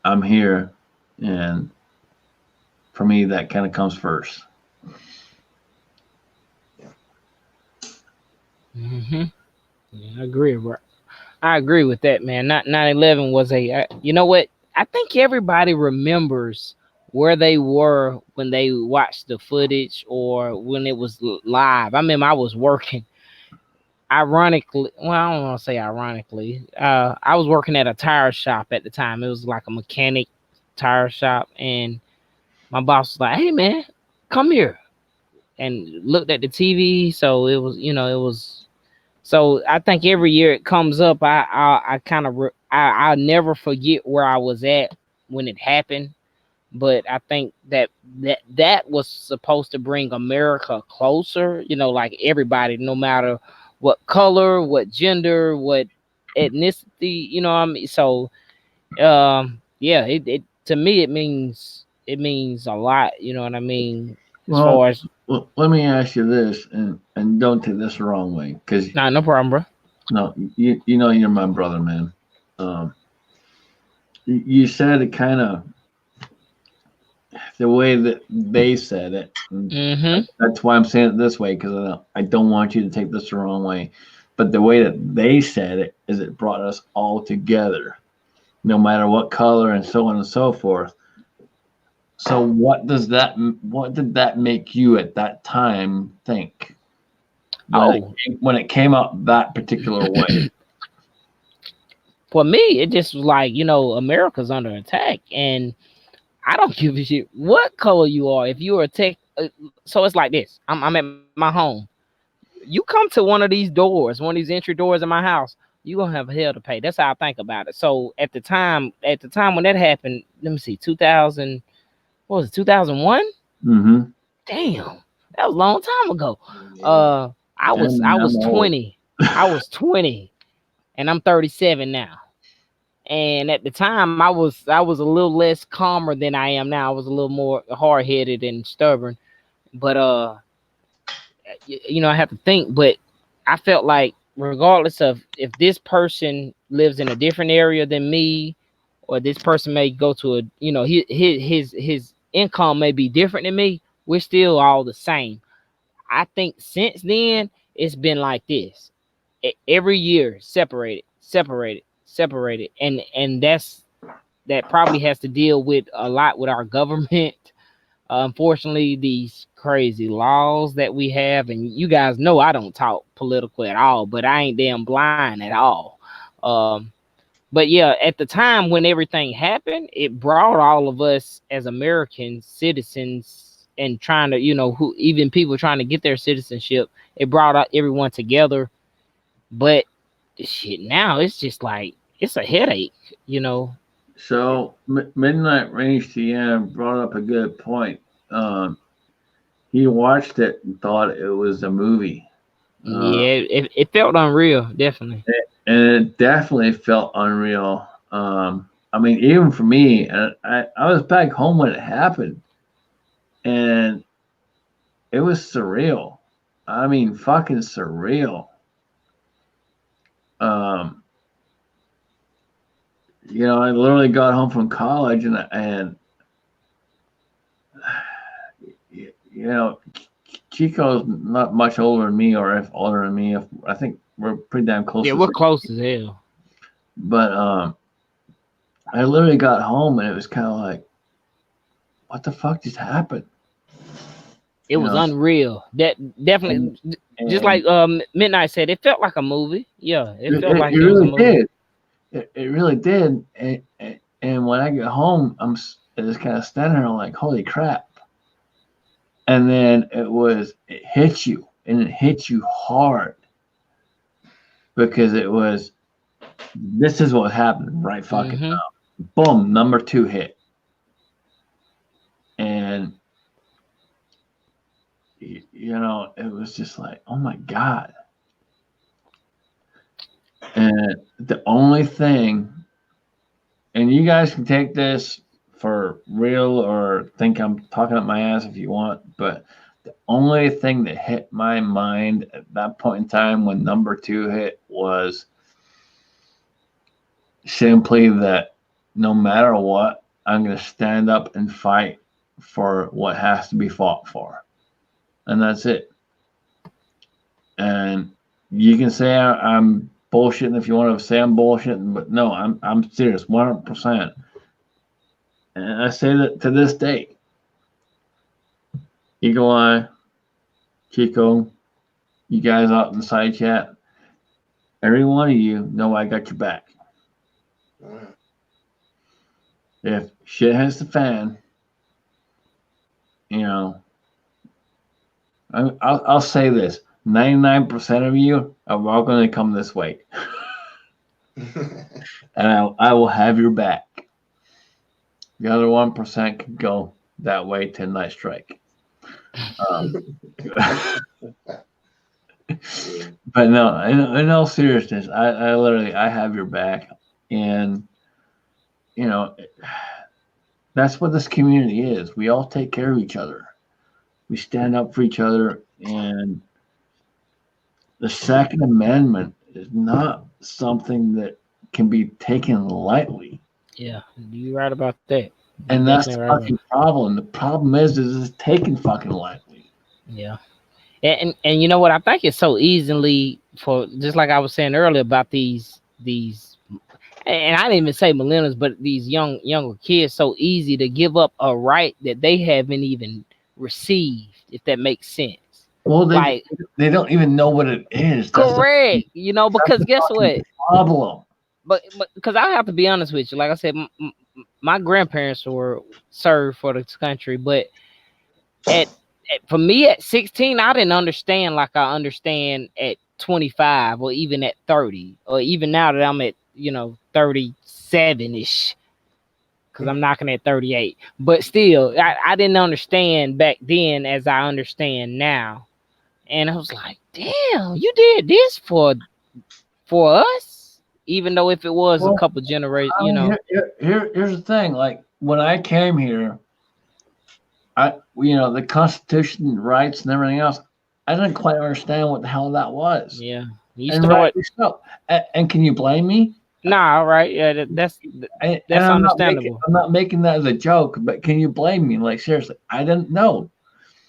[SPEAKER 1] I'm here, and for me, that kind of comes first.
[SPEAKER 2] Yeah, I agree, bro. I agree with that, man. Not 9/11 was you know what? I think everybody remembers where they were when they watched the footage or when it was live. I remember I was working. Ironically, well, I don't want to say ironically. I was working at a tire shop at the time. It was like a mechanic tire shop, and my boss was like, "Hey, man, come here," and looked at the TV. So it was, it was. So I think every year it comes up. I kind of I'll never forget where I was at when it happened. But I think that was supposed to bring America closer. Like everybody, no matter what color, what gender, what ethnicity. You know what I mean? So yeah, it to me it means a lot. You know what I mean? As far as
[SPEAKER 1] let me ask you this, and don't take this the wrong way, because
[SPEAKER 2] no problem, bro.
[SPEAKER 1] no, you know you're my brother, man. You said it kind of the way that they said it. That's why I'm saying it this way, because I don't want you to take this the wrong way. But the way that they said it is it brought us all together, no matter what color and so on and so forth. So what did that make you at that time think? When it came out that particular way?
[SPEAKER 2] For me, it just was like, America's under attack, and I don't give a shit what color you are. If you are so it's like this. I'm at my home. You come to one of these doors, one of these entry doors in my house, you're gonna have hell to pay. That's how I think about it. So at the time when that happened, let me see, 2000, what was it, 2001?
[SPEAKER 1] Mm-hmm.
[SPEAKER 2] Damn, that was a long time ago. I was 20. I was 20, and I'm 37 now. And at the time, I was a little less calmer than I am now. I was a little more hard headed and stubborn. But I have to think. But I felt like, regardless of if this person lives in a different area than me, or this person may go to his income may be different than me, we're still all the same. I think since then it's been like this. Every year, separated, and that probably has to deal with a lot with our government. Unfortunately, these crazy laws that we have, and you guys know I don't talk political at all, but I ain't damn blind at all. But yeah, at the time when everything happened, it brought all of us as American citizens and trying to, who even people trying to get their citizenship, it brought everyone together. But shit, now it's just like it's a headache.
[SPEAKER 1] So Midnight Range TM brought up a good point. He watched it and thought it was a movie.
[SPEAKER 2] Yeah, it felt unreal, definitely.
[SPEAKER 1] And it definitely felt unreal. I mean, even for me, I was back home when it happened, and it was surreal. I mean, fucking surreal. I literally got home from college, and Chico's not much older than me, or if older than me. I think we're pretty damn close.
[SPEAKER 2] Yeah, we're close as hell.
[SPEAKER 1] But I literally got home, and it was kind of like, what the fuck just happened?
[SPEAKER 2] It was unreal. That definitely, just like Midnight said, it felt like a movie. Yeah, it felt like it was a movie.
[SPEAKER 1] It really did. And when I get home, I just kind of standing there like, holy crap. And then it hit you, and it hit you hard because this is what happened right fucking
[SPEAKER 2] Mhm.
[SPEAKER 1] now. Boom, number 2 hit. And, it was just like, oh my God. And the only thing, and you guys can take this for real or think I'm talking up my ass if you want, but the only thing that hit my mind at that point in time when number 2 hit was simply that no matter what, I'm going to stand up and fight for what has to be fought for. And that's it. And you can say I'm bullshitting if you want to say I'm bullshitting, but no, I'm serious, 100%. And I say that to this day. Eagle Eye, Chico, you guys out in the side chat, every one of you know I got your back. If shit hits the fan, I'll say this: 99% of you are all going to come this way, and I will have your back. The other 1% can go that way to Night Strike. But no, in all seriousness, I literally have your back, and that's what this community is. We all take care of each other. We stand up for each other, and the Second Amendment is not something that can be taken lightly.
[SPEAKER 2] Yeah, you're right about that.
[SPEAKER 1] And that's the fucking problem. The problem is it's taken fucking lightly.
[SPEAKER 2] Yeah. And you know what? I think it's so easily for, just like I was saying earlier about these, and I didn't even say millennials, but these younger kids, so easy to give up a right that they haven't even received, if that makes sense.
[SPEAKER 1] Well, they don't even know what it is.
[SPEAKER 2] That's correct. Because guess what?
[SPEAKER 1] Problem.
[SPEAKER 2] But because I have to be honest with you, like I said, my grandparents were served for this country, but for me at 16, I didn't understand like I understand at 25 or even at 30, or even now that I'm at 37ish, because I'm knocking at 38. But still, I didn't understand back then as I understand now, and I was like, damn, you did this for us, even though if it was a couple generations,
[SPEAKER 1] Here's the thing. Like when I came here, the Constitution, rights, and everything else, I didn't quite understand what the hell that was.
[SPEAKER 2] Yeah,
[SPEAKER 1] and can you blame me?
[SPEAKER 2] Nah, right? Yeah, that's understandable.
[SPEAKER 1] I'm not making that as a joke, but can you blame me? Like seriously, I didn't know.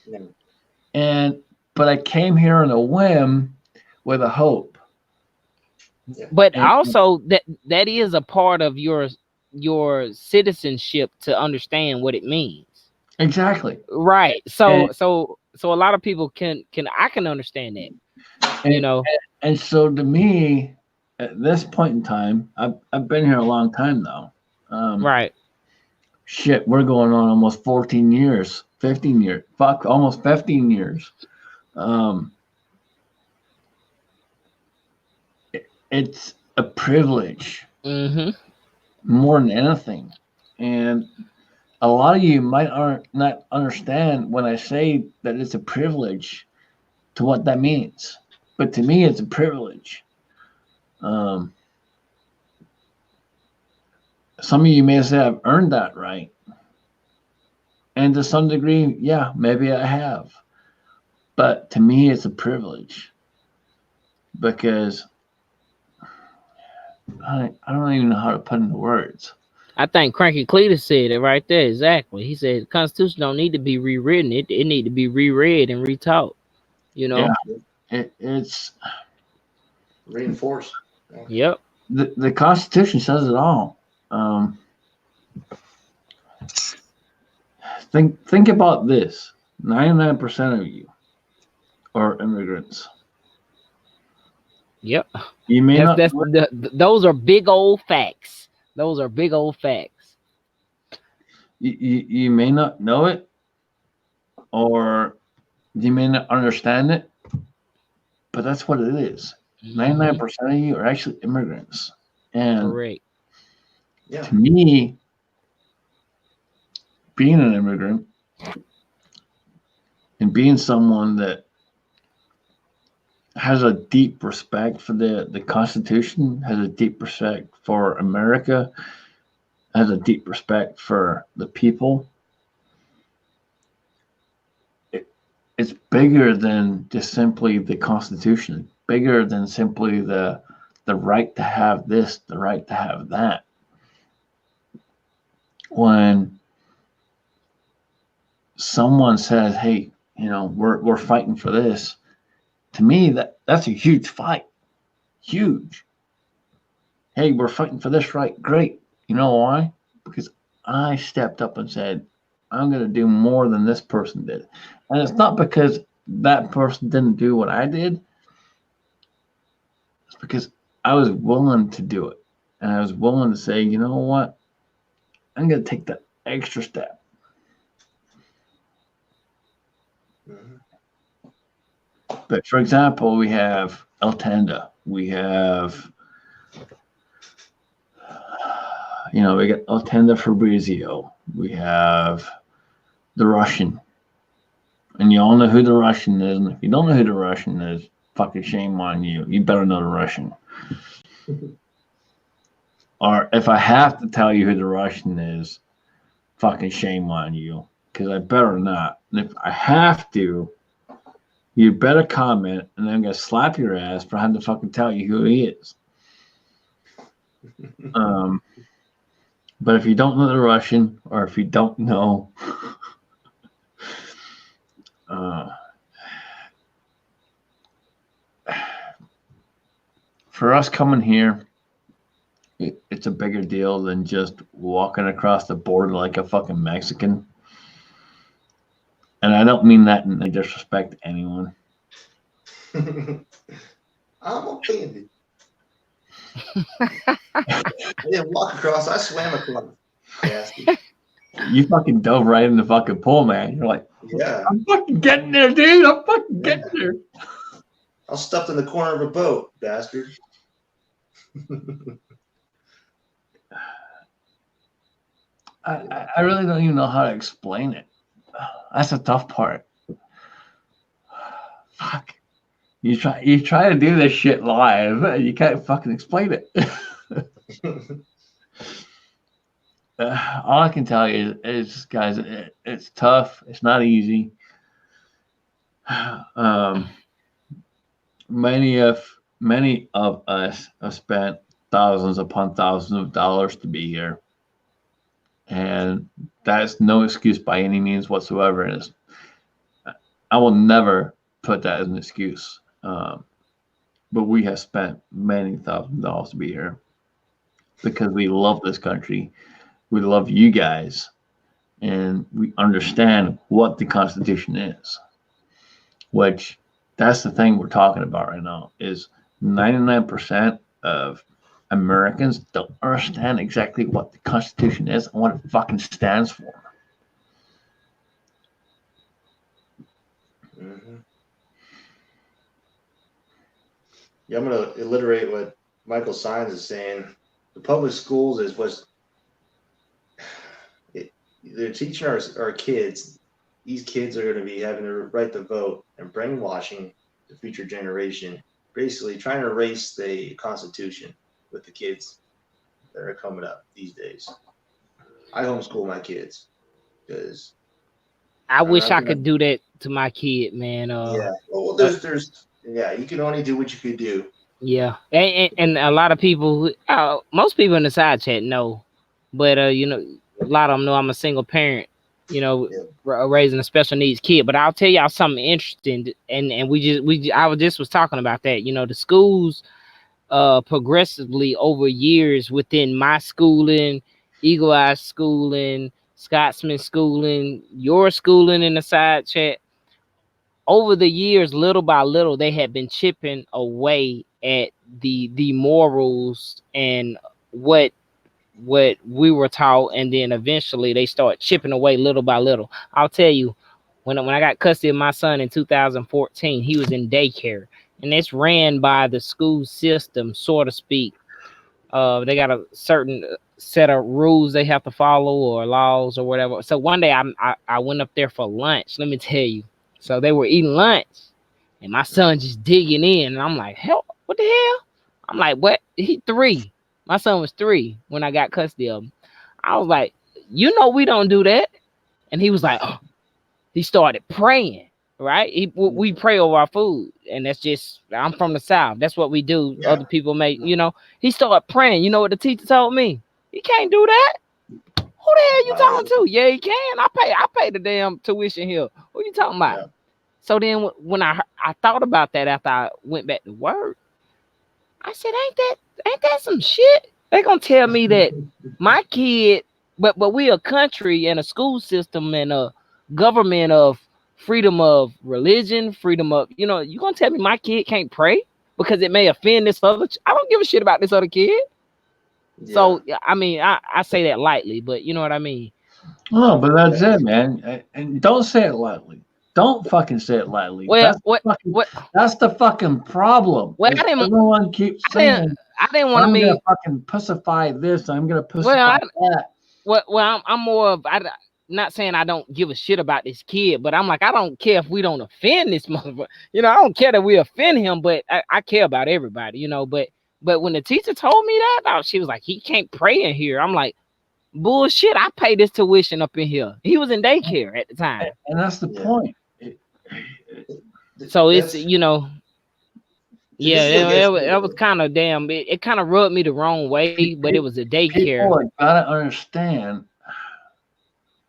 [SPEAKER 1] Yeah. But I came here on a whim with a hope.
[SPEAKER 2] But also that is a part of your citizenship to understand what it means.
[SPEAKER 1] Exactly.
[SPEAKER 2] Right. So a lot of people can I can understand that.
[SPEAKER 1] And so to me, at this point in time, I've been here a long time now.
[SPEAKER 2] Right.
[SPEAKER 1] Shit, we're going on almost 14 years, 15 years. Fuck, almost 15 years. It's a privilege.
[SPEAKER 2] Mm-hmm.
[SPEAKER 1] More than anything. And a lot of you might not understand when I say that it's a privilege to what that means. But to me, it's a privilege. Some of you may say I've earned that right. And to some degree, yeah, maybe I have. But to me, it's a privilege. Because I don't even know how to put into words.
[SPEAKER 2] I think Cranky Cletus said it right there. Exactly. He said the Constitution don't need to be rewritten. It need to be reread and retaught.
[SPEAKER 1] Yeah, it's
[SPEAKER 6] reinforced.
[SPEAKER 2] Yep.
[SPEAKER 1] The Constitution says it all. Think about this: 99% of you are immigrants.
[SPEAKER 2] Yep.
[SPEAKER 1] You may not.
[SPEAKER 2] Those are big old facts. Those are big old facts.
[SPEAKER 1] You may not know it, or you may not understand it, but that's what it is. 99% of you are actually immigrants, and
[SPEAKER 2] Correct.
[SPEAKER 6] Yeah.
[SPEAKER 1] to me, being an immigrant and being someone that has a deep respect for the Constitution, has a deep respect for America, has a deep respect for the people. It's bigger than just simply the Constitution. It's bigger than simply the right to have this, the right to have that. When someone says, "Hey, we're fighting for this," to me that's a huge fight. Huge. Hey, we're fighting for this right. Great. You know why? Because I stepped up and said, I'm going to do more than this person did. And it's not because that person didn't do what I did. It's because I was willing to do it. And I was willing to say, you know what? I'm going to take that extra step.
[SPEAKER 6] Mhm.
[SPEAKER 1] But for example, we have El Tanda. We have, we got El Tanda Fabrizio. We have the Russian. And you all know who the Russian is. And if you don't know who the Russian is, fucking shame on you. You better know the Russian. Or if I have to tell you who the Russian is, fucking shame on you. Because I better not. And if I have to, you better comment, and I'm going to slap your ass for having to fucking tell you who he is. But if you don't know the Russian, or if you don't know, for us coming here, it's a bigger deal than just walking across the border like a fucking Mexican. And I don't mean that in disrespect to anyone.
[SPEAKER 6] I'm offended. I didn't walk across, I swam across. Bastard.
[SPEAKER 1] You fucking dove right in the fucking pool, man. You're like,
[SPEAKER 6] Yeah.
[SPEAKER 1] I'm fucking getting there, dude. I'm fucking getting there.
[SPEAKER 6] I was stuffed in the corner of a boat, bastard.
[SPEAKER 1] I really don't even know how to explain it. That's the tough part. Fuck. You try to do this shit live, and you can't fucking explain it. All I can tell you is guys, it's tough. It's not easy. Many of us have spent thousands upon thousands of dollars to be here, and that's no excuse by any means whatsoever. And I will never put that as an excuse. But we have spent many thousands of dollars to be here because we love this country. We love you guys, and we understand what the Constitution is, which that's the thing we're talking about right now is 99% of Americans don't understand exactly what the Constitution is and what it fucking stands for.
[SPEAKER 6] Mm-hmm. Yeah, I'm going to alliterate what Michael Sines is saying. The public schools is what's they're teaching our kids. These kids are going to be having the right to vote and brainwashing the future generation, basically trying to erase the Constitution with the kids that are coming up these days. I homeschool my kids because
[SPEAKER 2] I wish I could do that to my kid, man.
[SPEAKER 6] Yeah. Well, there's you can only do what you could do.
[SPEAKER 2] Yeah, and a lot of people, most people in the side chat know, but a lot of them know I'm a single parent, raising a special needs kid. But I'll tell y'all something interesting, and I was talking about that. The schools, progressively over years within my schooling, Eagle Eye schooling, Scotsman schooling, your schooling in the side chat. Over the years, little by little, they have been chipping away at the morals and what we were taught, and then eventually they start chipping away little by little. I'll tell you, when I got custody of my son in 2014, he was in daycare, and it's ran by the school system, so to speak. They got a certain set of rules they have to follow or laws or whatever. So one day I went up there for lunch. Let me tell you. So they were eating lunch, and my son just digging in, and I'm like, hell, what the hell? I'm like, what? He 3. My son was 3 when I got custody of him. I was like, you know, we don't do that. And he was like, oh. He started praying. Right? We pray over our food, and that's just, I'm from the South. That's what we do.
[SPEAKER 6] Yeah.
[SPEAKER 2] Other people may, you know. He started praying. You know what the teacher told me? He can't do that. Who the hell you talking to? Yeah, he can. I pay the damn tuition here. What you talking about?
[SPEAKER 6] Yeah.
[SPEAKER 2] So then when I thought about that after I went back to work, I said, ain't that some shit? They gonna tell me that my kid, but we a country and a school system and a government of freedom of religion, freedom of, you know, you gonna tell me my kid can't pray because it may offend this other I don't give a shit about this other kid.
[SPEAKER 6] Yeah.
[SPEAKER 2] So I mean, I say that lightly, but you know what I mean.
[SPEAKER 1] No, but that's it, man. And don't say it lightly. Don't fucking say it lightly.
[SPEAKER 2] Well,
[SPEAKER 1] That's the fucking problem.
[SPEAKER 2] Well,
[SPEAKER 1] is everyone keeps saying,
[SPEAKER 2] I didn't want to
[SPEAKER 1] I'm
[SPEAKER 2] mean
[SPEAKER 1] gonna fucking pussify this. I'm gonna pussify that.
[SPEAKER 2] Well, I'm more of, not saying I don't give a shit about this kid, but I'm like, I don't care if we don't offend this motherfucker. You know, I don't care that we offend him, but I care about everybody, you know. But when the teacher told me that, she was like, he can't pray in here. I'm like, bullshit, I pay this tuition up in here. He was in daycare at the time.
[SPEAKER 1] And that's the point.
[SPEAKER 2] So it's, you know, yeah, it was kind of damn. It kind of rubbed me the wrong way, but it was a daycare.
[SPEAKER 1] People gotta understand.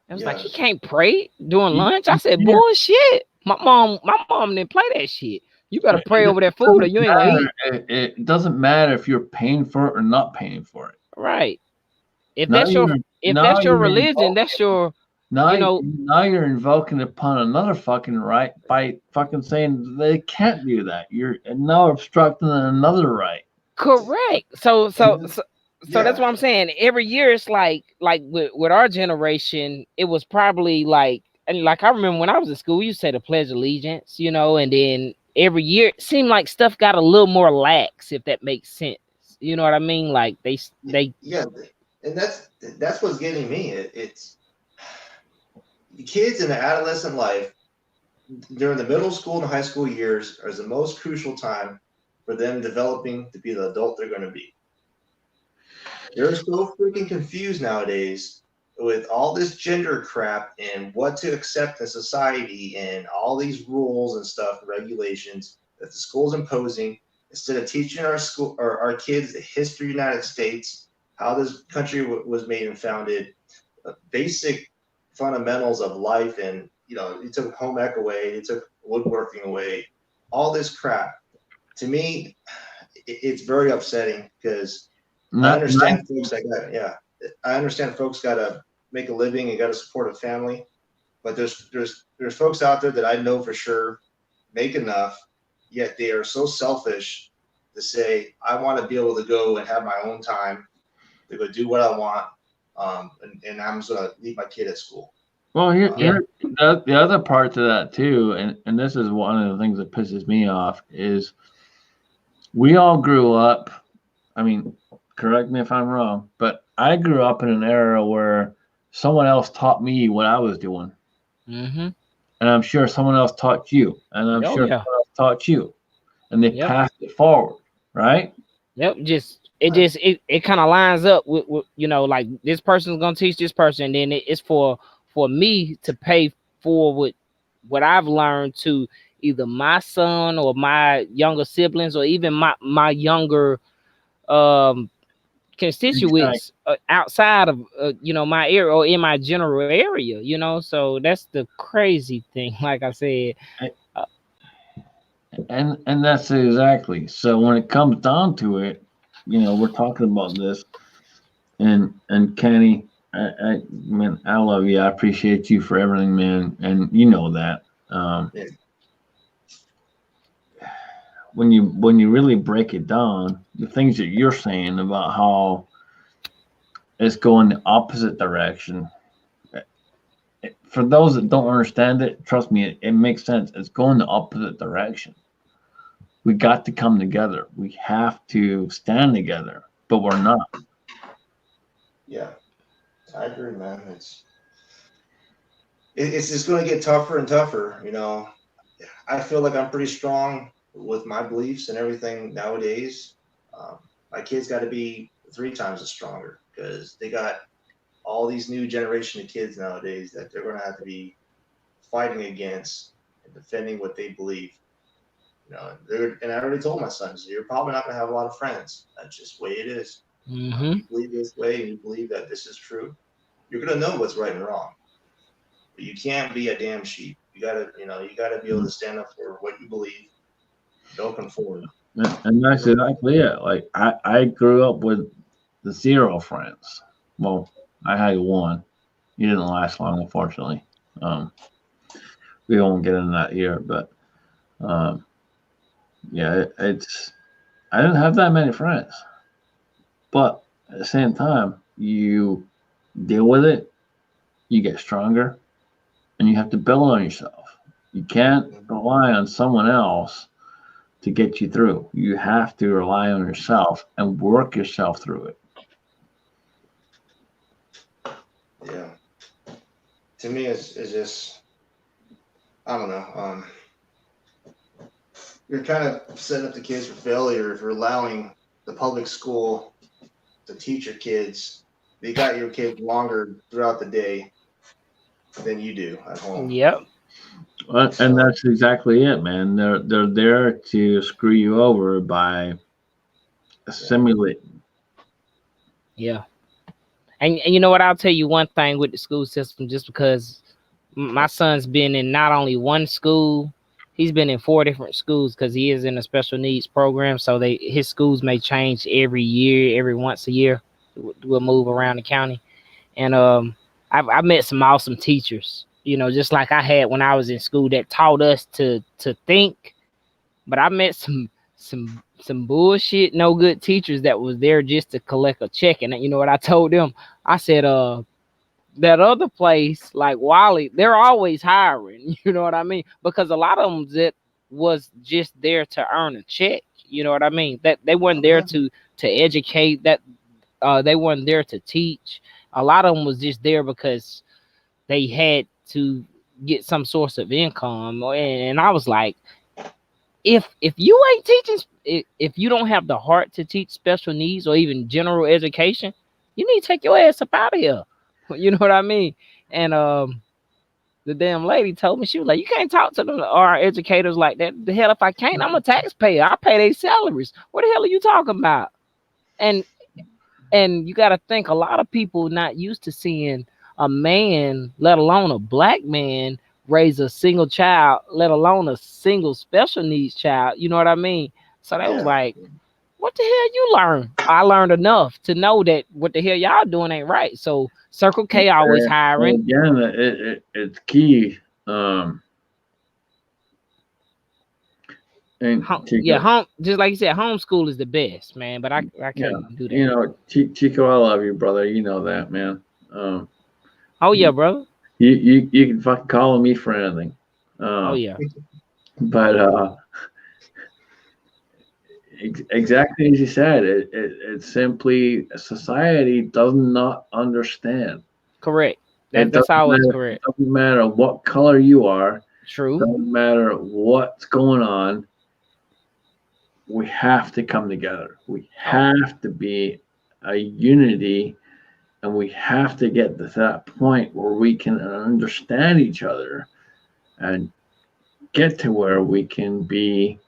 [SPEAKER 2] It was like, he can't pray during lunch. I said, bullshit. My mom didn't play that shit. You better pray over that food, or you ain't gonna eat.
[SPEAKER 1] It doesn't matter if you're paying for it or not paying for it.
[SPEAKER 2] Right. If that's your religion, that's your.
[SPEAKER 1] Now you're invoking upon another fucking right by fucking saying they can't do that. You're now obstructing another right.
[SPEAKER 2] Correct. So that's what I'm saying. Every year it's like with our generation, it was probably like, and like I remember when I was in school, we used to say the Pledge of Allegiance, you know, and then every year it seemed like stuff got a little more lax, if that makes sense. You know what I mean? Like they
[SPEAKER 6] yeah, and that's what's getting me. It's the kids in the adolescent life during the middle school and high school years is the most crucial time for them developing to be the adult they're going to be. They're so freaking confused nowadays with all this gender crap and what to accept in society and all these rules and stuff, regulations that the school's imposing, instead of teaching our kids the history of the United States, how this country was made and founded, basic fundamentals of life. And you know, it took home ec away, it took woodworking away, all this crap. To me, it's very upsetting because I understand folks got to make a living and got to support a family, but there's folks out there that I know for sure make enough, yet they are so selfish to say, I want to be able to go and have my own time to go do what I want, and I'm just going to leave my kid at school.
[SPEAKER 1] Well, the other part to that too, and this is one of the things that pisses me off, is we all grew up, I mean, correct me if I'm wrong, but I grew up in an era where someone else taught me what I was doing.
[SPEAKER 2] Mm-hmm.
[SPEAKER 1] And I'm sure someone else taught you. And I'm sure someone else taught you. And they passed it forward, right?
[SPEAKER 2] Yep. It kind of lines up with, you know, like this person's going to teach this person. And then it's for me to pay forward what I've learned to either my son or my younger siblings or even my younger constituents outside of you know, my area or in my general area, you know. So that's the crazy thing, like I said.
[SPEAKER 1] And that's exactly. So when it comes down to it, you know, we're talking about this, and Kenny, I love you. I appreciate you for everything, man, and you know that. when you really break it down, the things that you're saying about how it's going the opposite direction. For those that don't understand it, trust me, it makes sense. It's going the opposite direction. We got to come together. We have to stand together, but we're not.
[SPEAKER 6] Yeah, I agree, man. It's just going to get tougher and tougher. You know, I feel like I'm pretty strong with my beliefs and everything nowadays. My kids got to be 3 times as stronger because they got all these new generation of kids nowadays that they're going to have to be fighting against and defending what they believe. You know, and I already told my sons, you're probably not going to have a lot of friends. That's just the way it is.
[SPEAKER 2] Mm-hmm.
[SPEAKER 6] You believe this way and you believe that this is true. You're going to know what's right and wrong. But you can't be a damn sheep. You gotta be able to stand up for what you believe. Don't conform.
[SPEAKER 1] And that's exactly it. Like I grew up with 0 friends. Well, I had 1. He didn't last long, unfortunately. We won't get into that here, but yeah, it's I didn't have that many friends. But at the same time, you deal with it, you get stronger, and you have to build on yourself. You can't rely on someone else to get you through. You have to rely on yourself and work yourself through it.
[SPEAKER 6] Yeah. To me, it's just, I don't know. You're kind of setting up the kids for failure if you're allowing the public school to teach your kids. They got your kids longer throughout the day than you do at home.
[SPEAKER 2] Yep.
[SPEAKER 1] And that's exactly it, man. They're there to screw you over by assimilating.
[SPEAKER 2] Yeah. And you know what? I'll tell you one thing with the school system, just because my son's been in not only one school, he's been in 4 different schools because he is in a special needs program. So his schools may change every year, every once a year. We'll move around the county. And I've met some awesome teachers, you know, just like I had when I was in school that taught us to think. But I met some bullshit, no good teachers that was there just to collect a check. And you know what I told them? I said, that other place, like Wally, they're always hiring. You know what I mean? Because a lot of them that was just there to earn a check. You know what I mean? That they weren't there to educate. That they weren't there to teach. A lot of them was just there because they had to get some source of income. And I was like, if you ain't teaching, if you don't have the heart to teach special needs or even general education, you need to take your ass up out of here. You know what I mean? And the damn lady told me, she was like, you can't talk to them or our educators like that. The hell if I can't, I'm a taxpayer. I pay their salaries. What the hell are you talking about? And you got to think, a lot of people not used to seeing a man, let alone a black man, raise a single child, let alone a single special needs child. You know what I mean? So they was like, what the hell you learn? I learned enough to know that what the hell y'all doing ain't right. So Circle K always hiring.
[SPEAKER 1] Again, it's key. And
[SPEAKER 2] home, just like you said, homeschool is the best, man. But I can't do that.
[SPEAKER 1] You know, Chico, I love you, brother. You know that, man.
[SPEAKER 2] Oh yeah, brother.
[SPEAKER 1] You can fucking call on me for anything.
[SPEAKER 2] Oh yeah.
[SPEAKER 1] But exactly as you said, it's simply society does not understand.
[SPEAKER 2] Correct. That's always correct.
[SPEAKER 1] It doesn't matter what color you are.
[SPEAKER 2] True.
[SPEAKER 1] Doesn't matter what's going on. We have to come together. We have to be a unity, and we have to get to that point where we can understand each other and get to where we can be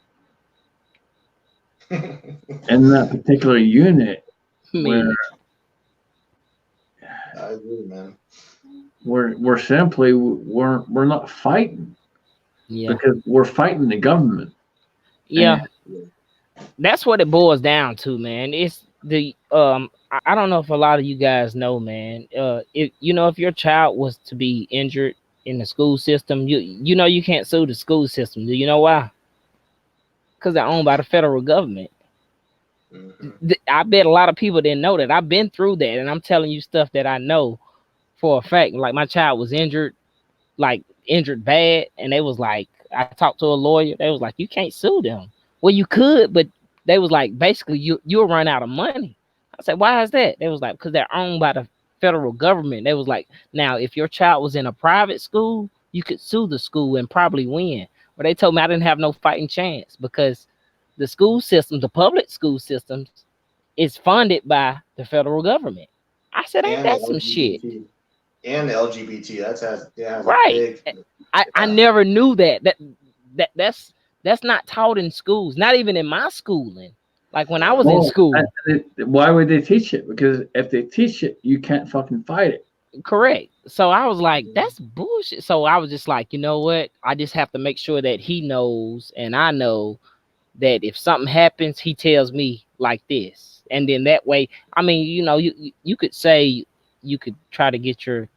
[SPEAKER 1] in that particular unit where
[SPEAKER 6] I agree, man.
[SPEAKER 1] We're simply we're not fighting.
[SPEAKER 2] Yeah.
[SPEAKER 1] Because we're fighting the government.
[SPEAKER 2] Yeah. That's what it boils down to, man. It's the I don't know if a lot of you guys know, man. If you know, if your child was to be injured in the school system, you know you can't sue the school system. Do you know why? Because they're owned by the federal government.
[SPEAKER 6] Mm-hmm.
[SPEAKER 2] I bet a lot of people didn't know that. I've been through that, and I'm telling you stuff that I know for a fact. Like my child was injured bad, and they was like, I talked to a lawyer. They was like, you can't sue them. Well, you could, but they was like, basically, you'll run out of money. I said, why is that? They was like, because they're owned by the federal government. They was like, now if your child was in a private school, you could sue the school and probably win. But they told me I didn't have no fighting chance because the school system, the public school systems, is funded by the federal government. I said, ain't
[SPEAKER 6] And the
[SPEAKER 2] that some shit?
[SPEAKER 6] LGBT. And the LGBT. That's has a
[SPEAKER 2] Right.
[SPEAKER 6] big.
[SPEAKER 2] I never knew that. That's not taught in schools, not even in my schooling. Like when I was in school.
[SPEAKER 1] Why would they teach it? Because if they teach it, you can't fucking fight it.
[SPEAKER 2] Correct. So I was like, that's bullshit. So I was just like, you know what? I just have to make sure that he knows and I know that if something happens, he tells me like this. And then that way, I mean, you know, you could say you could try to get your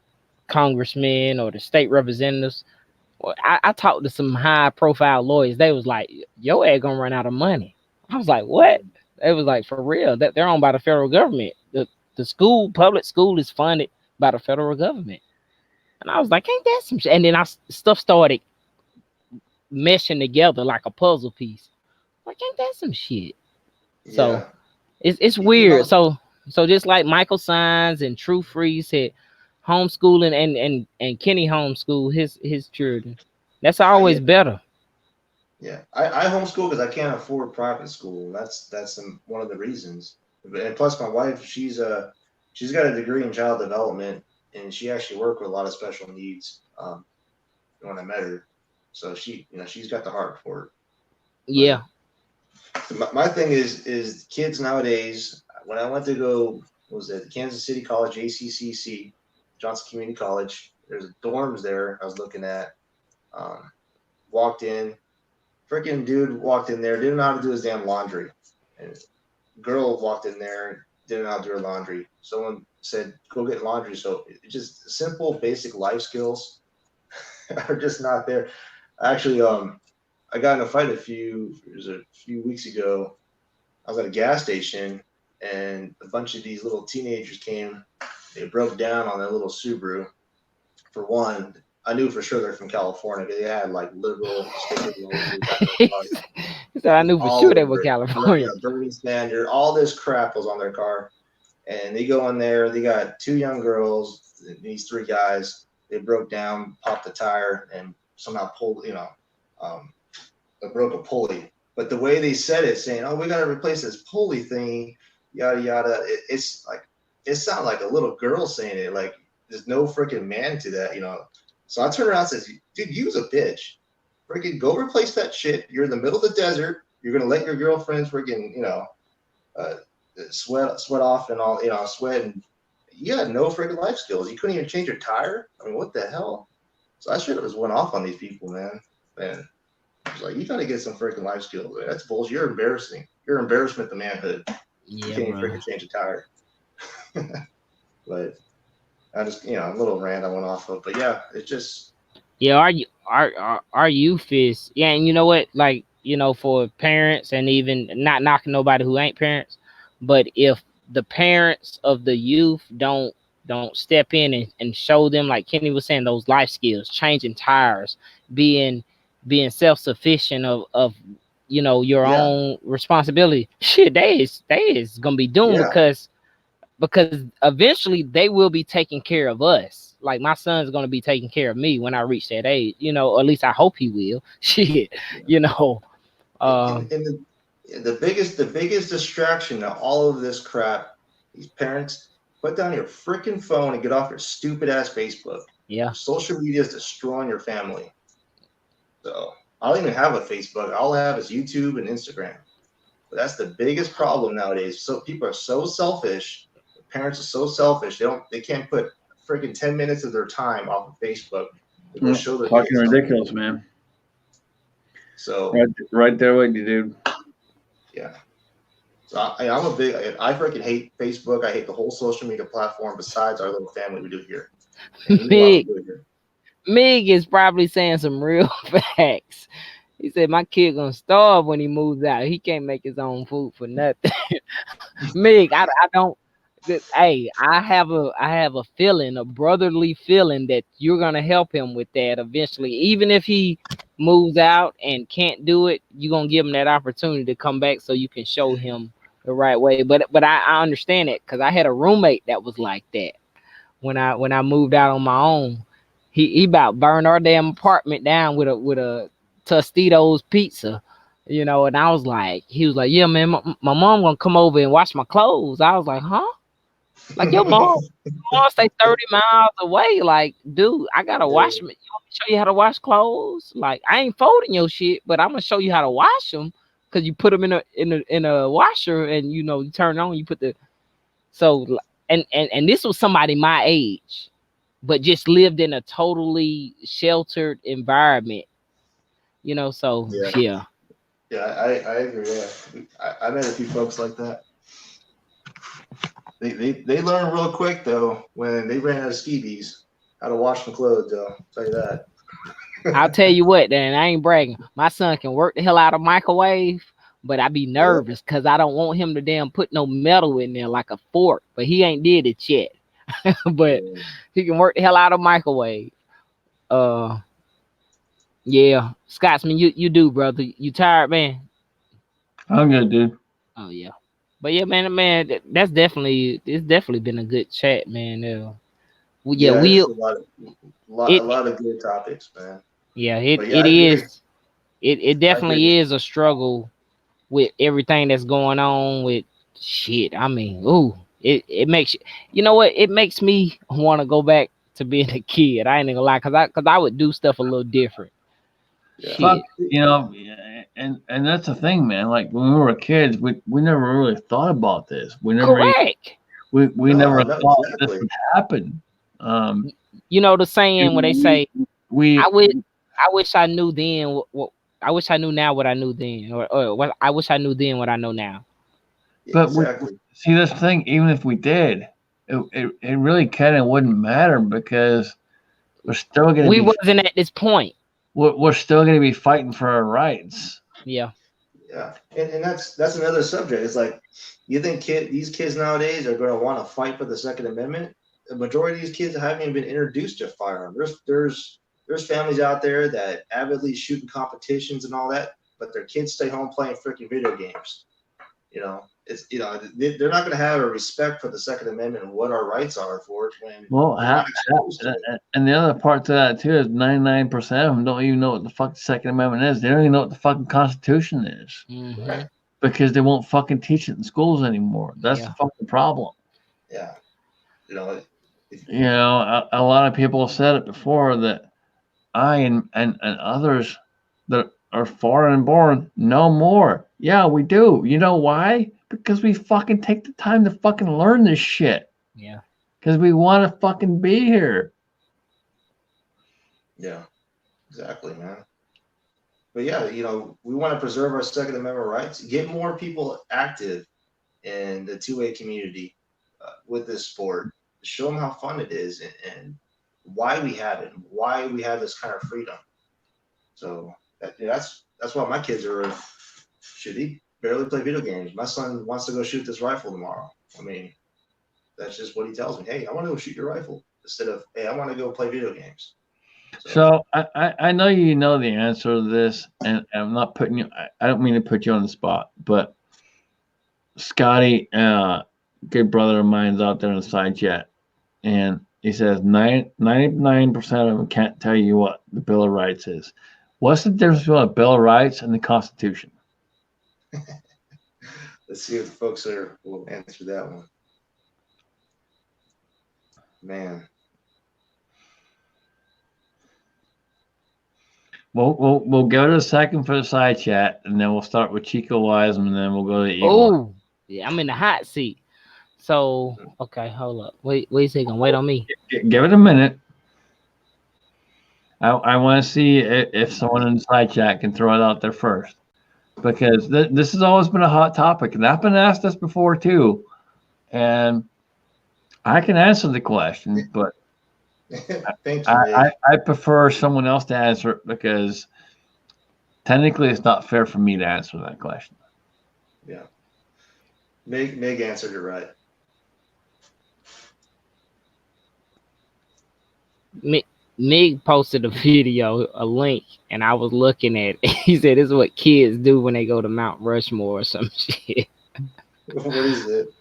[SPEAKER 2] congressmen or the state representatives. Well, I talked to some high profile lawyers. They was like, your ass gonna run out of money. I was like, what? It was like, for real, that they're owned by the federal government. The school, public school is funded by the federal government. And I was like, ain't that some shit? And then stuff started meshing together like a puzzle piece. Like, ain't that some shit? So
[SPEAKER 6] Yeah.
[SPEAKER 2] it's weird. So just like Michael Signs and True Free said, homeschooling and Kenny homeschool his children. That's always better.
[SPEAKER 6] Yeah, I homeschool because I can't afford private school. That's one of the reasons. And plus, my wife, she's got a degree in child development, and she actually worked with a lot of special needs. When I met her, so she's got the heart for it.
[SPEAKER 2] Yeah.
[SPEAKER 6] But my thing is kids nowadays. When I went to go, what was it, Kansas City College, ACCC, Johnson Community College? There's dorms there. I was looking at. Walked in. Freaking dude walked in there, didn't know how to do his damn laundry. And girl walked in there, didn't know how to do her laundry. Someone said, go get laundry. So it's just simple, basic life skills are just not there. Actually, I got in a fight a few weeks ago. I was at a gas station, and a bunch of these little teenagers came. They broke down on their little Subaru. For one, I knew for sure they're from California. They had like liberal stickers.
[SPEAKER 2] So I knew for sure they were California.
[SPEAKER 6] Bernie Sanders, all this crap was on their car. And they go in there. They got two young girls. These three guys. They broke down, popped the tire, and somehow pulled. Broke a pulley. But the way they said it, saying, "Oh, we got to replace this pulley thing," yada yada. It's like it sounded like a little girl saying it. Like there's no freaking man to that, So I turned around and says, dude, you's a bitch. Freaking go replace that shit. You're in the middle of the desert. You're going to let your girlfriends freaking, sweat off and all, sweat. And you had no freaking life skills. You couldn't even change your tire. I mean, what the hell? So I should have just went off on these people, man. And I was like, you got to get some freaking life skills. Man. That's bullshit. You're embarrassing. You're embarrassment to manhood.
[SPEAKER 2] Yeah,
[SPEAKER 6] you can't even freaking change a tire. But I just, a little rant I went off of, but yeah, it's just.
[SPEAKER 2] Yeah, our youth is, yeah, and you know what, like, for parents and even not knocking nobody who ain't parents, but if the parents of the youth don't step in and show them, like Kenny was saying, those life skills, changing tires, being self-sufficient of your own responsibility, shit, they is gonna be doomed because eventually they will be taking care of us. Like my son's gonna be taking care of me when I reach that age, or at least I hope he will. Shit,
[SPEAKER 6] And the biggest distraction to all of this crap, these parents, put down your freaking phone and get off your stupid ass Facebook.
[SPEAKER 2] Yeah.
[SPEAKER 6] Social media is destroying your family. So I don't even have a Facebook. All I have is YouTube and Instagram. But that's the biggest problem nowadays. So people are so selfish. Parents are so selfish. They can't put freaking 10 minutes of their time off of Facebook.
[SPEAKER 1] They're show their fucking ridiculous, man.
[SPEAKER 6] So
[SPEAKER 1] right there with you, dude.
[SPEAKER 6] Yeah. So I freaking hate Facebook. I hate the whole social media platform besides our little family we do here.
[SPEAKER 2] Mig is probably saying some real facts. He said my kid gonna starve when he moves out. He can't make his own food for nothing. Mig, I don't. Hey, I have a feeling, a brotherly feeling that you're gonna help him with that eventually. Even if he moves out and can't do it, you're gonna give him that opportunity to come back so you can show him the right way. But I understand it because I had a roommate that was like that when I moved out on my own. He about burned our damn apartment down with a Tostitos pizza, and I was like, he was like, yeah, man, my mom gonna come over and wash my clothes. I was like, huh? Like your mom stay 30 miles away. Like, dude, I gotta wash them. You want me to show you how to wash clothes? Like, I ain't folding your shit, but I'm gonna show you how to wash them because you put them in a washer and you turn it on. You put the so and this was somebody my age, but just lived in a totally sheltered environment. So
[SPEAKER 6] Yeah.
[SPEAKER 2] yeah.
[SPEAKER 6] Yeah, I agree. Yeah, I met a few folks like that. They learn real quick though when they ran out of skeebies how to wash some clothes. Though, I'll tell you that.
[SPEAKER 2] I'll tell you what, then I ain't bragging. My son can work the hell out of microwave, but I be nervous because I don't want him to damn put no metal in there like a fork. But he ain't did it yet. But he can work the hell out of microwave. Uh, yeah, Scotsman, you do, brother. You tired, man?
[SPEAKER 1] I'm good, dude.
[SPEAKER 2] Oh yeah, but yeah, man, it's definitely been a good chat, man. Yeah,
[SPEAKER 6] It's
[SPEAKER 2] we
[SPEAKER 6] a
[SPEAKER 2] it
[SPEAKER 6] lot of good topics, man.
[SPEAKER 2] yeah
[SPEAKER 6] But yeah,
[SPEAKER 2] it
[SPEAKER 6] I agree.
[SPEAKER 2] is it
[SPEAKER 6] I agree.
[SPEAKER 2] definitely is a struggle with everything that's going on with shit. I mean, ooh, it makes you know what? It makes me want to go back to being a kid. I ain't gonna lie, cause I would do stuff a little different.
[SPEAKER 6] Yeah.
[SPEAKER 1] Fuck,
[SPEAKER 2] Shit.
[SPEAKER 1] and that's the thing, man. Like when we were kids, we never really thought about this.
[SPEAKER 2] Correct.
[SPEAKER 1] We
[SPEAKER 6] No,
[SPEAKER 1] never
[SPEAKER 6] no,
[SPEAKER 1] thought this
[SPEAKER 6] exactly.
[SPEAKER 1] would happen. Um,
[SPEAKER 2] You know the saying where they
[SPEAKER 1] we,
[SPEAKER 2] say, I
[SPEAKER 1] we
[SPEAKER 2] wish I wish I knew then what I wish I knew now what I knew then, or what I wish I knew then what I know now.
[SPEAKER 1] but we
[SPEAKER 6] Exactly.
[SPEAKER 1] see this thing. Even if we did, it really kind of wouldn't matter because we're still gonna
[SPEAKER 2] We
[SPEAKER 1] be
[SPEAKER 2] wasn't at this point.
[SPEAKER 1] we're still gonna be fighting for our rights.
[SPEAKER 2] Yeah.
[SPEAKER 6] Yeah, and that's another subject. It's like you think these kids nowadays are going to want to fight for the Second Amendment. The majority of these kids haven't even been introduced to firearms. There's families out there that avidly shoot in competitions and all that, but their kids stay home playing freaking video games. They're not going to have a respect for the Second Amendment and what our rights are for it when
[SPEAKER 1] Well,
[SPEAKER 6] they're not exposed to it.
[SPEAKER 1] and the other part to that too is 99% of them don't even know what the fuck the Second Amendment is. They don't even know what the fucking Constitution is
[SPEAKER 2] Mm-hmm.
[SPEAKER 1] because they won't fucking teach it in schools anymore. That's the fucking problem.
[SPEAKER 6] Yeah,
[SPEAKER 1] A lot of people have said it before that I and others that are foreign born know more. Yeah, we do. You know why? Because we fucking take the time to fucking learn this shit.
[SPEAKER 2] Yeah.
[SPEAKER 1] Because we want to fucking be here.
[SPEAKER 6] Yeah, exactly, man. But yeah, we want to preserve our Second Amendment rights, get more people active in the two-way community with this sport, show them how fun it is and why we have it, and why we have this kind of freedom. So that's why my kids are. Should he barely play video games? My son wants to go shoot this rifle tomorrow. I mean, that's just what he tells me. Hey, I want to go shoot your rifle instead of, hey, I want to go play video games.
[SPEAKER 1] So I know you know the answer to this, and I'm not putting you. I don't mean to put you on the spot, but Scotty, good brother of mine's out there in the side chat, and he says 99% of them can't tell you what the Bill of Rights is. What's the difference between a Bill of Rights and the Constitution?
[SPEAKER 6] Let's see if the folks there will answer that one. Man.
[SPEAKER 1] We'll go to the second for the side chat, and then we'll start with Chico Wiseman, and then we'll go to Eagle.
[SPEAKER 2] Oh, yeah, I'm in the hot seat. So, okay, hold up. Wait a second. Wait on me.
[SPEAKER 1] Give it a minute. I want to see if someone in the side chat can throw it out there first, because this has always been a hot topic, and I've been asked this before too, and I can answer the question, but
[SPEAKER 6] Thank you,
[SPEAKER 1] I prefer someone else to answer it because technically it's not fair for me to answer that question.
[SPEAKER 6] Yeah. Meg answered it right.
[SPEAKER 2] Mig posted a video, a link, and I was looking at it. He said this is what kids do when they go to Mount Rushmore or some shit.
[SPEAKER 6] What is it?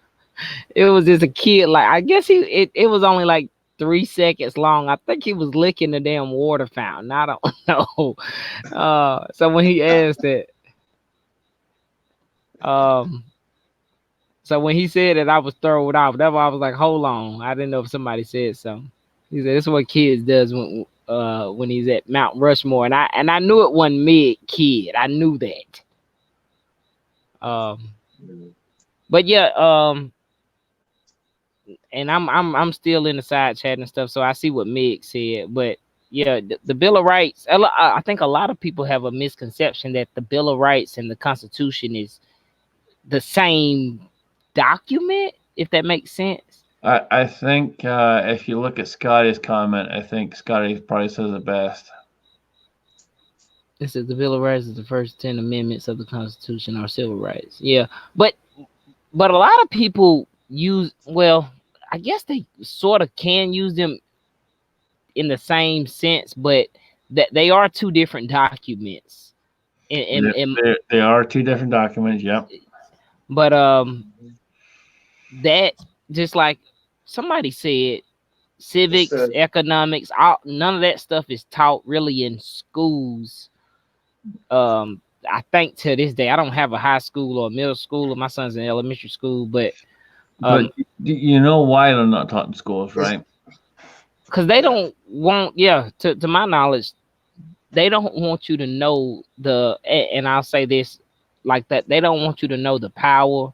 [SPEAKER 2] It was just a kid, like I guess it was only like 3 seconds long. I think he was licking the damn water fountain. I don't know. So when he asked it, so when he said it, I was thrown off. That's why I was like, hold on. I didn't know if somebody said something. He said, this is what kids does when he's at Mount Rushmore. And I knew it wasn't mid kid. I knew that. But yeah, and I'm still in the side chat and stuff, so I see what Meg said. But yeah, the Bill of Rights, I think a lot of people have a misconception that the Bill of Rights and the Constitution is the same document, if that makes sense.
[SPEAKER 1] I think if you look at Scotty's comment, I think Scotty probably says it best.
[SPEAKER 2] This is the Bill of Rights is the first 10 amendments of the Constitution or civil rights. Yeah, but a lot of people use, well, I guess they sort of can use them in the same sense, but that they are two different documents.
[SPEAKER 1] They are two different documents. Yep.
[SPEAKER 2] But that, just like somebody said, civics, economics, none of that stuff is taught really in schools. I think to this day, I don't have a high school or middle school, or my son's in elementary school, but
[SPEAKER 1] you know why they're not taught in schools, right?
[SPEAKER 2] Because they don't want, to my knowledge, they don't want you to know and I'll say this like that, they don't want you to know the power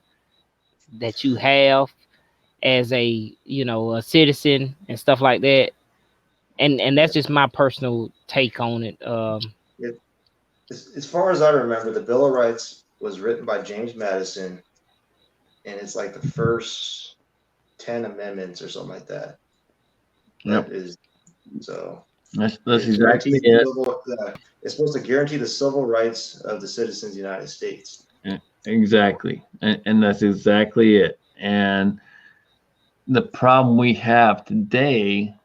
[SPEAKER 2] that you have as a citizen and stuff like that. And that's just my personal take on it.
[SPEAKER 6] As far as I remember, the Bill of Rights was written by James Madison, and it's like the first 10 amendments or something like that.
[SPEAKER 1] Yep. That's exactly it.
[SPEAKER 6] It's supposed to guarantee the civil rights of the citizens of the United States.
[SPEAKER 1] Exactly. And that's exactly it. And the problem we have today,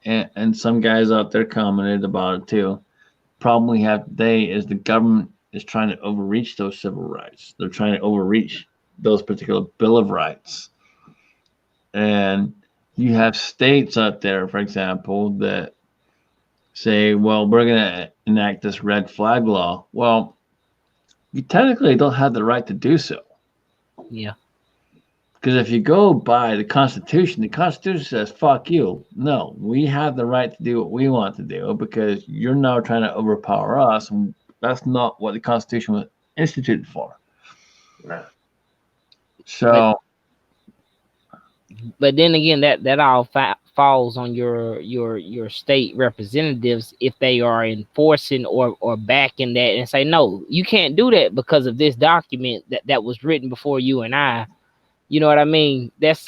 [SPEAKER 1] and some guys out there commented about it too, problem we have today is the government is trying to overreach those civil rights. They're trying to overreach those particular Bill of Rights. And you have states out there, for example, that say, well, we're going to enact this red flag law. Well, you technically don't have the right to do so.
[SPEAKER 2] Yeah.
[SPEAKER 1] Because if you go by the Constitution says, fuck you. No, we have the right to do what we want to do because you're now trying to overpower us. And that's not what the Constitution was instituted for.
[SPEAKER 6] Right.
[SPEAKER 1] So.
[SPEAKER 2] But then again, that all falls on your state representatives if they are enforcing or backing that and say, no, you can't do that because of this document that was written before you and I. You know what I mean? That's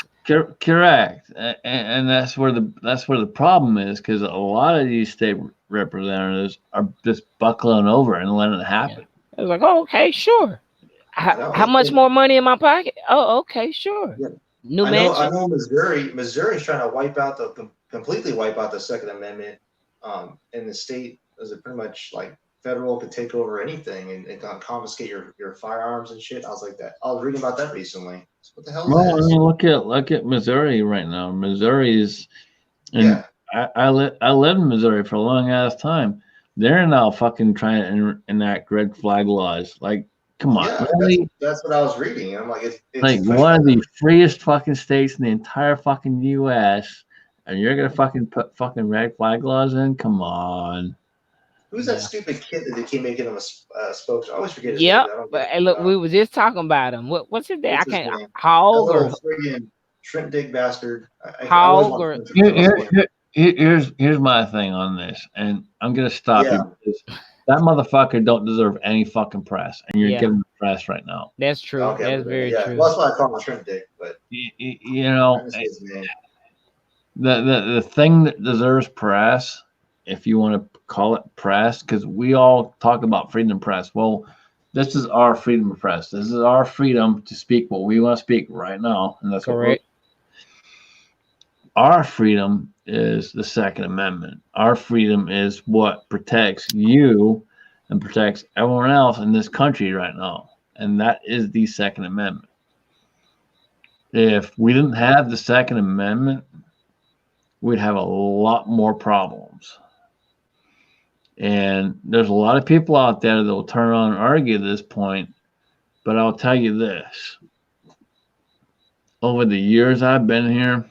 [SPEAKER 1] correct, and that's where the problem is, because a lot of these state representatives are just buckling over and letting it happen.
[SPEAKER 2] Yeah. It's like, oh, okay, sure. How much more money in my pocket? Oh, okay, sure.
[SPEAKER 6] Yeah.
[SPEAKER 2] I
[SPEAKER 6] know Missouri's trying to completely wipe out the Second Amendment. In the state, is it pretty much like federal could take over anything and confiscate your firearms and shit. I was like that. I was reading about that recently. What the hell?
[SPEAKER 1] Well, I mean, look at Missouri right now. Missouri is, and I lived in Missouri for a long ass time. They're now fucking trying to enact red flag laws. Like, come on, really?
[SPEAKER 6] That's what I was reading. I'm like, it's
[SPEAKER 1] like one of the freest fucking states in the entire fucking U.S. and you're gonna fucking put fucking red flag laws in? Come on.
[SPEAKER 6] Who's that stupid kid that they keep making him a spokesman? I always forget his
[SPEAKER 2] name.
[SPEAKER 6] Yep.
[SPEAKER 2] But hey, look, we were just talking about him. What's his name? I can't. Hog or
[SPEAKER 6] friggin' shrimp dick bastard.
[SPEAKER 2] Hog or.
[SPEAKER 1] Here's my thing on this, and I'm gonna stop you because that motherfucker don't deserve any fucking press, and you're giving him press right now.
[SPEAKER 2] That's true. Okay, that's very true.
[SPEAKER 6] Well, that's why I call him shrimp dick. But
[SPEAKER 1] you know, the thing that deserves press if you want to call it press, because we all talk about freedom of press. Well, this is our freedom of press. This is our freedom to speak what we want to speak right now, and that's
[SPEAKER 2] Correct.
[SPEAKER 1] our freedom is the Second Amendment. Our freedom is what protects you and protects everyone else in this country right now, and that is the Second Amendment. If we didn't have the Second Amendment, we'd have a lot more problems. And there's a lot of people out there that will turn around and argue this point, but I'll tell you this. Over the years I've been here,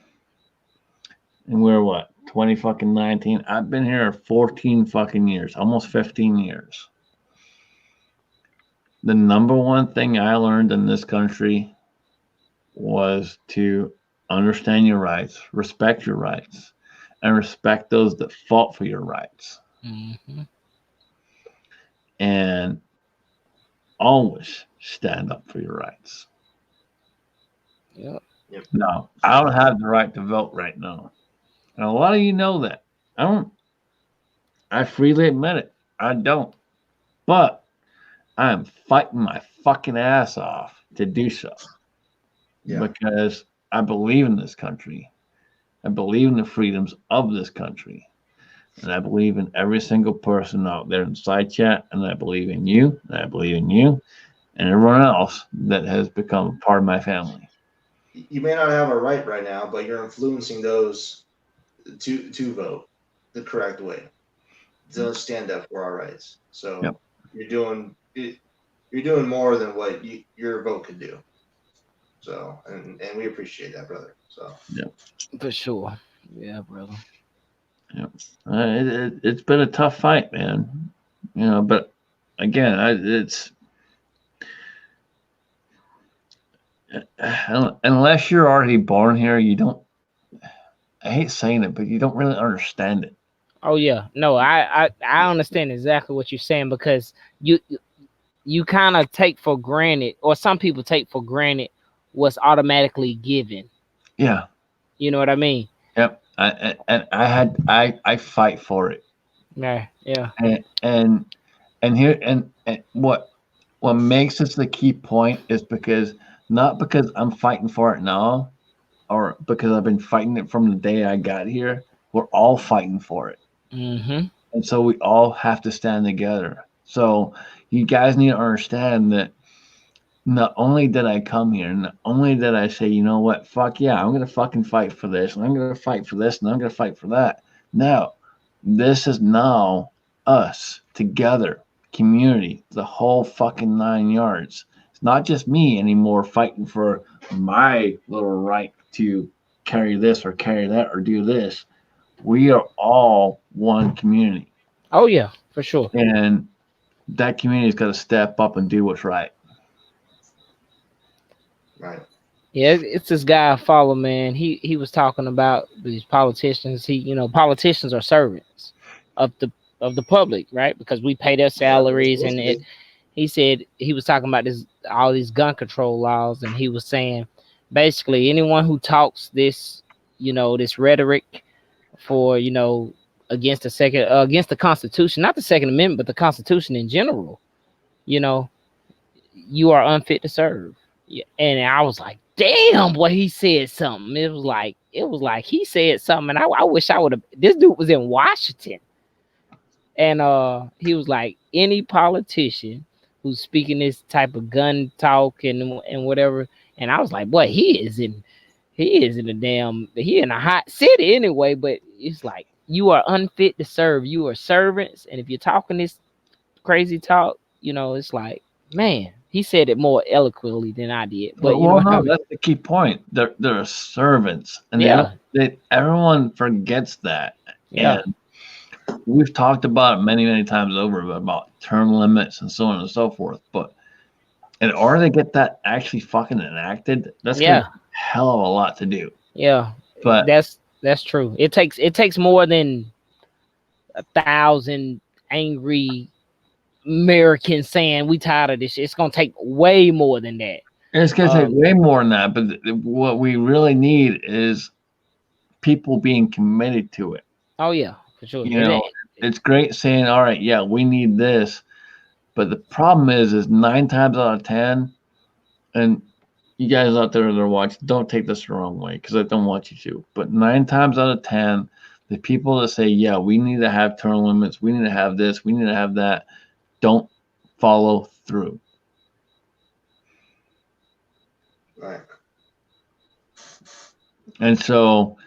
[SPEAKER 1] and we're what, 20 fucking 19? I've been here 14 fucking years, almost 15 years. The number one thing I learned in this country was to understand your rights, respect your rights, and respect those that fought for your rights.
[SPEAKER 2] Mm-hmm.
[SPEAKER 1] And always stand up for your rights.
[SPEAKER 2] Yep.
[SPEAKER 1] No, I don't have the right to vote right now. And a lot of you know that. I don't. I freely admit it. I don't. But I am fighting my fucking ass off to do so.
[SPEAKER 6] Yeah.
[SPEAKER 1] Because I believe in this country. I believe in the freedoms of this country. And I believe in every single person out there in the side chat. And I believe in you. And I believe in you. And everyone else that has become part of my family.
[SPEAKER 6] You may not have a right now, but you're influencing those to vote the correct way, to stand up for our rights. So
[SPEAKER 1] Yep.
[SPEAKER 6] you're doing more than what your vote could do. So and we appreciate that, brother. So
[SPEAKER 2] For sure. Yeah, brother.
[SPEAKER 1] It's been a tough fight, man. You know, but again, it's unless you're already born here, you don't. I hate saying it, but you don't really understand it.
[SPEAKER 2] Oh yeah, no, I understand exactly what you're saying, because you kind of take for granted, or some people take for granted, what's automatically given.
[SPEAKER 1] Yeah.
[SPEAKER 2] You know what I mean?
[SPEAKER 1] Yep. I fight for it.
[SPEAKER 2] Yeah. Yeah.
[SPEAKER 1] And what makes this the key point is because not because I'm fighting for it now, or because I've been fighting it from the day I got here. We're all fighting for it.
[SPEAKER 2] Mm-hmm.
[SPEAKER 1] And so we all have to stand together. So you guys need to understand that not only did I come here, not only did I say, you know what, fuck yeah, I'm going to fucking fight for this, and I'm going to fight for this, and I'm going to fight for that. No, this is now us together, community, the whole fucking 9 yards. It's not just me anymore fighting for my little right to carry this or carry that or do this. We are all one community.
[SPEAKER 2] Oh yeah, for sure.
[SPEAKER 1] And that community's got to step up and do what's right.
[SPEAKER 6] right.
[SPEAKER 2] Yeah, it's this guy I follow, man. He was talking about these politicians. Politicians are servants of the public, right? Because we pay their salaries, and he said he was talking about all these gun control laws, and he was saying basically anyone who talks this rhetoric for against the Constitution, not the Second Amendment, but the Constitution in general, you are unfit to serve. And I was like, damn, boy, he said something. It was like he said something, and I wish I would have. This dude was in Washington, and he was like, any politician who's speaking this type of gun talk and whatever, and I was like, boy, he is in a hot city anyway. But it's like, you are unfit to serve. You are servants, and if you're talking this crazy talk, it's like, man. He said it more eloquently than I did. But
[SPEAKER 1] that's the key point. They're servants, and everyone forgets that.
[SPEAKER 2] Yeah,
[SPEAKER 1] and we've talked about it many, many times over about term limits and so on and so forth. But in order to get that actually fucking enacted, that's gonna be a hell of a lot to do.
[SPEAKER 2] Yeah,
[SPEAKER 1] but
[SPEAKER 2] that's true. It takes more than 1,000 angry Americans saying we tired of this shit. It's gonna take way more than that.
[SPEAKER 1] It's gonna take way more than that. But what we really need is people being committed to it.
[SPEAKER 2] Oh yeah, for sure.
[SPEAKER 1] it's great saying, all right, yeah, we need this, but the problem is 9 times out of 10, and you guys out there that are watching, don't take this the wrong way because I don't want you to, but 9 times out of 10, the people that say, yeah, we need to have term limits, we need to have this, we need to have that, don't follow through.
[SPEAKER 6] Right.
[SPEAKER 1] And so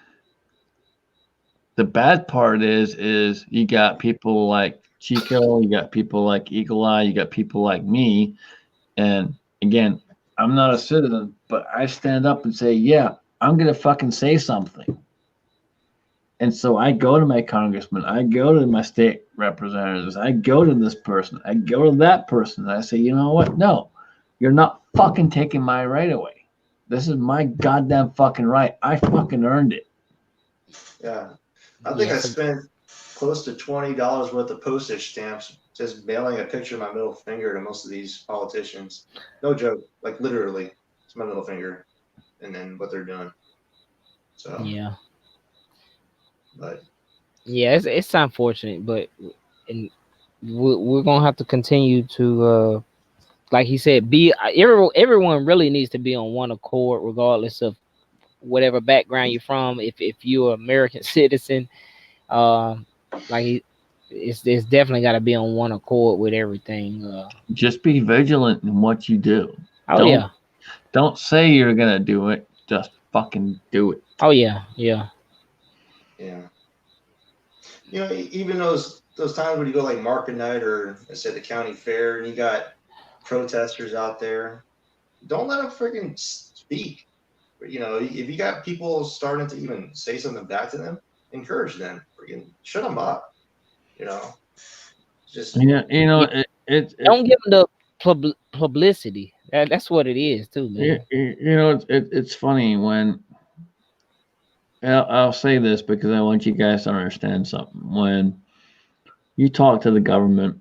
[SPEAKER 1] the bad part is you got people like Chico, you got people like Eagle Eye, you got people like me. And again, I'm not a citizen, but I stand up and say, yeah, I'm going to fucking say something. And so I go to my congressman, I go to my state representatives, I go to this person, I go to that person, and I say, you know what? No, you're not fucking taking my right away. This is my goddamn fucking right. I fucking earned it.
[SPEAKER 6] Yeah. I think
[SPEAKER 2] Yeah,
[SPEAKER 6] I spent close to $20 worth of postage stamps just mailing a picture of my middle finger to most of these politicians. No joke. Like literally, it's my middle finger and then what they're doing. So,
[SPEAKER 2] yeah,
[SPEAKER 6] but
[SPEAKER 2] yeah. It's unfortunate, but and we're gonna have to continue to, like he said, be everyone really needs to be on one accord, regardless of whatever background you're from. If you're an American citizen, like it's definitely got to be on one accord with everything.
[SPEAKER 1] Just be vigilant in what you do.
[SPEAKER 2] Oh
[SPEAKER 1] Don't
[SPEAKER 2] yeah,
[SPEAKER 1] don't say you're gonna do it. Just fucking do it.
[SPEAKER 2] oh yeah, yeah,
[SPEAKER 6] yeah. You know, even those times when you go like market night or I said the county fair and you got protesters out there, don't let them freaking speak. You know, if you got people starting to even say something back to them, encourage them. Freaking shut them up. You know, just
[SPEAKER 1] You know,
[SPEAKER 2] yeah. Don't give them the publicity. That's what it is too, man.
[SPEAKER 1] it's funny when I'll say this because I want you guys to understand something. When you talk to the government,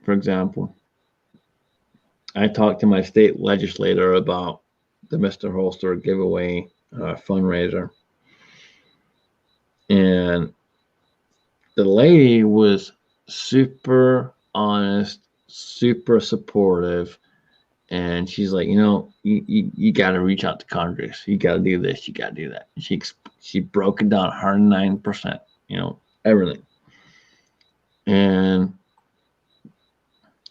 [SPEAKER 1] for example, I talked to my state legislator about the Mr. Holster giveaway fundraiser, and the lady was super honest, super supportive, and she's like, you got to reach out to Congress. You got to do this. You got to do that. And she broke it down 109%. Everything. And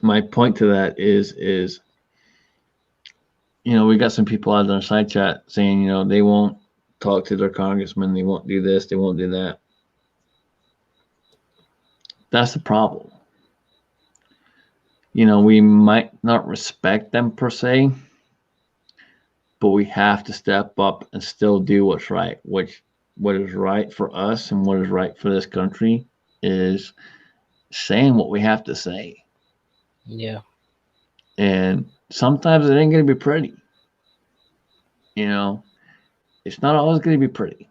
[SPEAKER 1] my point to that is we got some people out on our side chat saying they won't talk to their congressman. They won't do this. They won't do that. That's the problem. We might not respect them per se, but we have to step up and still do what's right. What is right for us and what is right for this country is saying what we have to say.
[SPEAKER 2] Yeah.
[SPEAKER 1] And sometimes it ain't going to be pretty. It's not always going to be pretty.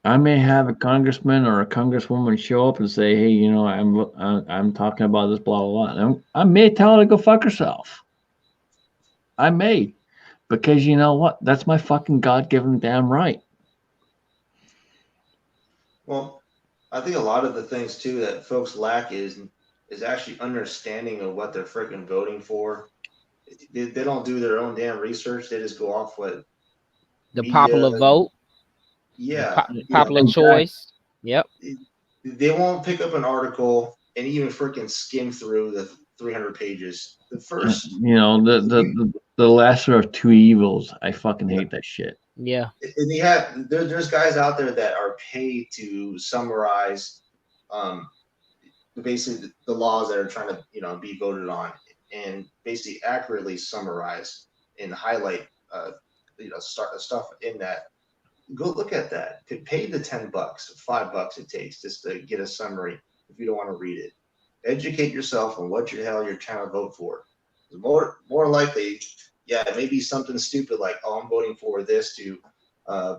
[SPEAKER 1] I may have a congressman or a congresswoman show up and say, "Hey, I'm talking about this, blah blah blah." And I may tell her to go fuck herself. I may, because you know what? That's my fucking God-given damn right.
[SPEAKER 6] well, I think a lot of the things too that folks lack is actually understanding of what they're freaking voting for. They don't do their own damn research. They just go off what
[SPEAKER 2] The
[SPEAKER 6] media.
[SPEAKER 2] popular vote.
[SPEAKER 6] Yeah,
[SPEAKER 2] Popular choice. Yep.
[SPEAKER 6] They won't pick up an article and even freaking skim through the 300 pages. The first,
[SPEAKER 1] the lesser of two evils. I fucking hate that shit.
[SPEAKER 2] Yeah.
[SPEAKER 6] And there's guys out there that are paid to summarize, basically the laws that are trying to be voted on, and basically accurately summarize and highlight stuff in that. Go look at that. Pay the $10, $5 it takes just to get a summary if you don't want to read it. Educate yourself on what the hell you're trying to vote for. More likely, yeah, it may be something stupid like, oh, I'm voting for this to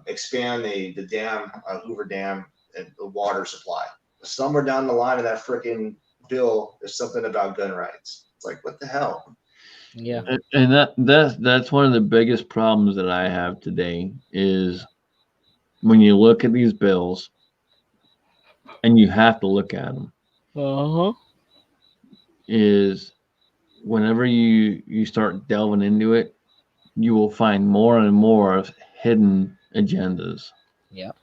[SPEAKER 6] expand the dam, Hoover Dam, and the water supply. Somewhere down the line of that freaking bill, there's something about gun rights. It's like, what the hell?
[SPEAKER 2] Yeah.
[SPEAKER 1] And that's one of the biggest problems that I have today is when you look at these bills, and you have to look at them,
[SPEAKER 2] Uh-huh.
[SPEAKER 1] is whenever you start delving into it, you will find more and more of hidden agendas.
[SPEAKER 2] Yep.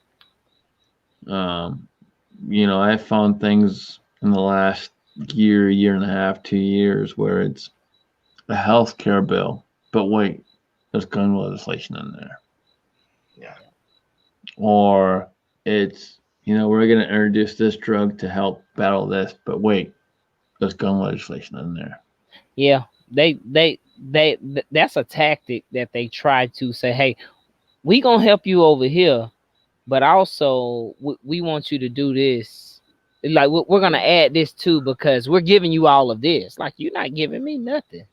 [SPEAKER 1] I found things in the last year and a half, 2 years, where it's a healthcare bill, but wait, there's gun legislation in there.
[SPEAKER 6] Yeah.
[SPEAKER 1] Or it's, we're going to introduce this drug to help battle this, but wait, there's gun legislation in there.
[SPEAKER 2] Yeah. That's a tactic that they try to say, hey, we gonna help you over here, but also we want you to do this. Like we're gonna add this too because we're giving you all of this. Like you're not giving me nothing.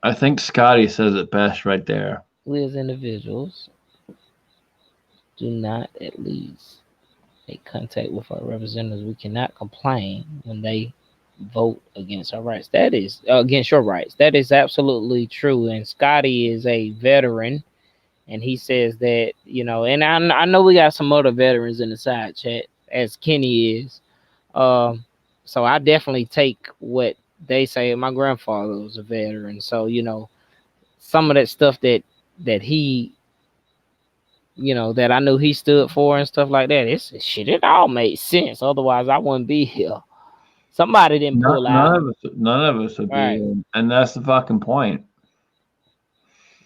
[SPEAKER 1] I think Scotty says it best right there.
[SPEAKER 2] We as individuals do not at least make contact with our representatives. We cannot complain when they vote against our rights. That is against your rights. That is absolutely true. And Scotty is a veteran, and he says that, and I know we got some other veterans in the side chat, as Kenny is. So I definitely take what they say. My grandfather was a veteran, so some of that stuff that he, that I knew he stood for and stuff like that. It's shit. It all made sense. Otherwise, I wouldn't be here. Somebody didn't pull out.
[SPEAKER 1] None of us would
[SPEAKER 2] Right.
[SPEAKER 1] be, and that's the fucking point.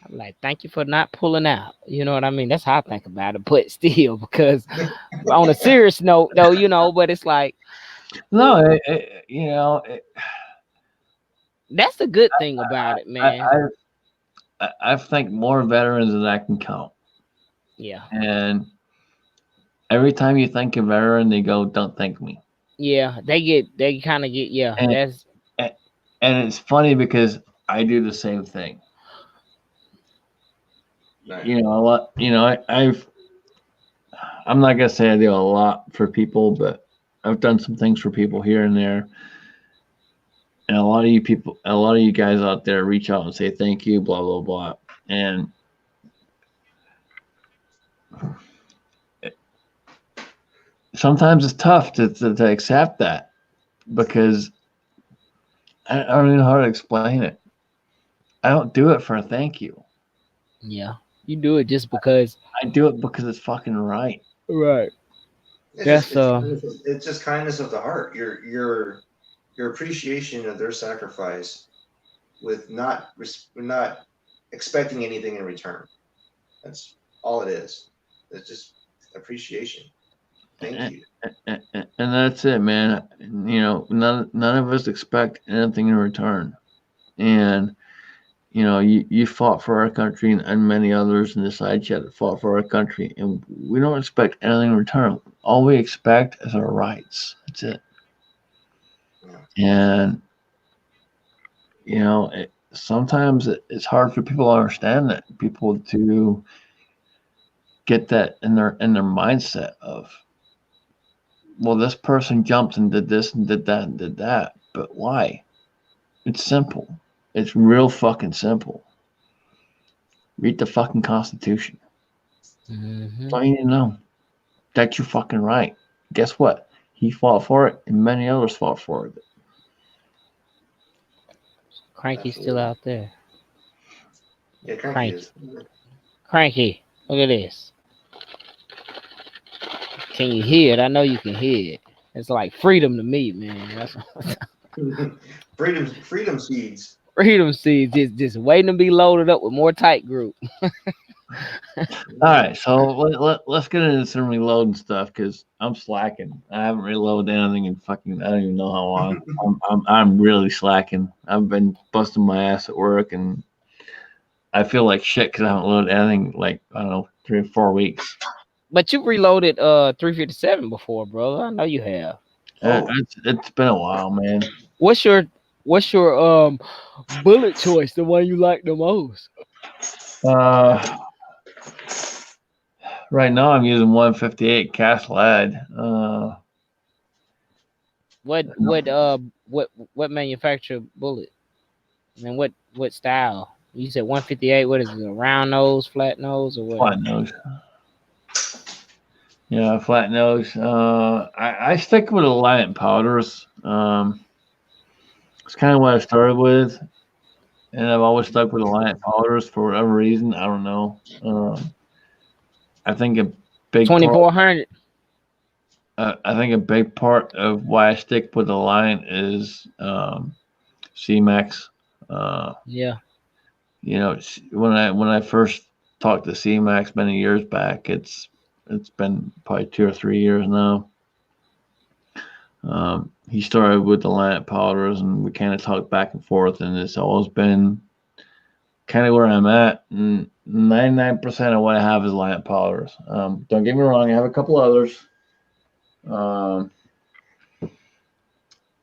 [SPEAKER 2] I'm like, thank you for not pulling out. You know what I mean? That's how I think about it. But still, because on a serious note, though, but it's like,
[SPEAKER 1] no,
[SPEAKER 2] that's the good thing about it, man.
[SPEAKER 1] I think more veterans than I can count.
[SPEAKER 2] Yeah.
[SPEAKER 1] And every time you think a veteran, they go, "Don't thank me."
[SPEAKER 2] Yeah, they kind of get, yeah.
[SPEAKER 1] And it's funny because I do the same thing.
[SPEAKER 6] Right.
[SPEAKER 1] A lot. I'm not gonna say I do a lot for people, but I've done some things for people here and there. And a lot of you guys out there reach out and say thank you, blah blah blah. And sometimes it's tough to accept that, because I don't even know how to explain it. I don't do it for a thank you.
[SPEAKER 2] Yeah, you do it just because.
[SPEAKER 1] I do it because it's fucking right.
[SPEAKER 2] Right.
[SPEAKER 6] It's just kindness of the heart. Your appreciation of their sacrifice, with not expecting anything in return. That's all it is. It's just appreciation. Thank you.
[SPEAKER 1] And that's it, man. None of us expect anything in return. And you fought for our country, and many others in the side chat fought for our country, and we don't expect anything in return. All we expect is our rights. That's it.
[SPEAKER 6] Yeah.
[SPEAKER 1] And sometimes it's hard for people to understand that. People to get that in their mindset of, well, this person jumped and did this and did that and did that, but why? It's simple. It's real fucking simple. Read the fucking Constitution.
[SPEAKER 2] Mm-hmm.
[SPEAKER 1] That's all you need to know. That's your fucking right. Guess what? He fought for it, and many others fought for it.
[SPEAKER 2] Cranky's still out there.
[SPEAKER 6] Yeah, Cranky is.
[SPEAKER 2] Cranky, look at this. Can you hear it? I know you can hear it. It's like freedom to me, man. That's
[SPEAKER 6] freedom seeds.
[SPEAKER 2] Freedom seeds just waiting to be loaded up with more tight group.
[SPEAKER 1] All right, so let's get into some reloading stuff, because I'm slacking. I haven't reloaded anything in fucking, I don't even know how long. I'm really slacking. I've been busting my ass at work, and I feel like shit because I haven't loaded anything like, I don't know, 3 or 4 weeks.
[SPEAKER 2] But you reloaded 357 before, brother. I know you have.
[SPEAKER 1] It's been a while, man.
[SPEAKER 2] What's your bullet choice? The one you like the most?
[SPEAKER 1] Right now I'm using 158 cast lead.
[SPEAKER 2] What manufacturer bullet? And what style? You said 158. What is it? A round nose, flat nose, or what?
[SPEAKER 1] Flat nose. Yeah, flat nose. I stick with Alliant powders. It's kind of what I started with, and I've always stuck with Alliant powders for whatever reason. I don't know. I think a big part.
[SPEAKER 2] 2400.
[SPEAKER 1] I think a big part of why I stick with Alliant is CMAX. Uh,
[SPEAKER 2] Yeah.
[SPEAKER 1] when I first talked to CMAX many years back, it's been probably 2 or 3 years now. He started with the lamp powders, and we kind of talked back and forth, and it's always been kind of where I'm at. And 99% of what I have is lamp powders. Don't get me wrong, I have a couple others. Um,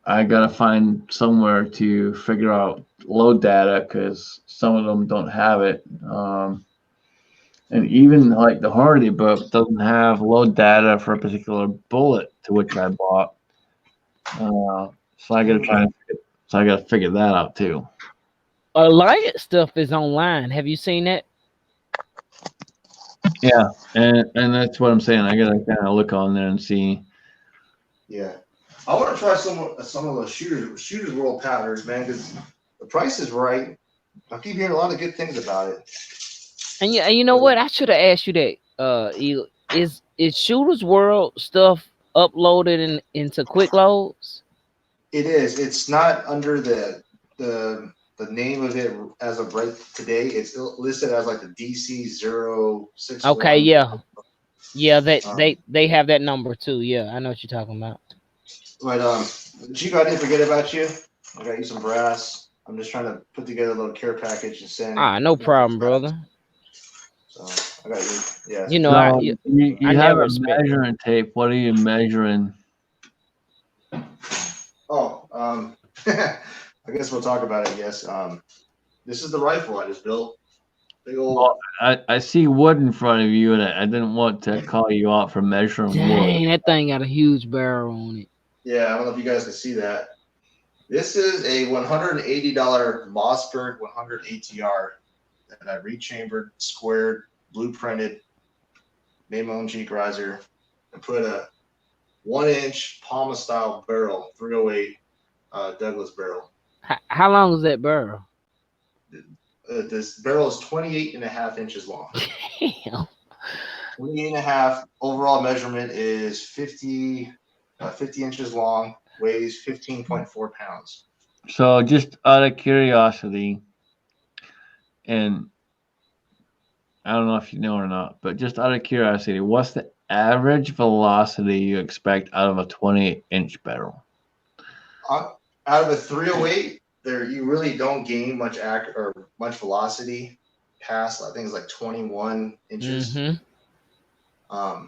[SPEAKER 1] I gotta find somewhere to figure out load data because some of them don't have it. And even like the Hardy book doesn't have load data for a particular bullet to which I bought. So I got to try. So I got to figure that out too.
[SPEAKER 2] Alliant stuff is online. Have you seen that?
[SPEAKER 1] Yeah, and that's what I'm saying. I got to kind of look on there and see.
[SPEAKER 6] Yeah, I want to try some of those shooters world powders, man, because the price is right. I keep hearing a lot of good things about it.
[SPEAKER 2] And yeah, you know what? I should have asked you that. Is Shooter's World stuff uploaded into quick loads?
[SPEAKER 6] It is. It's not under the name of it as of right today. It's listed as like the DC-061.
[SPEAKER 2] Okay, yeah. Yeah,
[SPEAKER 6] Um,
[SPEAKER 2] they have that number too. Yeah, I know what you're talking about.
[SPEAKER 6] but Chico, I didn't forget about you. I got you some brass. I'm just trying to put together a little care package and send.
[SPEAKER 2] No problem, brother.
[SPEAKER 6] So I got you. Yeah.
[SPEAKER 2] You know,
[SPEAKER 1] So you
[SPEAKER 2] I
[SPEAKER 1] have
[SPEAKER 2] never
[SPEAKER 1] a
[SPEAKER 2] expect.
[SPEAKER 1] measuring tape. What are you measuring?
[SPEAKER 6] Oh, I guess we'll talk about it. Yes. This is the rifle I just built. Big old.
[SPEAKER 1] Well, I see wood in front of you, and I didn't want to call you out for measuring wood.
[SPEAKER 2] Dang, that thing got a huge barrel on it.
[SPEAKER 6] Yeah, I don't know if you guys can see that. This is a $180 Mossberg 100 ATR that I rechambered, squared, blueprinted, made my own cheek riser, and put a 1-inch Palma style barrel, 308 Douglas barrel.
[SPEAKER 2] How long is that barrel?
[SPEAKER 6] This barrel is 28.5 inches long.
[SPEAKER 2] Damn.
[SPEAKER 6] 28 and a half. Overall measurement is 50 inches long, weighs 15.4 pounds.
[SPEAKER 1] So just out of curiosity, and I don't know if you know or not, but just out of curiosity, what's the average velocity you expect out of a 20-inch barrel?
[SPEAKER 6] Out of a 308, you really don't gain much much velocity past, I think it's like 21 inches.
[SPEAKER 2] Mm-hmm.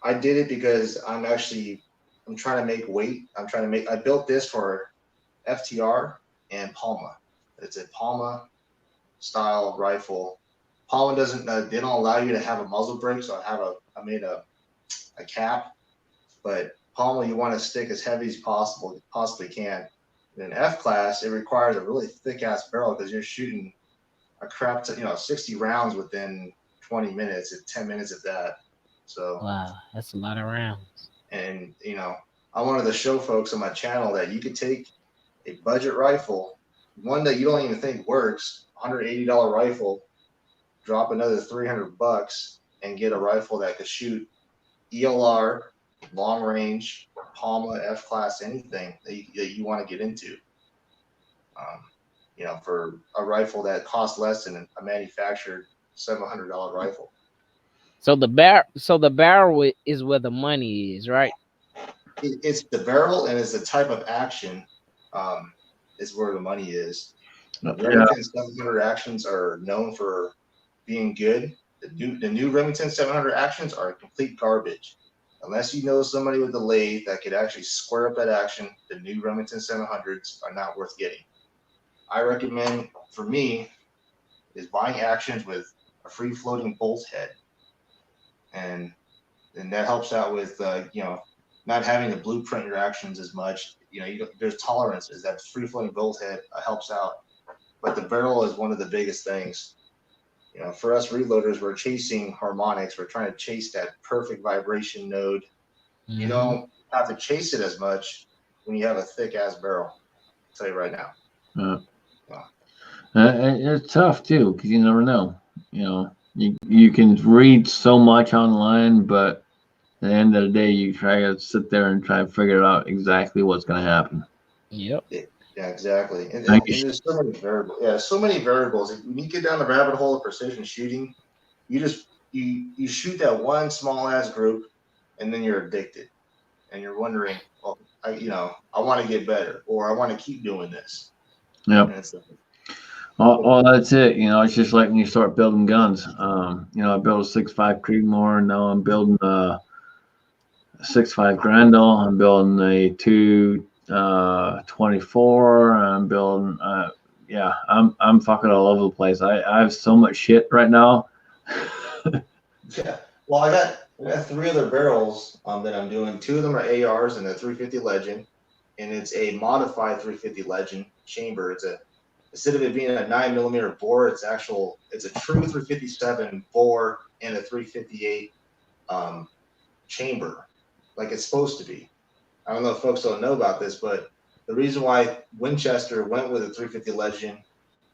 [SPEAKER 6] I did it because I'm trying to make weight. I built this for FTR and Palma. It's a Palma style rifle. Palma they don't allow you to have a muzzle brake, so I made a cap. But Palma, you want to stick as heavy as you possibly can. In F class, it requires a really thick ass barrel because you're shooting a crap 60 rounds within 20 minutes, 10 minutes of that. So
[SPEAKER 2] Wow, that's a lot of rounds.
[SPEAKER 6] And I wanted to show folks on my channel that you could take a budget rifle, one that you don't even think works, $180 rifle, drop another $300 and get a rifle that could shoot ELR, long range, Palma, F class, anything that you want to get into. For a rifle that costs less than a manufactured $700 rifle.
[SPEAKER 2] So the barrel is where the money is, right?
[SPEAKER 6] It's the barrel and it's the type of action is where the money is. Remington 700 actions are known for being good. The new Remington 700 actions are complete garbage. Unless you know somebody with a lathe that could actually square up that action, the new Remington 700s are not worth getting. I recommend, for me, is buying actions with a free floating bolt head. And that helps out with not having to blueprint your actions as much. There's tolerances. That free floating bolt head helps out, but the barrel is one of the biggest things. for us reloaders, we're chasing harmonics. We're trying to chase that perfect vibration node. You don't have to chase it as much when you have a thick ass barrel. I'll tell you right now.
[SPEAKER 1] It's tough too because you never know. You can read so much online, but at the end of the day, you try to sit there and try to figure out exactly what's going to happen.
[SPEAKER 2] Yep.
[SPEAKER 6] Yeah, exactly. And there's so many variables. Yeah, so many variables. When you get down the rabbit hole of precision shooting, you shoot that one small ass group, and then you're addicted, and you're wondering, well, I want to get better, or I want to keep doing this.
[SPEAKER 1] Yep. Well, that's it. It's just like when you start building guns. I built a 6.5 Creedmoor, and now I'm building a 6.5 Grendel. I'm building a 224. I'm building. I'm fucking all over the place. I have so much shit right now.
[SPEAKER 6] Yeah. Well, I got 3 other barrels that I'm doing. 2 of them are ARs and a 350 Legend, and it's a modified 350 Legend chamber. Instead of it being a 9mm bore, it's a true 357 bore and a 358 chamber, like it's supposed to be. I don't know if folks don't know about this, but the reason why Winchester went with a 350 Legend,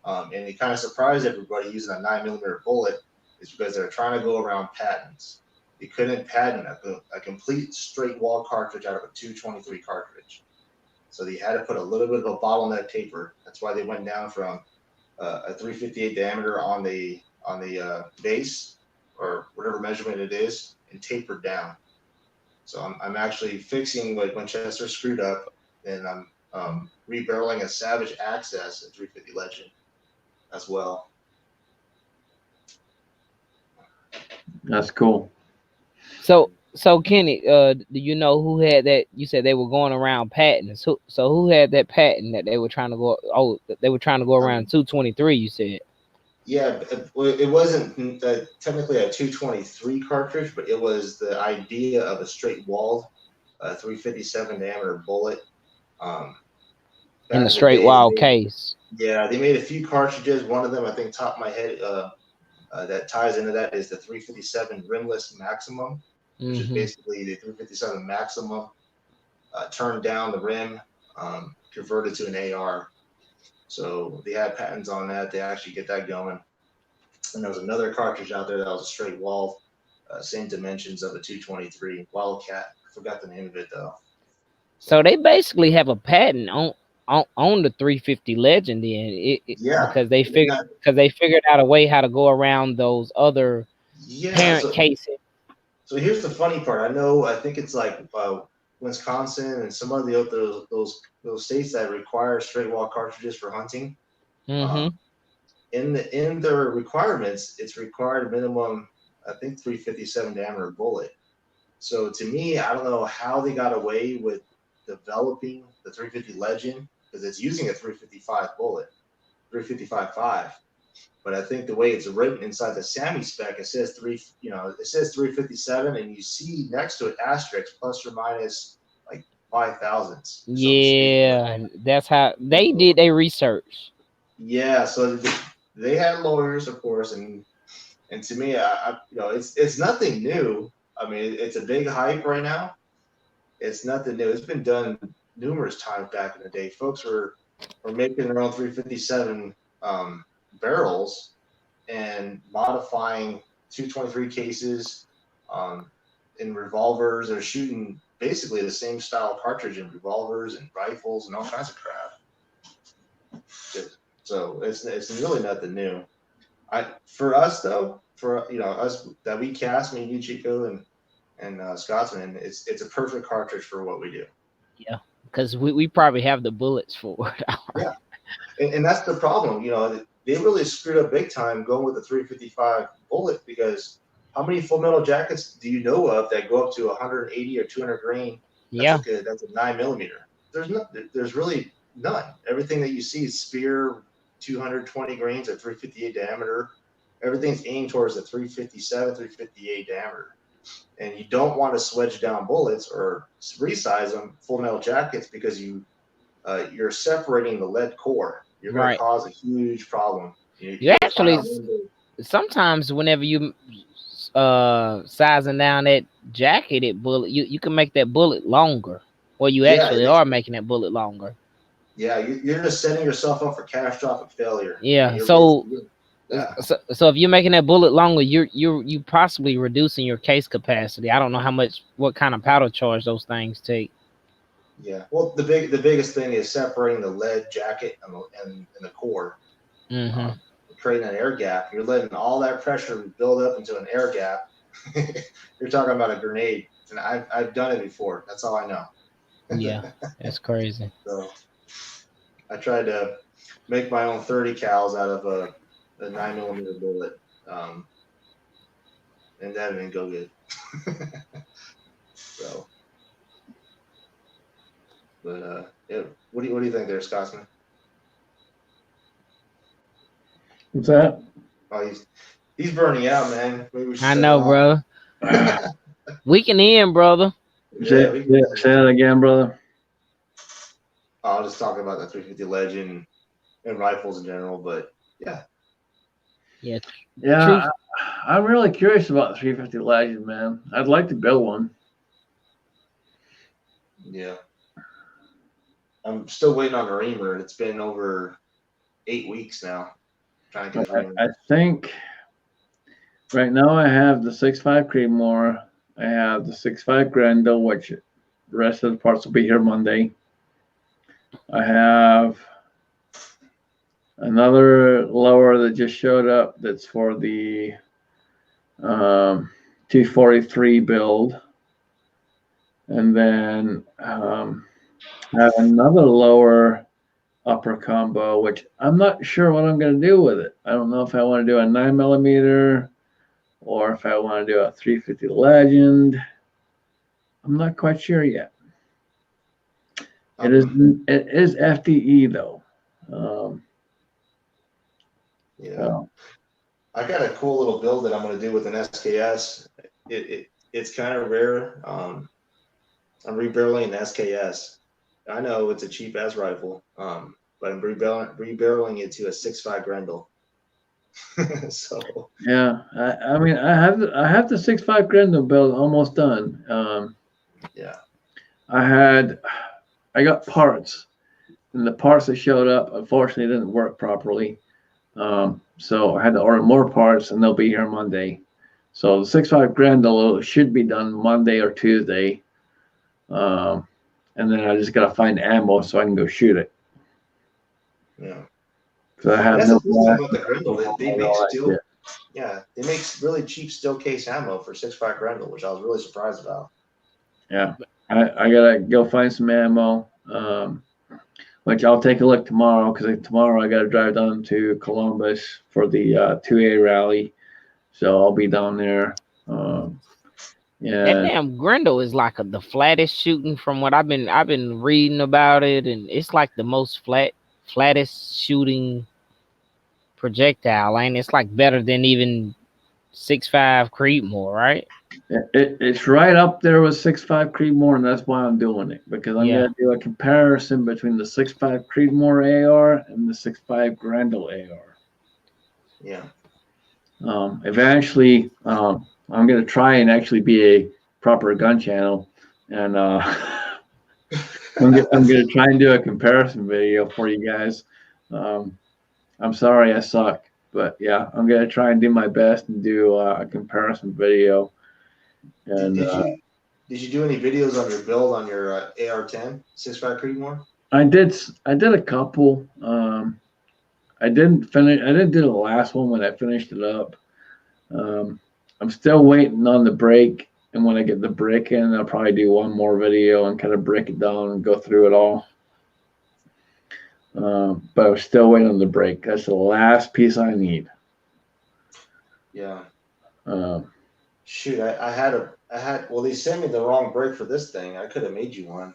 [SPEAKER 6] and it kind of surprised everybody using a 9mm bullet, is because they're trying to go around patents. They couldn't patent a complete straight wall cartridge out of a 223 cartridge. So they had to put a little bit of a bottleneck taper. That's why they went down from a 358 diameter on the base, or whatever measurement it is, and tapered down. So I'm actually fixing what Winchester screwed up, and I'm rebarreling a Savage Access at 350 Legend as well.
[SPEAKER 1] That's cool.
[SPEAKER 2] So Kenny, do you know who had that? You said they were going around patents. So who had that patent that they were trying to go? Oh, they were trying to go around 223. You said.
[SPEAKER 6] Yeah, it wasn't technically a 223 cartridge, but it was the idea of a straight walled 357 diameter bullet.
[SPEAKER 2] In the straight wall case.
[SPEAKER 6] Yeah, they made a few cartridges. One of them, I think, top of my head, that ties into that is the 357 rimless maximum, which is basically the 357 maximum turned down the rim, converted to an AR. So they had patents on that. They actually get that going. And there was another cartridge out there that was a straight wall, same dimensions of a 223 Wildcat. I forgot the name of it though.
[SPEAKER 2] So they basically have a patent on the 350 Legend then, because they figured out a way how to go around those other parent cases.
[SPEAKER 6] So here's the funny part. I think it's like Wisconsin and some of those states that require straight wall cartridges for hunting. In their requirements, it's required minimum, I think, 357 diameter bullet. So to me, I don't know how they got away with developing the 350 Legend, because it's using a 355 bullet, 355.5. But I think the way it's written inside the SAMI spec, it says 357, and you see next to it asterisk plus or minus like 5 thousandths.
[SPEAKER 2] Yeah, that's how they did their research.
[SPEAKER 6] Yeah, so they had lawyers, of course, and to me, it's nothing new. I mean, it's a big hype right now. It's nothing new. It's been done numerous times back in the day. Folks were making their own 357 barrels and modifying 223 cases in revolvers. They're shooting basically the same style cartridge in revolvers and rifles and all kinds of crap. So it's really nothing new. For us though, us that we cast, me, you, Chico, and Scotsman, it's a perfect cartridge for what we do.
[SPEAKER 2] Yeah, because we probably have the bullets for it.
[SPEAKER 6] Yeah, and that's the problem. They really screwed up big time going with the 355 bullet, because how many full metal jackets do you know of that go up to 180 or 200 grain? That's a 9mm. There's really none. Everything that you see is Spear 220 grains at 358 diameter. Everything's aimed towards the 357, 358 diameter. And you don't want to swedge down bullets or resize them full metal jackets, because you're separating the lead core. You're going to cause a huge problem.
[SPEAKER 2] You actually sometimes whenever you sizing down that jacketed bullet, you can make that bullet longer, or you
[SPEAKER 6] Yeah,
[SPEAKER 2] actually are making that bullet longer.
[SPEAKER 6] Yeah, you're just setting yourself up for catastrophic failure.
[SPEAKER 2] Yeah.
[SPEAKER 6] You're
[SPEAKER 2] So
[SPEAKER 6] wasting- yeah.
[SPEAKER 2] so if you're making that bullet longer, you possibly reducing your case capacity. I don't know what kind of powder charge those things take.
[SPEAKER 6] Yeah. Well, the biggest thing is separating the lead jacket and the core,
[SPEAKER 2] Mm-hmm.
[SPEAKER 6] creating an air gap. You're letting all that pressure build up into an air gap. You're talking about a grenade, and I've done it before. That's all I know.
[SPEAKER 2] Yeah, that's crazy.
[SPEAKER 6] So I tried to make my own 30 cals out of a 9mm bullet, and that didn't go good. So, but yeah, what do you think there, Scotsman?
[SPEAKER 1] What's that?
[SPEAKER 6] Oh, he's burning out, man. Maybe we should
[SPEAKER 2] I
[SPEAKER 6] shut
[SPEAKER 2] know,
[SPEAKER 6] it
[SPEAKER 2] bro.
[SPEAKER 6] off.
[SPEAKER 2] We can end, brother.
[SPEAKER 6] Yeah,
[SPEAKER 1] Say that again, brother.
[SPEAKER 6] I'll just talk about the 350 Legend and rifles in general, but yeah.
[SPEAKER 2] Yeah.
[SPEAKER 1] Yeah, I'm really curious about the 350 Legend, man. I'd like to build one.
[SPEAKER 6] Yeah. I'm still waiting on a reamer. It's been over 8 weeks now. Trying to get a reamer.
[SPEAKER 1] I think right now I have the 6.5 Creedmoor. I have the 6.5 Grendel, which the rest of the parts will be here Monday. I have another lower that just showed up that's for the 243 build. And then I have another lower upper combo, which I'm not sure what I'm going to do with it. I don't know if I want to do a 9mm or if I want to do a 350 Legend. I'm not quite sure yet. It is FDE though.
[SPEAKER 6] Yeah.
[SPEAKER 1] So.
[SPEAKER 6] I got a cool little build that I'm going to do with an SKS. It's kind of rare. I'm rebarreling an SKS. I know it's a cheap ass rifle, but I'm rebarreling it to a 6.5 Grendel. So
[SPEAKER 1] Yeah, I mean, I have the 6.5 Grendel build almost done.
[SPEAKER 6] yeah,
[SPEAKER 1] I got parts, and the parts that showed up unfortunately didn't work properly. So I had to order more parts, and they'll be here Monday. So the 6.5 Grendel should be done Monday or Tuesday. And then I just gotta find ammo so I can go shoot it.
[SPEAKER 6] yeah.
[SPEAKER 1] So I have
[SPEAKER 6] That's
[SPEAKER 1] no
[SPEAKER 6] the cool thing about the Grendel. They make steel.
[SPEAKER 1] idea.
[SPEAKER 6] Yeah, they make really cheap steel case ammo for 6.5 Grendel, which I was really surprised about.
[SPEAKER 1] Yeah, I gotta go find some ammo, which I'll take a look tomorrow because tomorrow I gotta drive down to Columbus for the 2A rally, so I'll be down there.
[SPEAKER 2] That
[SPEAKER 1] Yeah,
[SPEAKER 2] damn Grendel is like the flattest shooting from what I've been reading about it, and it's like the most flattest shooting projectile, and it's like better than even 6.5 Creedmoor, right?
[SPEAKER 1] it's right up there with 6.5 Creedmoor, and that's why I'm doing it because I'm gonna do a comparison between the 6.5 Creedmoor AR and the 6.5 Grendel AR.
[SPEAKER 6] Yeah.
[SPEAKER 1] Eventually, I'm gonna try and actually be a proper gun channel, and I'm gonna try and do a comparison video for you guys. I'm sorry I suck, but yeah, I'm gonna try and do my best and do a comparison video. And
[SPEAKER 6] did you do any videos on your build on your AR-10 6.5 Creedmoor?
[SPEAKER 1] I did a couple. I didn't do the last one when I finished it up. I'm still waiting on the break, and when I get the break in, I'll probably do one more video and kind of break it down and go through it all. But I'm still waiting on the break. That's the last piece I need.
[SPEAKER 6] Yeah.
[SPEAKER 5] Shoot, I had. Well, they sent me the wrong break for this thing. I could have made you one.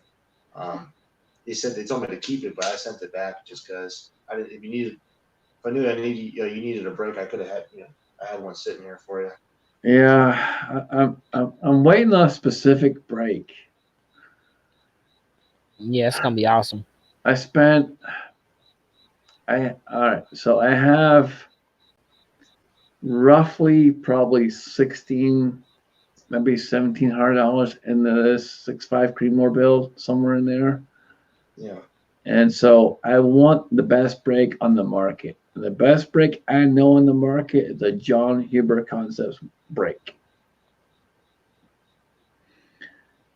[SPEAKER 5] They told me to keep it, but I sent it back just because I didn't. If I knew you needed a break, I could have had. I had one sitting here for you.
[SPEAKER 1] Yeah, I'm waiting on a specific break.
[SPEAKER 2] Yeah, it's gonna be awesome.
[SPEAKER 1] All right. So I have roughly probably 16, maybe $1,700 in this 6.5 Creedmoor build, somewhere in there.
[SPEAKER 6] Yeah.
[SPEAKER 1] And so I want the best brake on the market. The best brake I know in the market is the John Huber Concepts brake.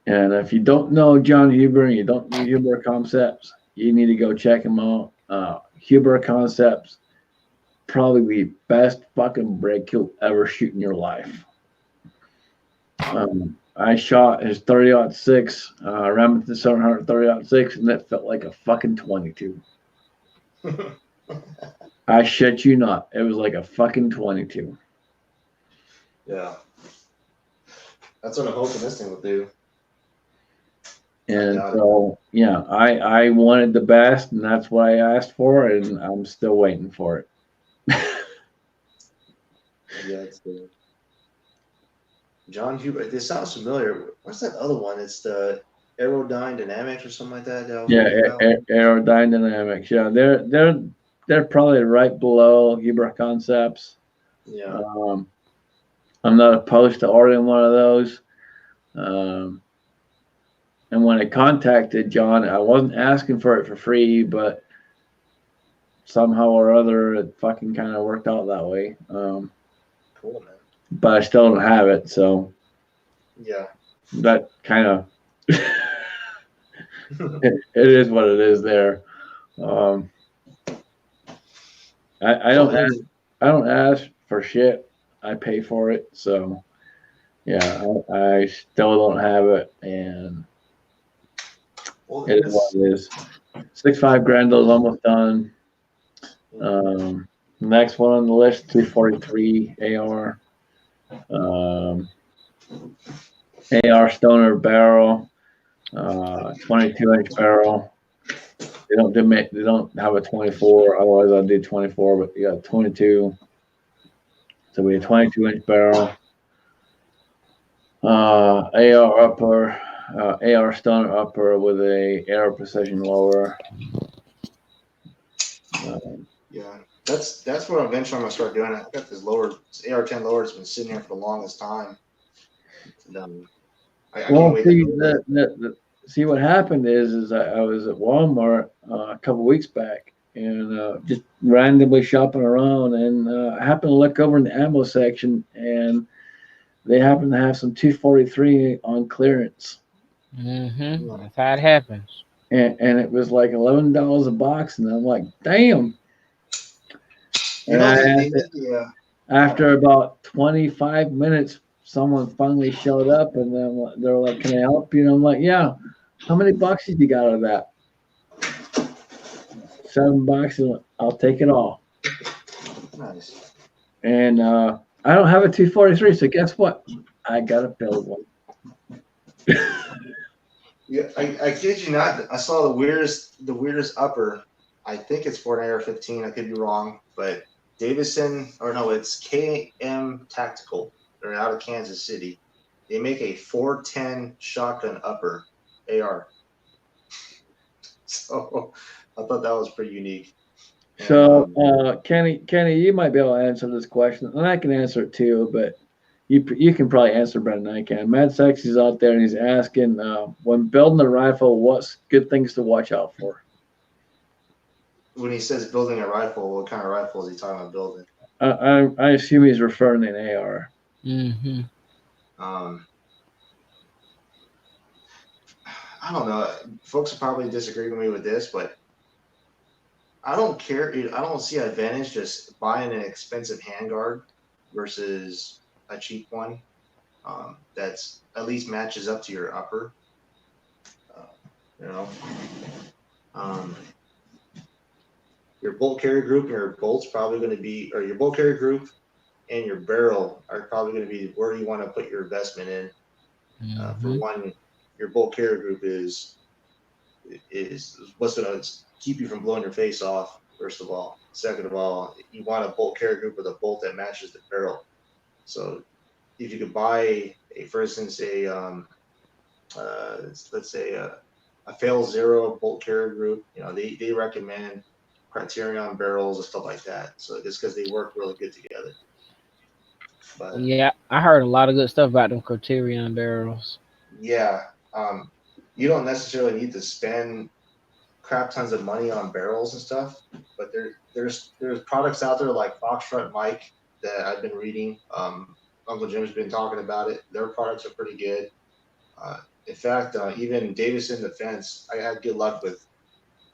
[SPEAKER 1] And if you don't know John Huber and you don't know Huber Concepts, you need to go check him out. Huber Concepts, probably the best fucking brake you'll ever shoot in your life. I shot his 30-06 Remington 700 30-06, and that felt like a fucking 22. I shit you not. It was like a fucking 22.
[SPEAKER 6] Yeah. That's what I'm hoping this thing will do.
[SPEAKER 1] And so, yeah, I wanted the best, and that's what I asked for, and I'm still waiting for it.
[SPEAKER 6] Yeah, it's good. John Huber. This sounds familiar. What's that other one? It's the Aerodyne Dynamics or something like that.
[SPEAKER 1] Yeah, aerodynamics. Yeah, they're probably right below Huber Concepts.
[SPEAKER 6] Yeah.
[SPEAKER 1] I'm not opposed to ordering one of those. And when I contacted John, I wasn't asking for it for free, but somehow or other, it fucking kind of worked out that way.
[SPEAKER 6] Cool, man.
[SPEAKER 1] But I still don't have it, so
[SPEAKER 6] Yeah.
[SPEAKER 1] that kind of it is what it is. There, I don't ask for shit. I pay for it, so yeah, I still don't have it, and it is what it is. 6.5 grand is almost done. Next one on the list, 243 AR. AR Stoner barrel, 22-inch barrel. They don't have a 24. Otherwise, I'll do 24. But you got 22. So we have 22-inch barrel. AR upper, AR Stoner upper with a air precision lower.
[SPEAKER 6] Yeah, that's what eventually I'm gonna start doing. I got this lower, this AR-10 lower. It's been sitting here for the longest time. And, I can't wait
[SPEAKER 1] see what happened is I was at Walmart a couple weeks back and just randomly shopping around, and I happened to look over in the ammo section, and they happen to have some 243 on clearance.
[SPEAKER 2] That's how it happens.
[SPEAKER 1] And it was like $11 a box, and I'm like, damn. After about 25 minutes, someone finally showed up, and then they were like, "Can I help you?" And I'm like, "Yeah." How many boxes you got out of that? 7 boxes. I'll take it all.
[SPEAKER 6] Nice.
[SPEAKER 1] And I don't have a 243, so guess what? I gotta build one.
[SPEAKER 6] Yeah, I kid you not. I saw the weirdest upper. I think it's for an AR-15. I could be wrong, but Davison, or no, it's KM Tactical. They're out of Kansas City. They make a 410 shotgun upper AR. So I thought that was pretty unique.
[SPEAKER 1] So Kenny, you might be able to answer this question, and I can answer it too, but you can probably answer better than I can. Mad Sexy's out there, and he's asking, when building a rifle, what's good things to watch out for?
[SPEAKER 6] When he says building a rifle, what kind of rifle is he talking about building?
[SPEAKER 1] I assume he's referring to an AR.
[SPEAKER 6] I don't know. Folks will probably disagree with me with this, but I don't care. I don't see an advantage just buying an expensive handguard versus a cheap one that's at least matches up to your upper. Your bolt carry group and your bolt's probably going to be, or your bolt carry group and your barrel are probably going to be where you want to put your investment in. For one, your bolt carry group is what's going to keep you from blowing your face off, first of all. Second of all, you want a bolt carry group with a bolt that matches the barrel. So if you could buy for instance, let's say a fail zero bolt carrier group, they recommend Criterion barrels and stuff like that. So just because they work really good together. But
[SPEAKER 2] Yeah, I heard a lot of good stuff about them Criterion barrels.
[SPEAKER 6] yeah, you don't necessarily need to spend crap tons of money on barrels and stuff, but there's products out there like Foxtrot Mike that I've been reading. Uncle Jim's been talking about it. Their products are pretty good. In fact, even Davison Defense, I had good luck with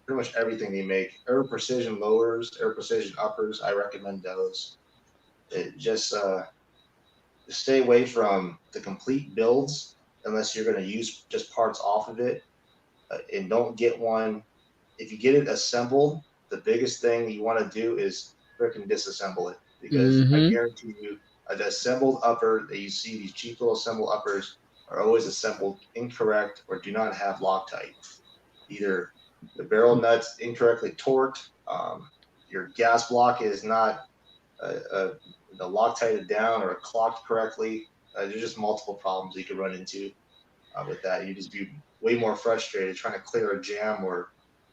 [SPEAKER 6] pretty much everything they make. Air Precision lowers, Air Precision uppers, I recommend those. It just stay away from the complete builds unless you're going to use just parts off of it, and don't get one. If you get it assembled, the biggest thing you want to do is freaking disassemble it, because I
[SPEAKER 2] Mm-hmm.
[SPEAKER 6] guarantee you, an assembled upper that you see, these cheap little assembled uppers are always assembled incorrect or do not have Loctite. Either the barrel nuts incorrectly torqued, your gas block is not Loctited down or clocked correctly. There's just multiple problems you could run into with that. You just be way more frustrated trying to clear a jam or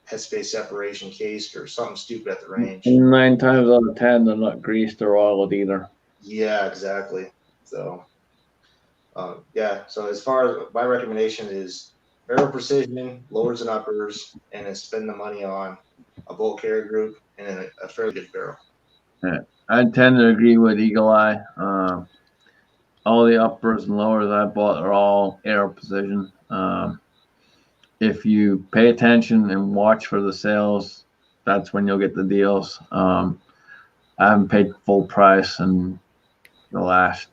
[SPEAKER 6] headspace separation case or something stupid at the range.
[SPEAKER 1] 9 times out of 10, they're not greased or oiled either.
[SPEAKER 6] Yeah, exactly. So, yeah. So as far as my recommendation is barrel precision, lowers and uppers, and then spend the money on a bolt carrier group and a fairly good barrel.
[SPEAKER 1] Yeah. I tend to agree with Eagle Eye. All the uppers and lowers I bought are all Air Precision. If you pay attention and watch for the sales, that's when you'll get the deals. I haven't paid full price in the last.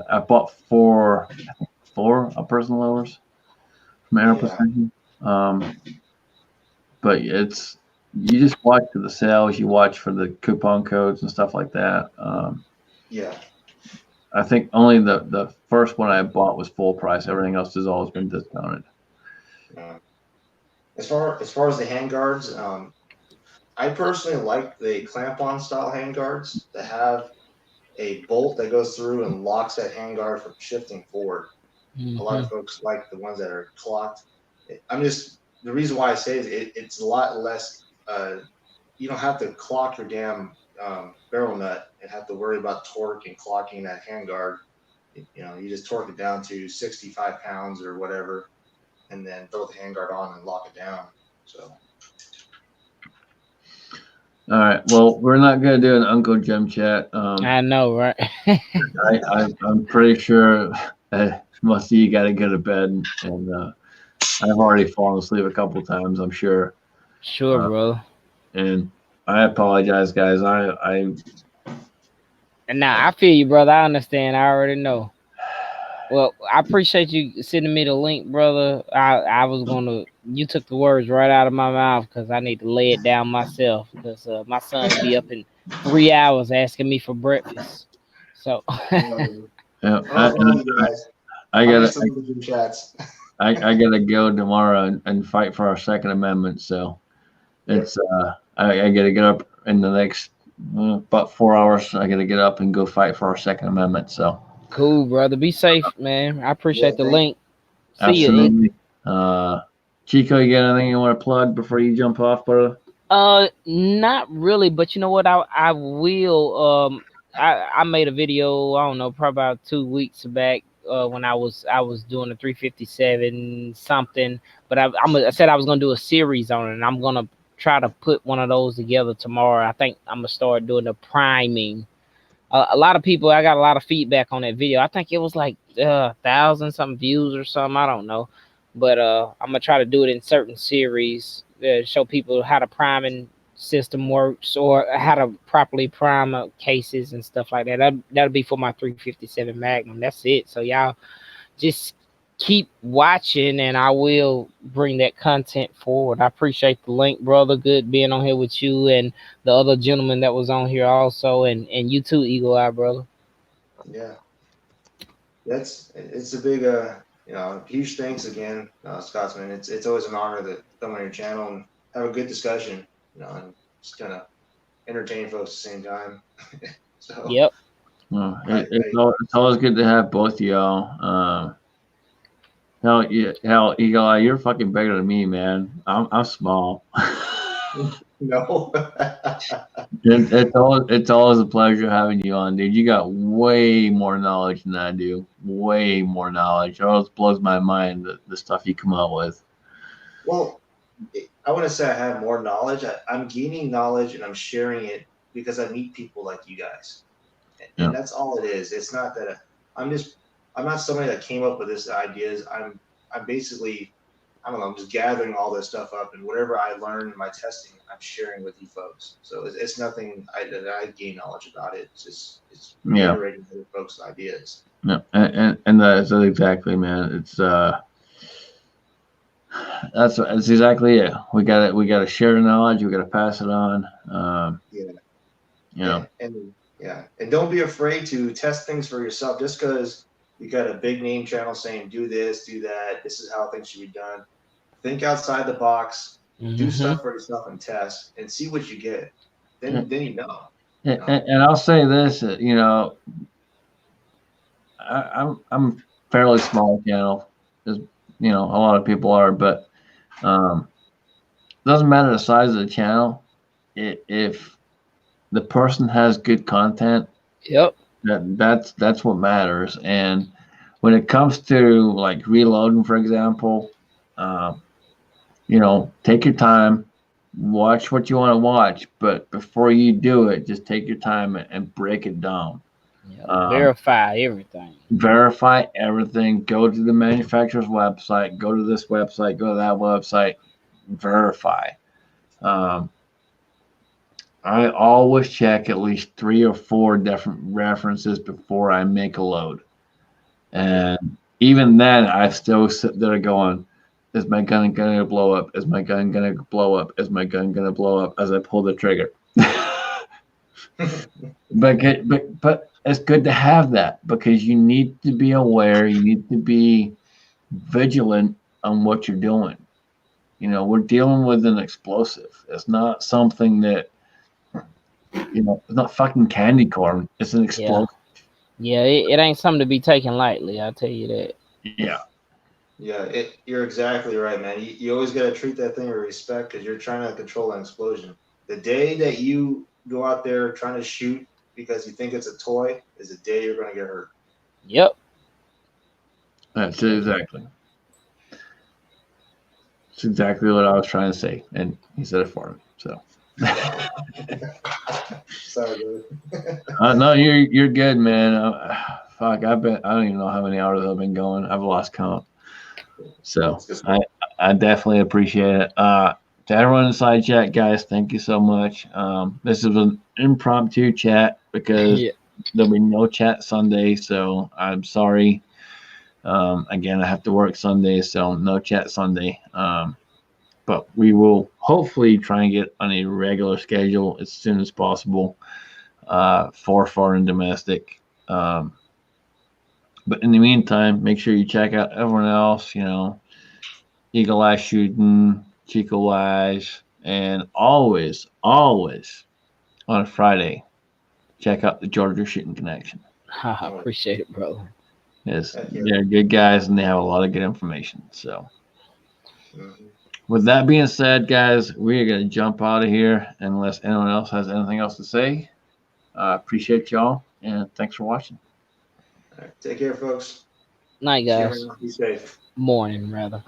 [SPEAKER 1] I bought four uppers and lowers from Air Precision. But it's, you just watch for the sales. You watch for the coupon codes and stuff like that.
[SPEAKER 6] Yeah.
[SPEAKER 1] I think only the first one I bought was full price. Everything else has always been discounted.
[SPEAKER 6] As far as the handguards, I personally like the clamp-on style handguards that have a bolt that goes through and locks that handguard from shifting forward.
[SPEAKER 2] Mm-hmm.
[SPEAKER 6] A lot of folks like the ones that are clocked. The reason why I say it's a lot less. You don't have to clock your damn barrel nut and have to worry about torque and clocking that handguard. You just torque it down to 65 pounds or whatever, and then throw the handguard on and lock it down. So.
[SPEAKER 1] All right. Well, we're not going to do an Uncle Jim chat.
[SPEAKER 2] I know, right?
[SPEAKER 1] I'm pretty sure most of you got to go to bed, and I've already fallen asleep a couple times, I'm sure.
[SPEAKER 2] Sure, bro.
[SPEAKER 1] And I apologize, guys.
[SPEAKER 2] And now I feel you, brother. I understand. I already know. Well, I appreciate you sending me the link, brother. I was gonna. You took the words right out of my mouth because I need to lay it down myself because my son will be up in 3 hours asking me for breakfast. So.
[SPEAKER 1] Yeah, I gotta go tomorrow and fight for our Second Amendment. So it's I gotta get up in the next about 4 hours. I gotta get up and go fight for our Second Amendment. So
[SPEAKER 2] cool, brother. Be safe, man. I appreciate the link. See
[SPEAKER 1] absolutely. Chico, you got anything you want to plug before you jump off, brother?
[SPEAKER 2] Not really, but you know what? I will. I made a video. I don't know, probably about 2 weeks back. When I was doing a 357 something, but I said I was gonna do a series on it, and I'm gonna try to put one of those together tomorrow. I think I'm gonna start doing the priming. A lot of people, I got a lot of feedback on that video. I think it was like 1,000 something views or something. I don't know, but I'm gonna try to do it in certain series, show people how the priming system works or how to properly prime cases and stuff like that. That'll be for my 357 Magnum. That's it. So y'all just keep watching, and I will bring that content forward. I appreciate the link, brother. Good being on here with you and the other gentleman that was on here also, and you too, Eagle Eye, brother.
[SPEAKER 6] Yeah, it's a big huge thanks again, Scotsman. It's always an honor to come on your channel and have a good discussion, and just kind of entertain folks at the same time. So
[SPEAKER 2] yep.
[SPEAKER 1] Well, it's always good to have both of y'all. Hell, Eagle Eye, you're fucking bigger than me, man. I'm small.
[SPEAKER 6] No.
[SPEAKER 1] It's always a pleasure having you on, dude. You got way more knowledge than I do. Way more knowledge. It always blows my mind the stuff you come out with.
[SPEAKER 6] Well, I want to say I have more knowledge. I'm gaining knowledge and I'm sharing it because I meet people like you guys.
[SPEAKER 1] Yeah.
[SPEAKER 6] And that's all it is. It's not that I'm not somebody that came up with this ideas. I'm basically, I don't know, I'm just gathering all this stuff up, and whatever I learn in my testing, I'm sharing with you folks. So it's nothing that I gain knowledge about it. It's reiterating other folks' ideas.
[SPEAKER 1] Yeah, and that's exactly, man. It's that's exactly it. We got to share the knowledge. We got to pass it on.
[SPEAKER 6] Yeah.
[SPEAKER 1] You know.
[SPEAKER 6] And don't be afraid to test things for yourself. Just because you got a big name channel saying do this, do that, this is how things should be done. Think outside the box, do stuff for yourself and test, and see what you get. Then you know.
[SPEAKER 1] And I'll say this, you know, I'm fairly small channel, as you know, a lot of people are, but doesn't matter the size of the channel. If the person has good content,
[SPEAKER 2] Yep.
[SPEAKER 1] That's what matters. And when it comes to like reloading, for example, you know, take your time, watch what you want to watch, but before you do it, just take your time and break it down.
[SPEAKER 2] Yeah. Verify everything.
[SPEAKER 1] Verify everything. Go to the manufacturer's website. Go to this website. Go to that website. Verify. I always check at least 3 or 4 different references before I make a load. And even then, I still sit there going, is my gun going to blow up? Is my gun going to blow up? Is my gun going to blow up as I pull the trigger? But it's good to have that, because you need to be aware. You need to be vigilant on what you're doing. You know, we're dealing with an explosive. It's not something that, you know, it's not fucking candy corn. It's an explosive.
[SPEAKER 2] Yeah, it ain't something to be taken lightly. I'll tell you that.
[SPEAKER 1] Yeah.
[SPEAKER 6] Yeah, you're exactly right, man. You always got to treat that thing with respect, because you're trying to control an explosion. The day that you go out there trying to shoot because you think it's a toy is the day you're going to get hurt.
[SPEAKER 2] Yep.
[SPEAKER 1] That's it, exactly. It's exactly what I was trying to say, and he said it for me. So.
[SPEAKER 6] Sorry, dude.
[SPEAKER 1] No, you're good, man. Fuck, I don't even know how many hours I've been going. I've lost count. So I definitely appreciate it. To everyone in the side chat, guys, thank you so much. This is an impromptu chat because there'll be no chat Sunday, so I'm sorry. Again, I have to work Sunday, so no chat Sunday. But we will hopefully try and get on a regular schedule as soon as possible for foreign domestic. But in the meantime, make sure you check out everyone else, you know, Eagle Eye Shooting, Chico Wise, and always on a Friday, check out the Georgia Shooting Connection.
[SPEAKER 2] I appreciate it, brother.
[SPEAKER 1] Yes, they're good guys and they have a lot of good information. So, with that being said, guys, we are going to jump out of here unless anyone else has anything else to say. Appreciate y'all and thanks for watching.
[SPEAKER 6] All right, take care, folks.
[SPEAKER 2] Night, guys.
[SPEAKER 6] Be safe.
[SPEAKER 2] Morning, rather.